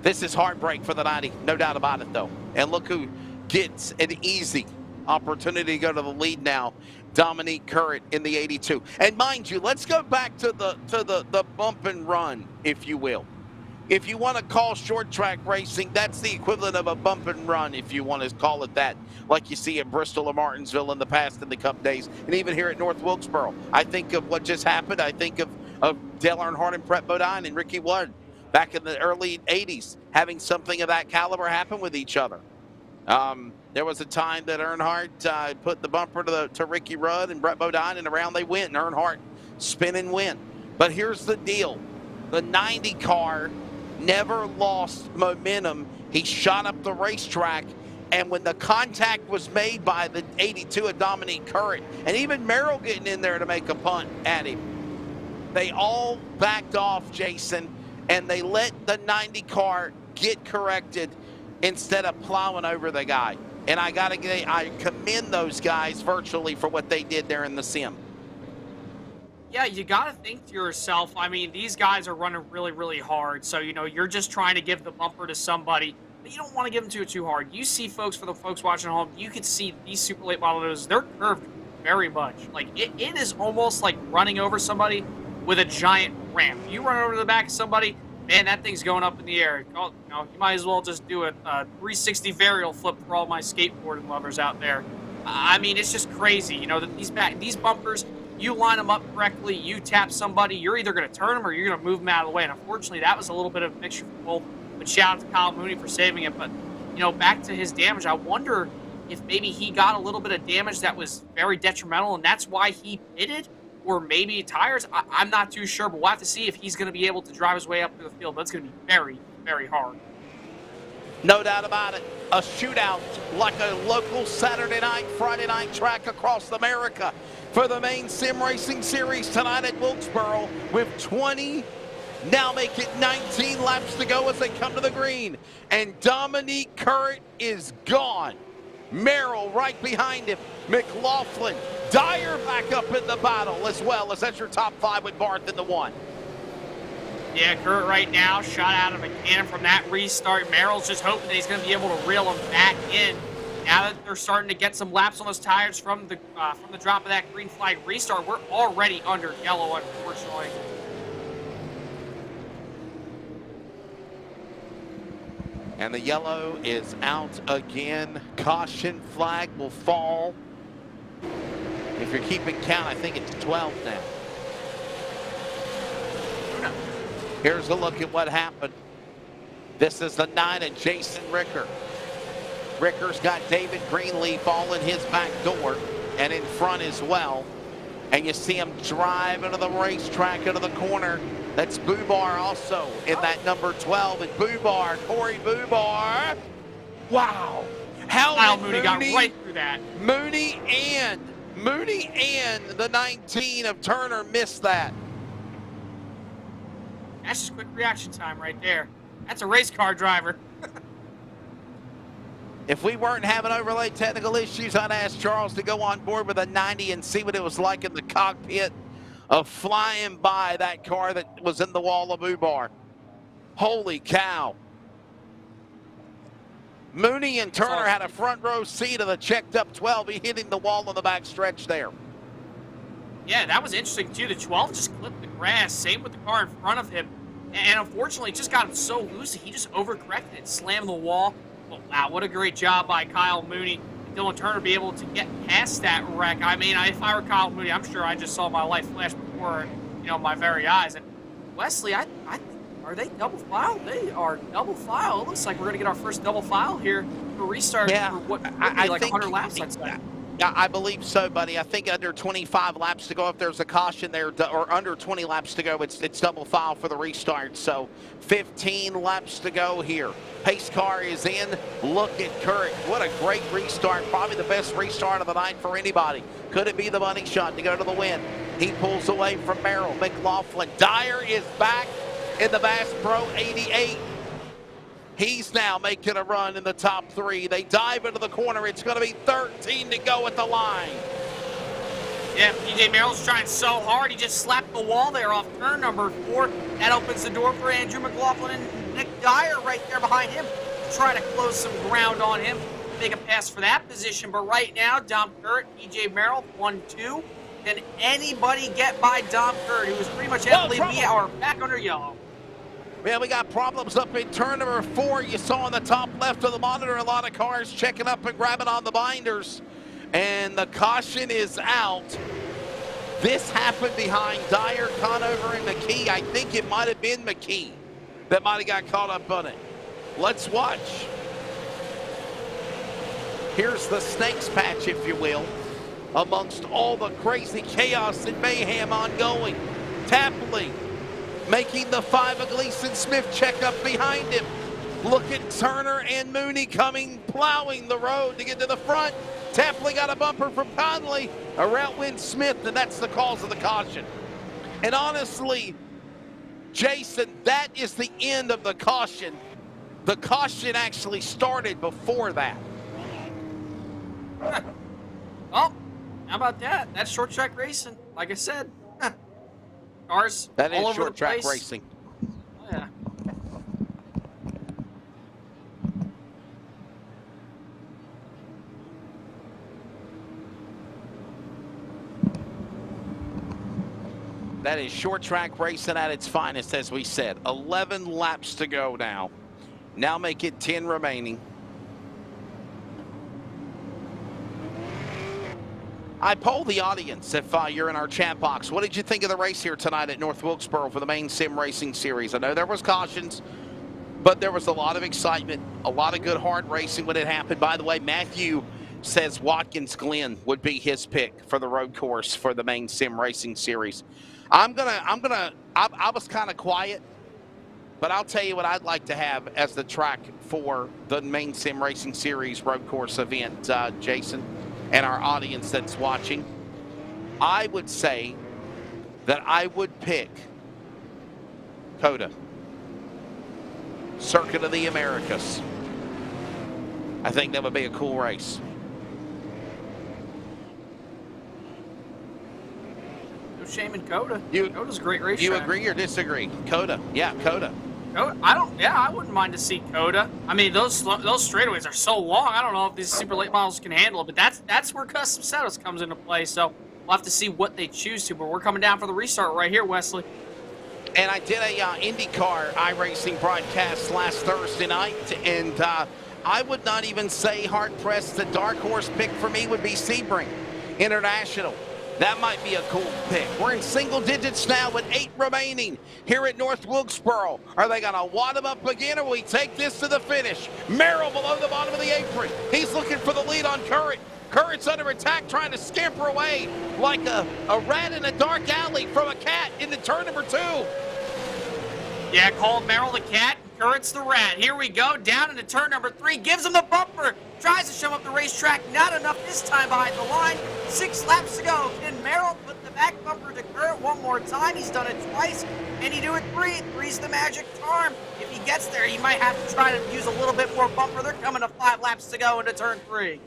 B: This is heartbreak for the 90, no doubt about it, though. And look who gets an easy opportunity to go to the lead now. Dominique Currett in the 82. And mind you, let's go back to the bump and run, if you will. If you want to call short track racing, that's the equivalent of a bump and run, if you want to call it that, like you see at Bristol or Martinsville in the past in the Cup days, and even here at North Wilkesboro. I think of what just happened. I think of Dale Earnhardt and Brett Bodine and Ricky Wood back in the early 80s, having something of that caliber happen with each other. There was a time that Earnhardt put the bumper to Ricky Rudd and Brett Bodine, and around they went, and Earnhardt spin and win. But here's the deal. The 90 car never lost momentum. He shot up the racetrack, and when the contact was made by the 82 of Dominique Currett, and even Merrill getting in there to make a punt at him, they all backed off, Jason, and they let the 90 car get corrected instead of plowing over the guy. And I commend those guys virtually for what they did there in the sim.
C: Yeah, you got to think to yourself, I mean, these guys are running really, really hard. So, you're just trying to give the bumper to somebody, but you don't want to give them to it too hard. You see, folks, for the folks watching at home, you can see these super late model noses, they're curved very much. Like, it is almost like running over somebody with a giant ramp. You run over the back of somebody, man, that thing's going up in the air. You might as well just do a 360 varial flip for all my skateboarding lovers out there. I mean, it's just crazy. That these bumpers, you line them up correctly, you tap somebody, you're either going to turn them or you're going to move them out of the way. And unfortunately, that was a little bit of a mixture for both. But shout out to Kyle Mooney for saving it. But, back to his damage, I wonder if maybe he got a little bit of damage that was very detrimental, and that's why he pitted. Or maybe tires. I'm not too sure, but we'll have to see if he's going to be able to drive his way up through the field. That's going to be very, very hard.
B: No doubt about it. A shootout like a local Saturday night, Friday night track across America for the Maine Sim Racing Series tonight at Wilkesboro with 20, now make it 19 laps to go as they come to the green. And Dominique Currett is gone. Merrill right behind him. McLaughlin. Dyer back up in the battle as well, as that's your top five with Barth in the one.
C: Yeah, Kurt right now shot out of a cannon from that restart. Merrill's just hoping that he's going to be able to reel him back in. Now that they're starting to get some laps on those tires from the drop of that green flag restart, we're already under yellow, unfortunately.
B: And the yellow is out again. Caution flag will fall. If you're keeping count, I think it's 12 now. Here's a look at what happened. This is the 9 of Jason Ricker. Ricker's got David Greenleaf all in his back door and in front as well. And you see him drive into the racetrack, into the corner. That's Bubar also in that number 12. And Bubar, Corey Bubar. Wow.
C: Kyle Mooney got right through that.
B: Mooney and the 19 of Turner missed that.
C: That's just quick reaction time right there. That's a race car driver.
B: If we weren't having overlay technical issues, I'd ask Charles to go on board with a 90 and see what it was like in the cockpit of flying by that car that was in the wall of Bubar. Holy cow. Mooney and Turner had a front row seat of the checked up 12. He hitting the wall on the back stretch there.
C: Yeah, that was interesting too. The 12 just clipped the grass. Same with the car in front of him. And unfortunately, it just got him so loose, he just overcorrected and slammed the wall. But wow, what a great job by Kyle Mooney. Dylan Turner be able to get past that wreck. I mean, if I were Kyle Mooney, I'm sure I just saw my life flash before, my very eyes. And Wesley, I think, are they double file? They are double file. It looks like we're going to get our first double file here for restart for what would be like 100 laps, I'd say.
B: Yeah, I believe so, buddy. I think under 25 laps to go, if there's a caution there, or under 20 laps to go, it's double file for the restart. So 15 laps to go here. Pace car is in. Look at Currick. What a great restart. Probably the best restart of the night for anybody. Could it be the money shot to go to the win? He pulls away from Merrill. McLaughlin. Dyer is back in the Bass Pro 88. He's now making a run in the top 3. They dive into the corner. It's going to be 13 to go at the line.
C: Yeah, PJ Merrill's trying so hard. He just slapped the wall there off turn number 4. That opens the door for Andrew McLaughlin and Nick Dyer right there behind him to try to close some ground on him. Make a pass for that position. But right now, Dom Curritt, PJ Merrill, 1-2. Can anybody get by Dom Curritt, who is pretty much heavily back under yellow?
B: Yeah, we got problems up in turn number 4. You saw on the top left of the monitor a lot of cars checking up and grabbing on the binders. And the caution is out. This happened behind Dyer, Conover, and McKee. I think it might have been McKee that might have got caught up on it. Let's watch. Here's the snakes patch, if you will, amongst all the crazy chaos and mayhem ongoing. Tapley making the 5 of Gleason Smith check up behind him. Look at Turner and Mooney coming, plowing the road to get to the front. Tapley got a bumper from Conley. A route wins Smith, and that's the cause of the caution. And honestly, Jason, that is the end of the caution. The caution actually started before that.
C: Oh, how about that? That's short track racing. Like I said, cars
B: that
C: all
B: is
C: over
B: short
C: the
B: track
C: place.
B: racing.
C: Oh, yeah.
B: That is short track racing at its finest, as we said. 11 laps to go now. Now make it 10 remaining. I polled the audience if you're in our chat box. What did you think of the race here tonight at North Wilkesboro for the Maine Sim Racing Series? I know there was cautions, but there was a lot of excitement, a lot of good hard racing when it happened. By the way, Matthew says Watkins Glen would be his pick for the road course for the Maine Sim Racing Series. I was kind of quiet, but I'll tell you what I'd like to have as the track for the Maine Sim Racing Series road course event, Jason, and our audience that's watching. I would say that I would pick COTA, Circuit of the Americas. I think that would be a cool race.
C: No shame in COTA. COTA's a great race.
B: You
C: track.
B: agree or disagree? COTA, yeah, COTA.
C: I wouldn't mind to see COTA. I mean, those straightaways are so long. I don't know if these super late models can handle it, but that's where custom setups comes into play. So we'll have to see what they choose to. But we're coming down for the restart right here, Wesley.
B: And I did a IndyCar iRacing broadcast last Thursday night, and I would not even say hard-pressed. The dark horse pick for me would be Sebring International. That might be a cool pick. We're in single digits now with 8 remaining here at North Wilkesboro. Are they going to wad them up again, or will we take this to the finish? Merrill below the bottom of the apron. He's looking for the lead on Curritt. Curritt's under attack, trying to scamper away like a rat in a dark alley from a cat into turn number 2.
C: Yeah, called Merrill the cat. Curritt's the rat. Here we go, down into turn number 3. Gives him the bumper. Tries to shove up the racetrack. Not enough this time behind the line. 6 laps to go. Can Merrill put the back bumper to Curritt one more time? He's done it twice. Can he do it 3? 3's the magic charm. If he gets there, he might have to try to use a little bit more bumper. They're coming to 5 laps to go into turn 3.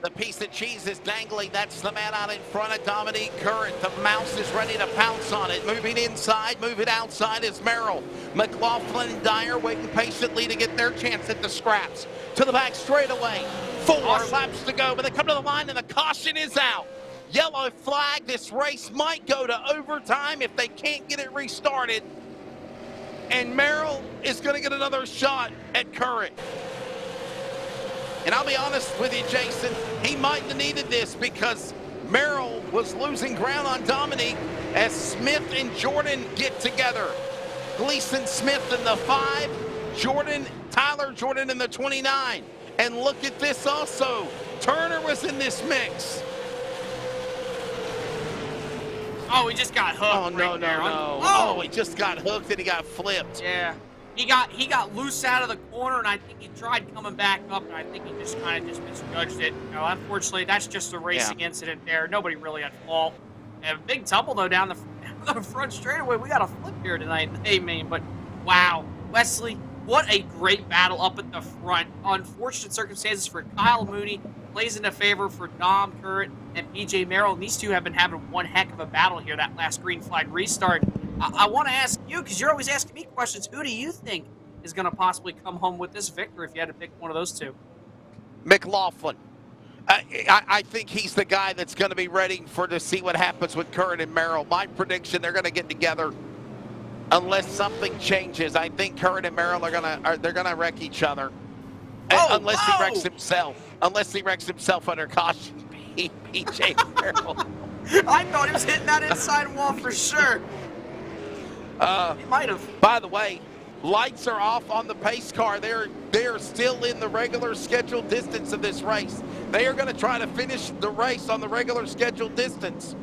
B: The piece of cheese is dangling. That's the man out in front of Dominique Curritt. The mouse is ready to pounce on it. Moving inside, moving outside is Merrill. McLaughlin and Dyer waiting patiently to get their chance at the scraps. To the back straightaway. 4 laps to go, but they come to the line and the caution is out. Yellow flag. This race might go to overtime if they can't get it restarted. And Merrill is going to get another shot at Current. And I'll be honest with you, Jason, he might have needed this because Merrill was losing ground on Dominique as Smith and Jordan get together. Gleason Smith in the 5, Tyler Jordan in the 29. And look at this also. Turner was in this mix.
C: Oh, he just got hooked.
B: Oh, no. Oh, he just got hooked and he got flipped.
C: Yeah. He got loose out of the corner, and I think he tried coming back up, and I think he just kind of misjudged it. You know, unfortunately, that's just a racing incident there. Nobody really at fault. And a big tumble, though, down the front straightaway. We got a flip here tonight in Maine, but wow. Wesley, what a great battle up at the front. Unfortunate circumstances for Kyle Mooney. Plays into favor for Dom Current and PJ Merrill. And these two have been having one heck of a battle here, that last green flag restart. I want to ask you, because you're always asking me questions, who do you think is going to possibly come home with this victory if you had to pick one of those two?
B: McLaughlin. I think he's the guy that's going to be ready to see what happens with Curran and Merrill. My prediction, they're going to get together unless something changes. I think Curran and Merrill they're going to wreck each other. Unless he wrecks himself. Unless he wrecks himself under caution. PJ Merrill.
C: I thought he was hitting that inside wall for sure. He might have.
B: By the way, lights are off on the pace car. They're still in the regular scheduled distance of this race. They are going to try to finish the race on the regular scheduled distance.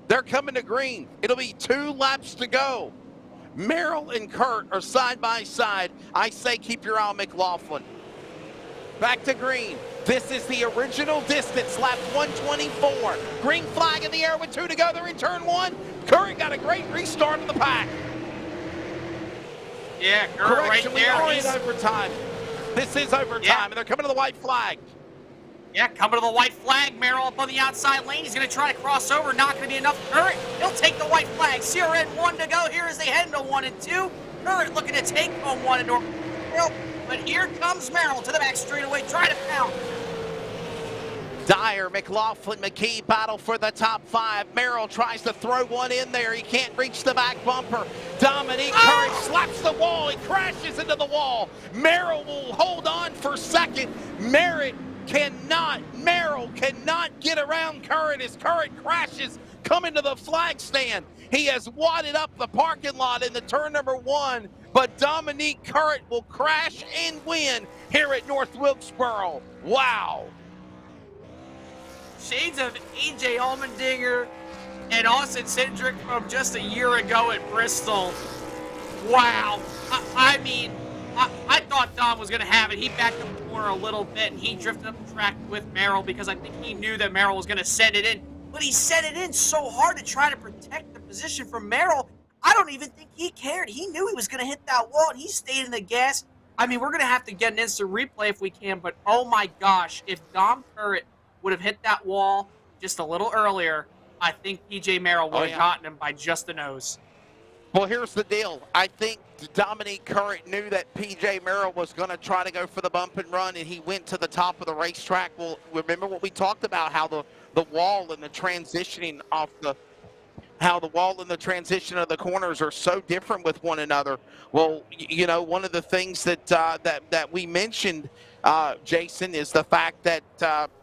B: They're coming to green. It'll be 2 laps to go. Merrill and Kurt are side by side. I say keep your eye on McLaughlin. Back to green. This is the original distance, lap 124. Green flag in the air with 2 to go. They're in turn 1. Curry got a great restart of the pack.
C: Yeah, Curry right there.
B: We are in overtime. This is overtime, and they're coming to the white flag.
C: Yeah, coming to the white flag. Merrill up on the outside lane. He's going to try to cross over. Not going to be enough. Current, he'll take the white flag. CRN 1 to go here as they head into 1 and 2. Current looking to take on 1 and 2. But here comes Merrill to the back straightaway, trying to pound.
B: Dyer, McLaughlin, McKee battle for the top 5. Merrill tries to throw one in there. He can't reach the back bumper. Dominique Curry slaps the wall. He crashes into the wall. Merrill will hold on for second. Merrill cannot get around Curran as Curran crashes coming to the flag stand. He has wadded up the parking lot in the turn number 1, but Dominique Curran will crash and win here at North Wilkesboro. Wow.
C: Shades of AJ Allmendinger and Austin Cindric from just a year ago at Bristol. Wow. I mean, I thought Dom was going to have it. He backed up the corner a little bit, and he drifted up the track with Merrill because I think he knew that Merrill was going to send it in. But he sent it in so hard to try to protect the position from Merrill. I don't even think he cared. He knew he was going to hit that wall, and he stayed in the gas. I mean, we're going to have to get an instant replay if we can, but oh my gosh, if Dom Current would have hit that wall just a little earlier, I think PJ Merrill would have gotten him by just the nose.
B: Well, here's the deal. I think Dominique Current knew that PJ Merrill was going to try to go for the bump and run, and he went to the top of the racetrack. Well, remember what we talked about, how the wall and the transitioning off how the wall and the transition of the corners are so different with one another. Well, you know, one of the things that we mentioned, Jason, is the fact that,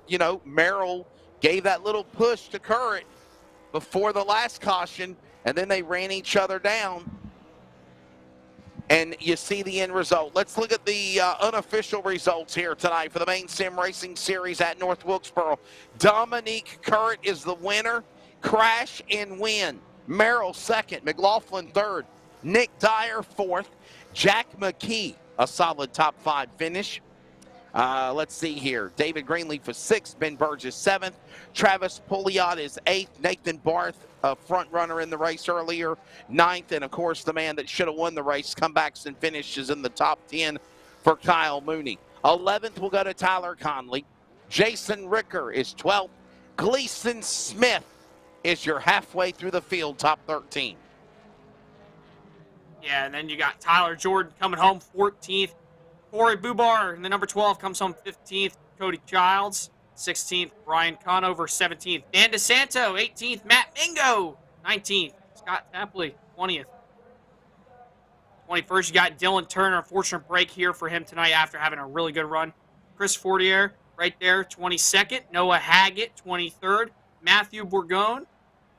B: you know, Merrill gave that little push to Current before the last caution, and then they ran each other down. And you see the end result. Let's look at the unofficial results here tonight for the Maine Sim Racing Series at North Wilkesboro. Dominique Current is the winner. Crash and win. Merrill second. McLaughlin third. Nick Dyer fourth. Jack McKee, a solid top 5 finish. Let's see here. David Greenleaf is 6th. Ben Burgess 7th. Travis Pouliot is 8th. Nathan Barth, a front runner in the race earlier, 9th. And, of course, the man that should have won the race, comebacks and finishes in the top 10 for Kyle Mooney. 11th will go to Tyler Conley. Jason Ricker is 12th. Gleason Smith is your halfway through the field, top 13.
C: Yeah, and then you got Tyler Jordan coming home 14th. Corey Bubar in the number 12 comes home 15th. Cody Childs 16th, Brian Conover, 17th. Dan DeSanto, 18th. Matt Mingo, 19th. Scott Tapley, 20th. 21st, you got Dylan Turner. Unfortunate break here for him tonight after having a really good run. Chris Fortier, right there, 22nd. Noah Haggett, 23rd. Matthew Bourgogne,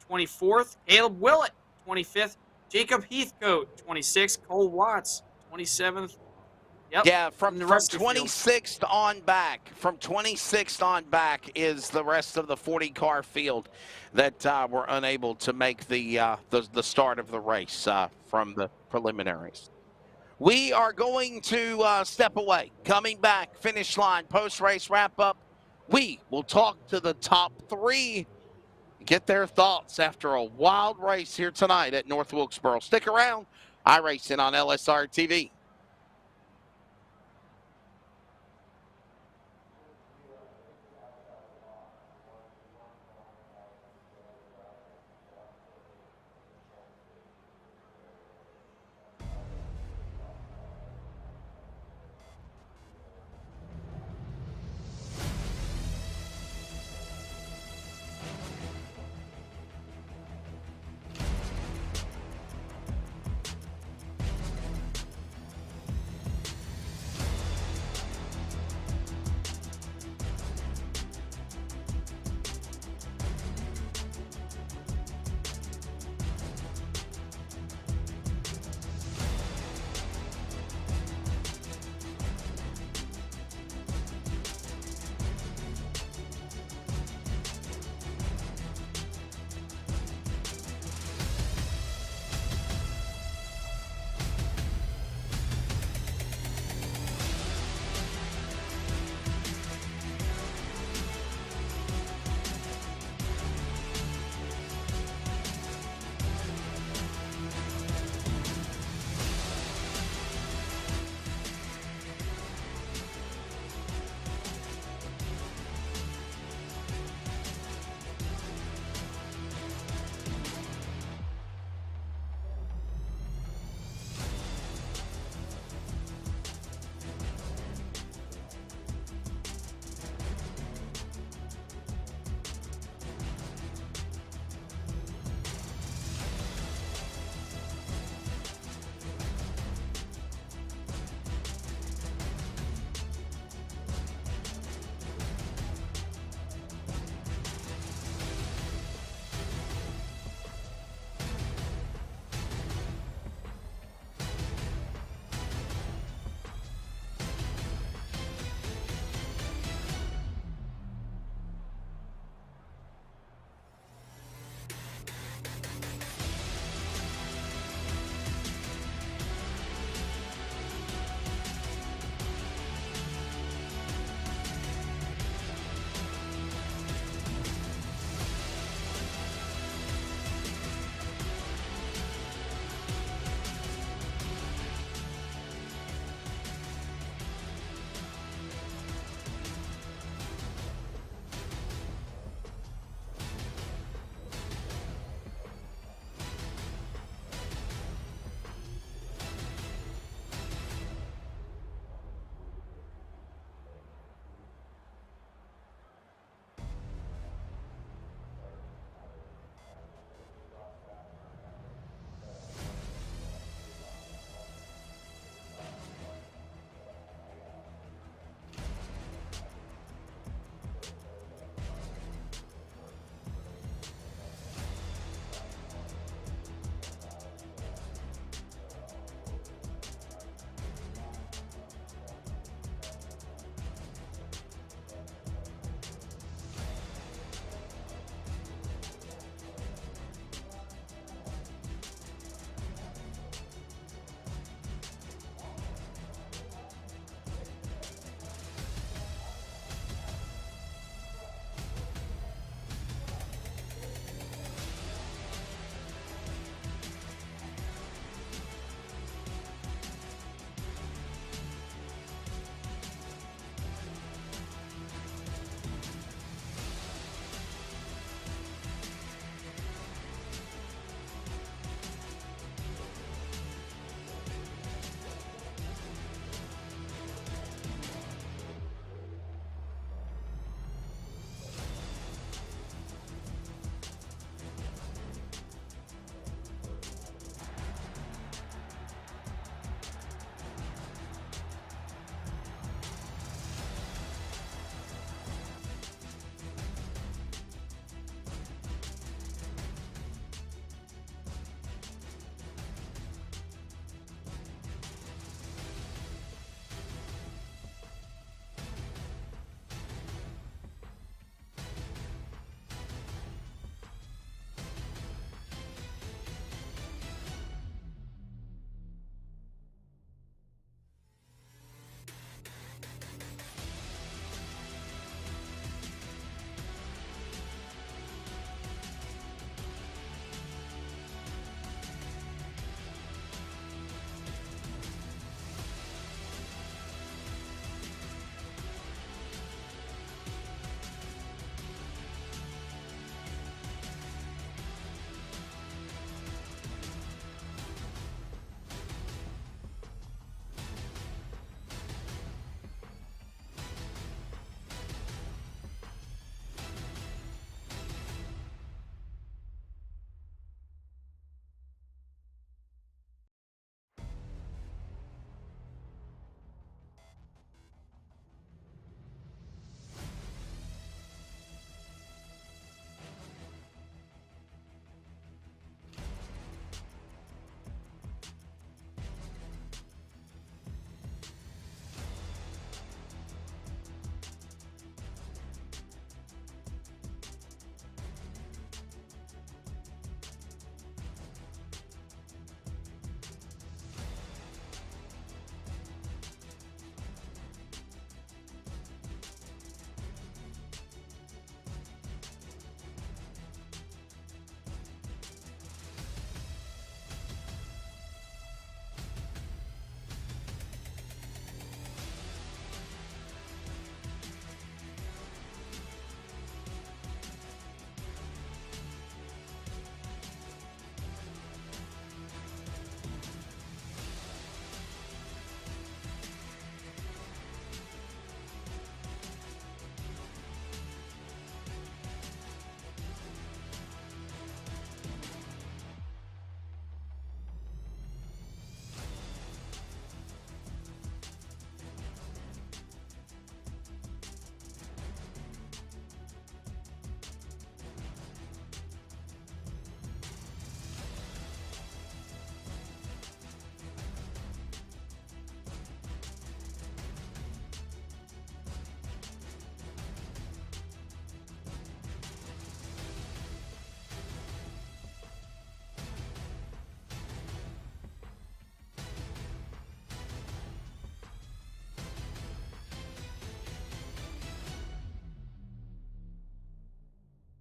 C: 24th. Caleb Willett, 25th. Jacob Heathcote, 26th. Cole Watts, 27th. Yep.
B: Yeah, from
C: the rest of the field.
B: 26th on back, is the rest of the 40-car field that were unable to make the start of the race from the preliminaries. We are going to step away. Coming back, finish line, post-race wrap-up. We will talk to the top 3, get their thoughts after a wild race here tonight at North Wilkesboro. Stick around. iRacing on LSRTV.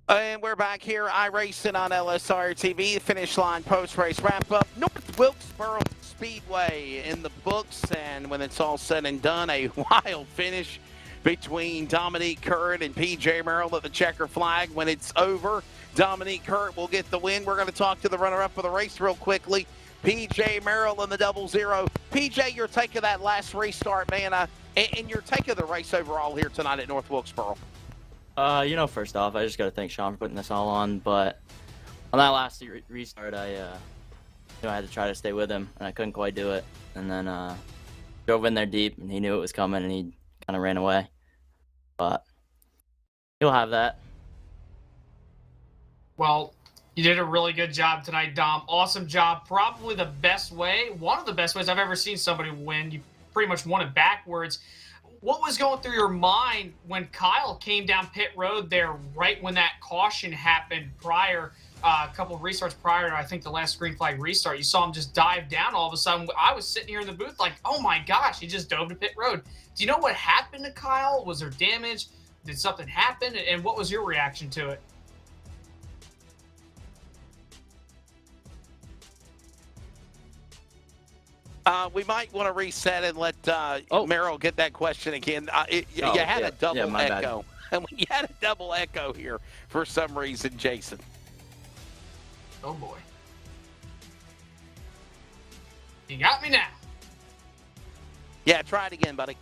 B: And we're back here, iRacing on LSRTV. Finish line post-race wrap-up. North Wilkesboro Speedway in the books, and when it's all said and done, a wild finish between Dominique Curran and P.J. Merrill at the checker flag. When it's over, Dominique Curran will get the win. We're going to talk to the runner-up of the race real quickly, P.J. Merrill in the 00. P.J., your take of that last restart, man, and your take of the race overall here tonight at North Wilkesboro.
H: First off, I just got to thank Sean for putting this all on, but on that last restart, I had to try to stay with him, and I couldn't quite do it. And then drove in there deep, and he knew it was coming, and he kind of ran away. But he'll have that.
F: Well, you did a really good job tonight, Dom. Awesome job. Probably the best way, one of the best ways I've ever seen somebody win. You pretty much won it backwards. What was going through your mind when Kyle came down pit road there right when that caution happened prior, a couple of restarts prior to, I think, the last green flag restart? You saw him just dive down all of a sudden. I was sitting here in the booth like, oh my gosh, he just dove to pit road. Do you know what happened to Kyle? Was there damage? Did something happen? And what was your reaction to it?
B: We might want to reset and let Merrill get that question again. You had a double echo. You had a double echo here for some reason, Jason.
F: Oh, boy. You got me now.
B: Yeah, try it again, buddy.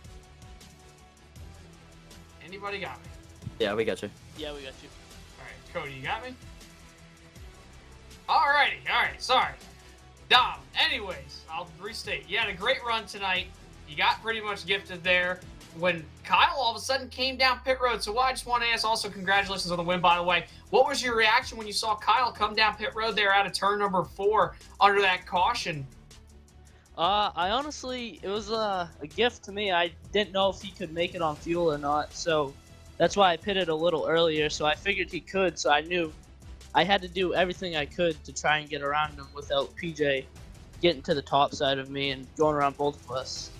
F: Anybody got me?
H: Yeah, we got you.
G: Yeah, we got you.
F: All right, Cody, you got me? All right, sorry. Dom, anyways, I'll restate. You had a great run tonight. You got pretty much gifted there when Kyle all of a sudden came down pit road. So I just want to ask, also congratulations on the win, by the way. What was your reaction when you saw Kyle come down pit road there out of turn number 4 under that caution?
I: I honestly, it was a gift to me. I didn't know if he could make it on fuel or not, so that's why I pitted a little earlier. So I figured he could, so I knew I had to do everything I could to try and get around him without PJ getting to the top side of me and going around both of us.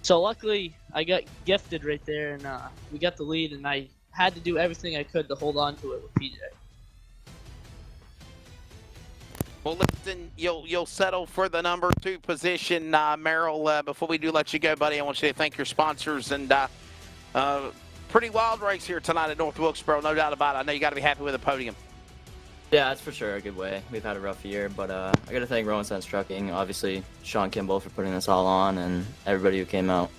I: So luckily, I got gifted right there, and we got the lead, and I had to do everything I could to hold on to it with PJ.
B: Well, listen, you'll settle for the number 2 position, Merrill. Before we do let you go, buddy, I want you to thank your sponsors. And pretty wild race here tonight at North Wilkesboro, no doubt about it. I know you got to be happy with the podium.
H: Yeah, that's for sure a good way. We've had a rough year, but I got to thank Rowan Sense Trucking, obviously Sean Kimball for putting this all on, and everybody who came out.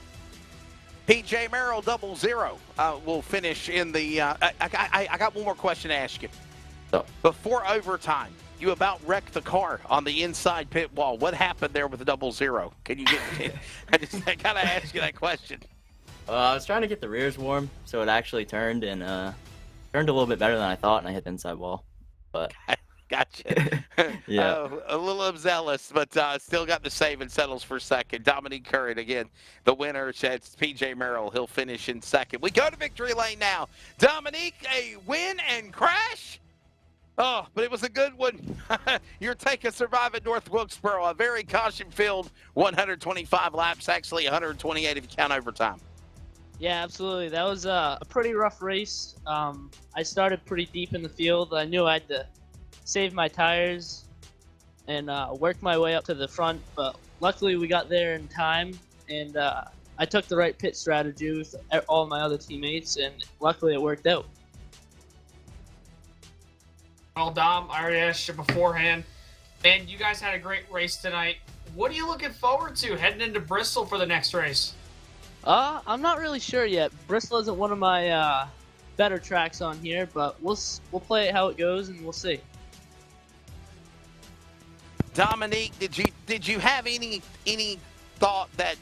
B: P.J. Merrill 00 will finish in the I got one more question to ask you.
H: So,
B: before overtime, you about wrecked the car on the inside pit wall. What happened there with the 00? Can you get? I gotta ask you that question.
H: I was trying to get the rears warm, so it actually turned and turned a little bit better than I thought, and I hit the inside wall. But
B: gotcha.
H: Yeah,
B: a little overzealous, but still got the save and settles for second. Dominique Curran again, the winner. It's P.J. Merrill. He'll finish in second. We go to victory lane now. Dominique, a win and crash. Oh, but it was a good one. Your take of survive at North Wilkesboro. A very caution-filled 125 laps, actually 128 if you count overtime.
I: Yeah, absolutely. That was a pretty rough race. I started pretty deep in the field. I knew I had to save my tires and work my way up to the front, but luckily we got there in time, and I took the right pit strategy with all my other teammates, and luckily it worked out.
F: Well, Dom, I already asked you beforehand, and you guys had a great race tonight. What are you looking forward to heading into Bristol for the next race?
I: I'm not really sure yet. Bristol isn't one of my better tracks on here, but we'll play it how it goes, and we'll see.
B: Dominique, did you have any thought that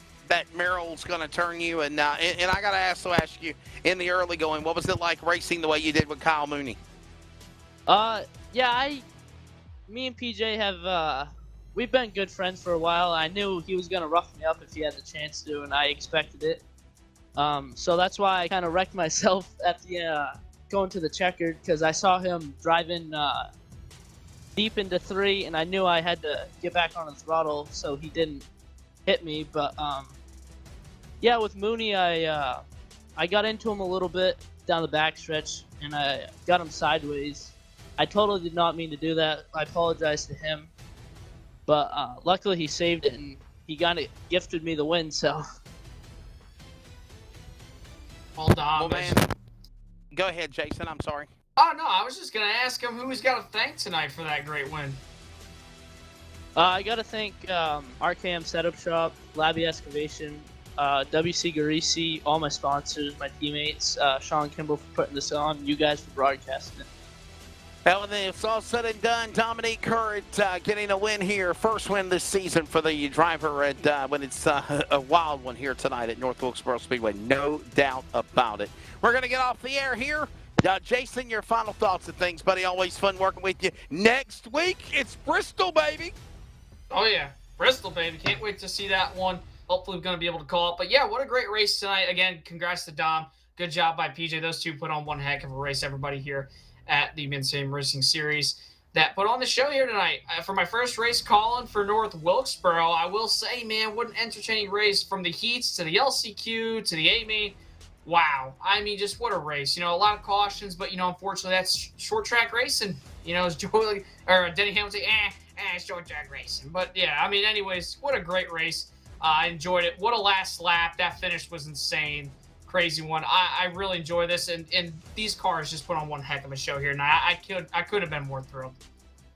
B: Merrill's going to turn you? And I got to also ask you, in the early going, what was it like racing the way you did with Kyle Mooney?
I: Yeah, me and PJ have, we've been good friends for a while. I knew he was going to rough me up if he had the chance to, and I expected it. So that's why I kind of wrecked myself at the, going to the checkered, because I saw him driving, deep into 3, and I knew I had to get back on the throttle so he didn't hit me. But, yeah, with Mooney, I got into him a little bit, down the backstretch, and I got him sideways. I totally did not mean to do that. I apologize to him, but luckily he saved it, and he kind of gifted me the win. So,
F: Well done.
B: Well, man, go ahead, Jason. I'm sorry.
F: Oh, no, I was just going to ask him who he's got to thank tonight for that great win.
I: I got to thank RKM Setup Shop, Labby Excavation, WC Garisi, all my sponsors, my teammates, Sean Kimball for putting this on, you guys for broadcasting it.
B: Well, then it's all said and done. Dominique Current getting a win here. First win this season for the driver at when it's a wild one here tonight at North Wilkesboro Speedway. No doubt about it. We're going to get off the air here. Jason, your final thoughts and things, buddy. Always fun working with you. Next week, it's Bristol, baby.
F: Oh, yeah. Bristol, baby. Can't wait to see that one. Hopefully, we're going to be able to call it. But, yeah, what a great race tonight. Again, congrats to Dom. Good job by PJ. Those two put on one heck of a race, everybody here at the Maine Sim Racing Series that put on the show here tonight. For my first race calling for North Wilkesboro, I will say, man, what an entertaining race from the heats to the LCQ to the A-Main. Wow. I mean, just what a race. A lot of cautions, but, unfortunately, that's short track racing. As Joey or Denny Hamilton say, short track racing. But, yeah, I mean, anyways, what a great race. I enjoyed it. What a last lap. That finish was insane. Crazy one. I really enjoy this, and these cars just put on one heck of a show here. And I could have been more thrilled.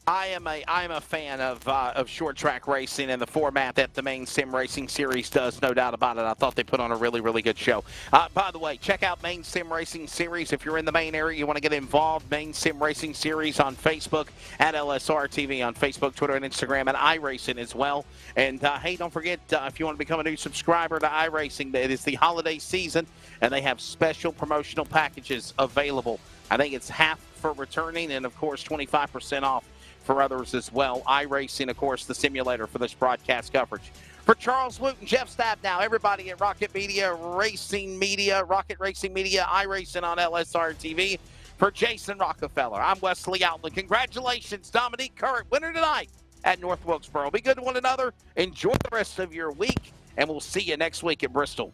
B: I am a fan of short track racing and the format that the Maine Sim Racing Series does, no doubt about it. I thought they put on a really, really good show. By the way, check out Maine Sim Racing Series if you're in the Maine area. You want to get involved. Maine Sim Racing Series on Facebook at LSRTV on Facebook, Twitter, and Instagram, and iRacing as well. And hey, don't forget if you want to become a new subscriber to iRacing, it is the holiday season, and they have special promotional packages available. I think it's half for returning, and of course 25% off for others as well. iRacing, of course, the simulator for this broadcast coverage. For Charles Wooten, Jeff Stabnow, everybody at Rocket Racing Media, iRacing on LSRTV. For Jason Rockefeller, I'm Wesley Outland. Congratulations, Dominique Current, winner tonight at North Wilkesboro. Be good to one another. Enjoy the rest of your week, and we'll see you next week at Bristol.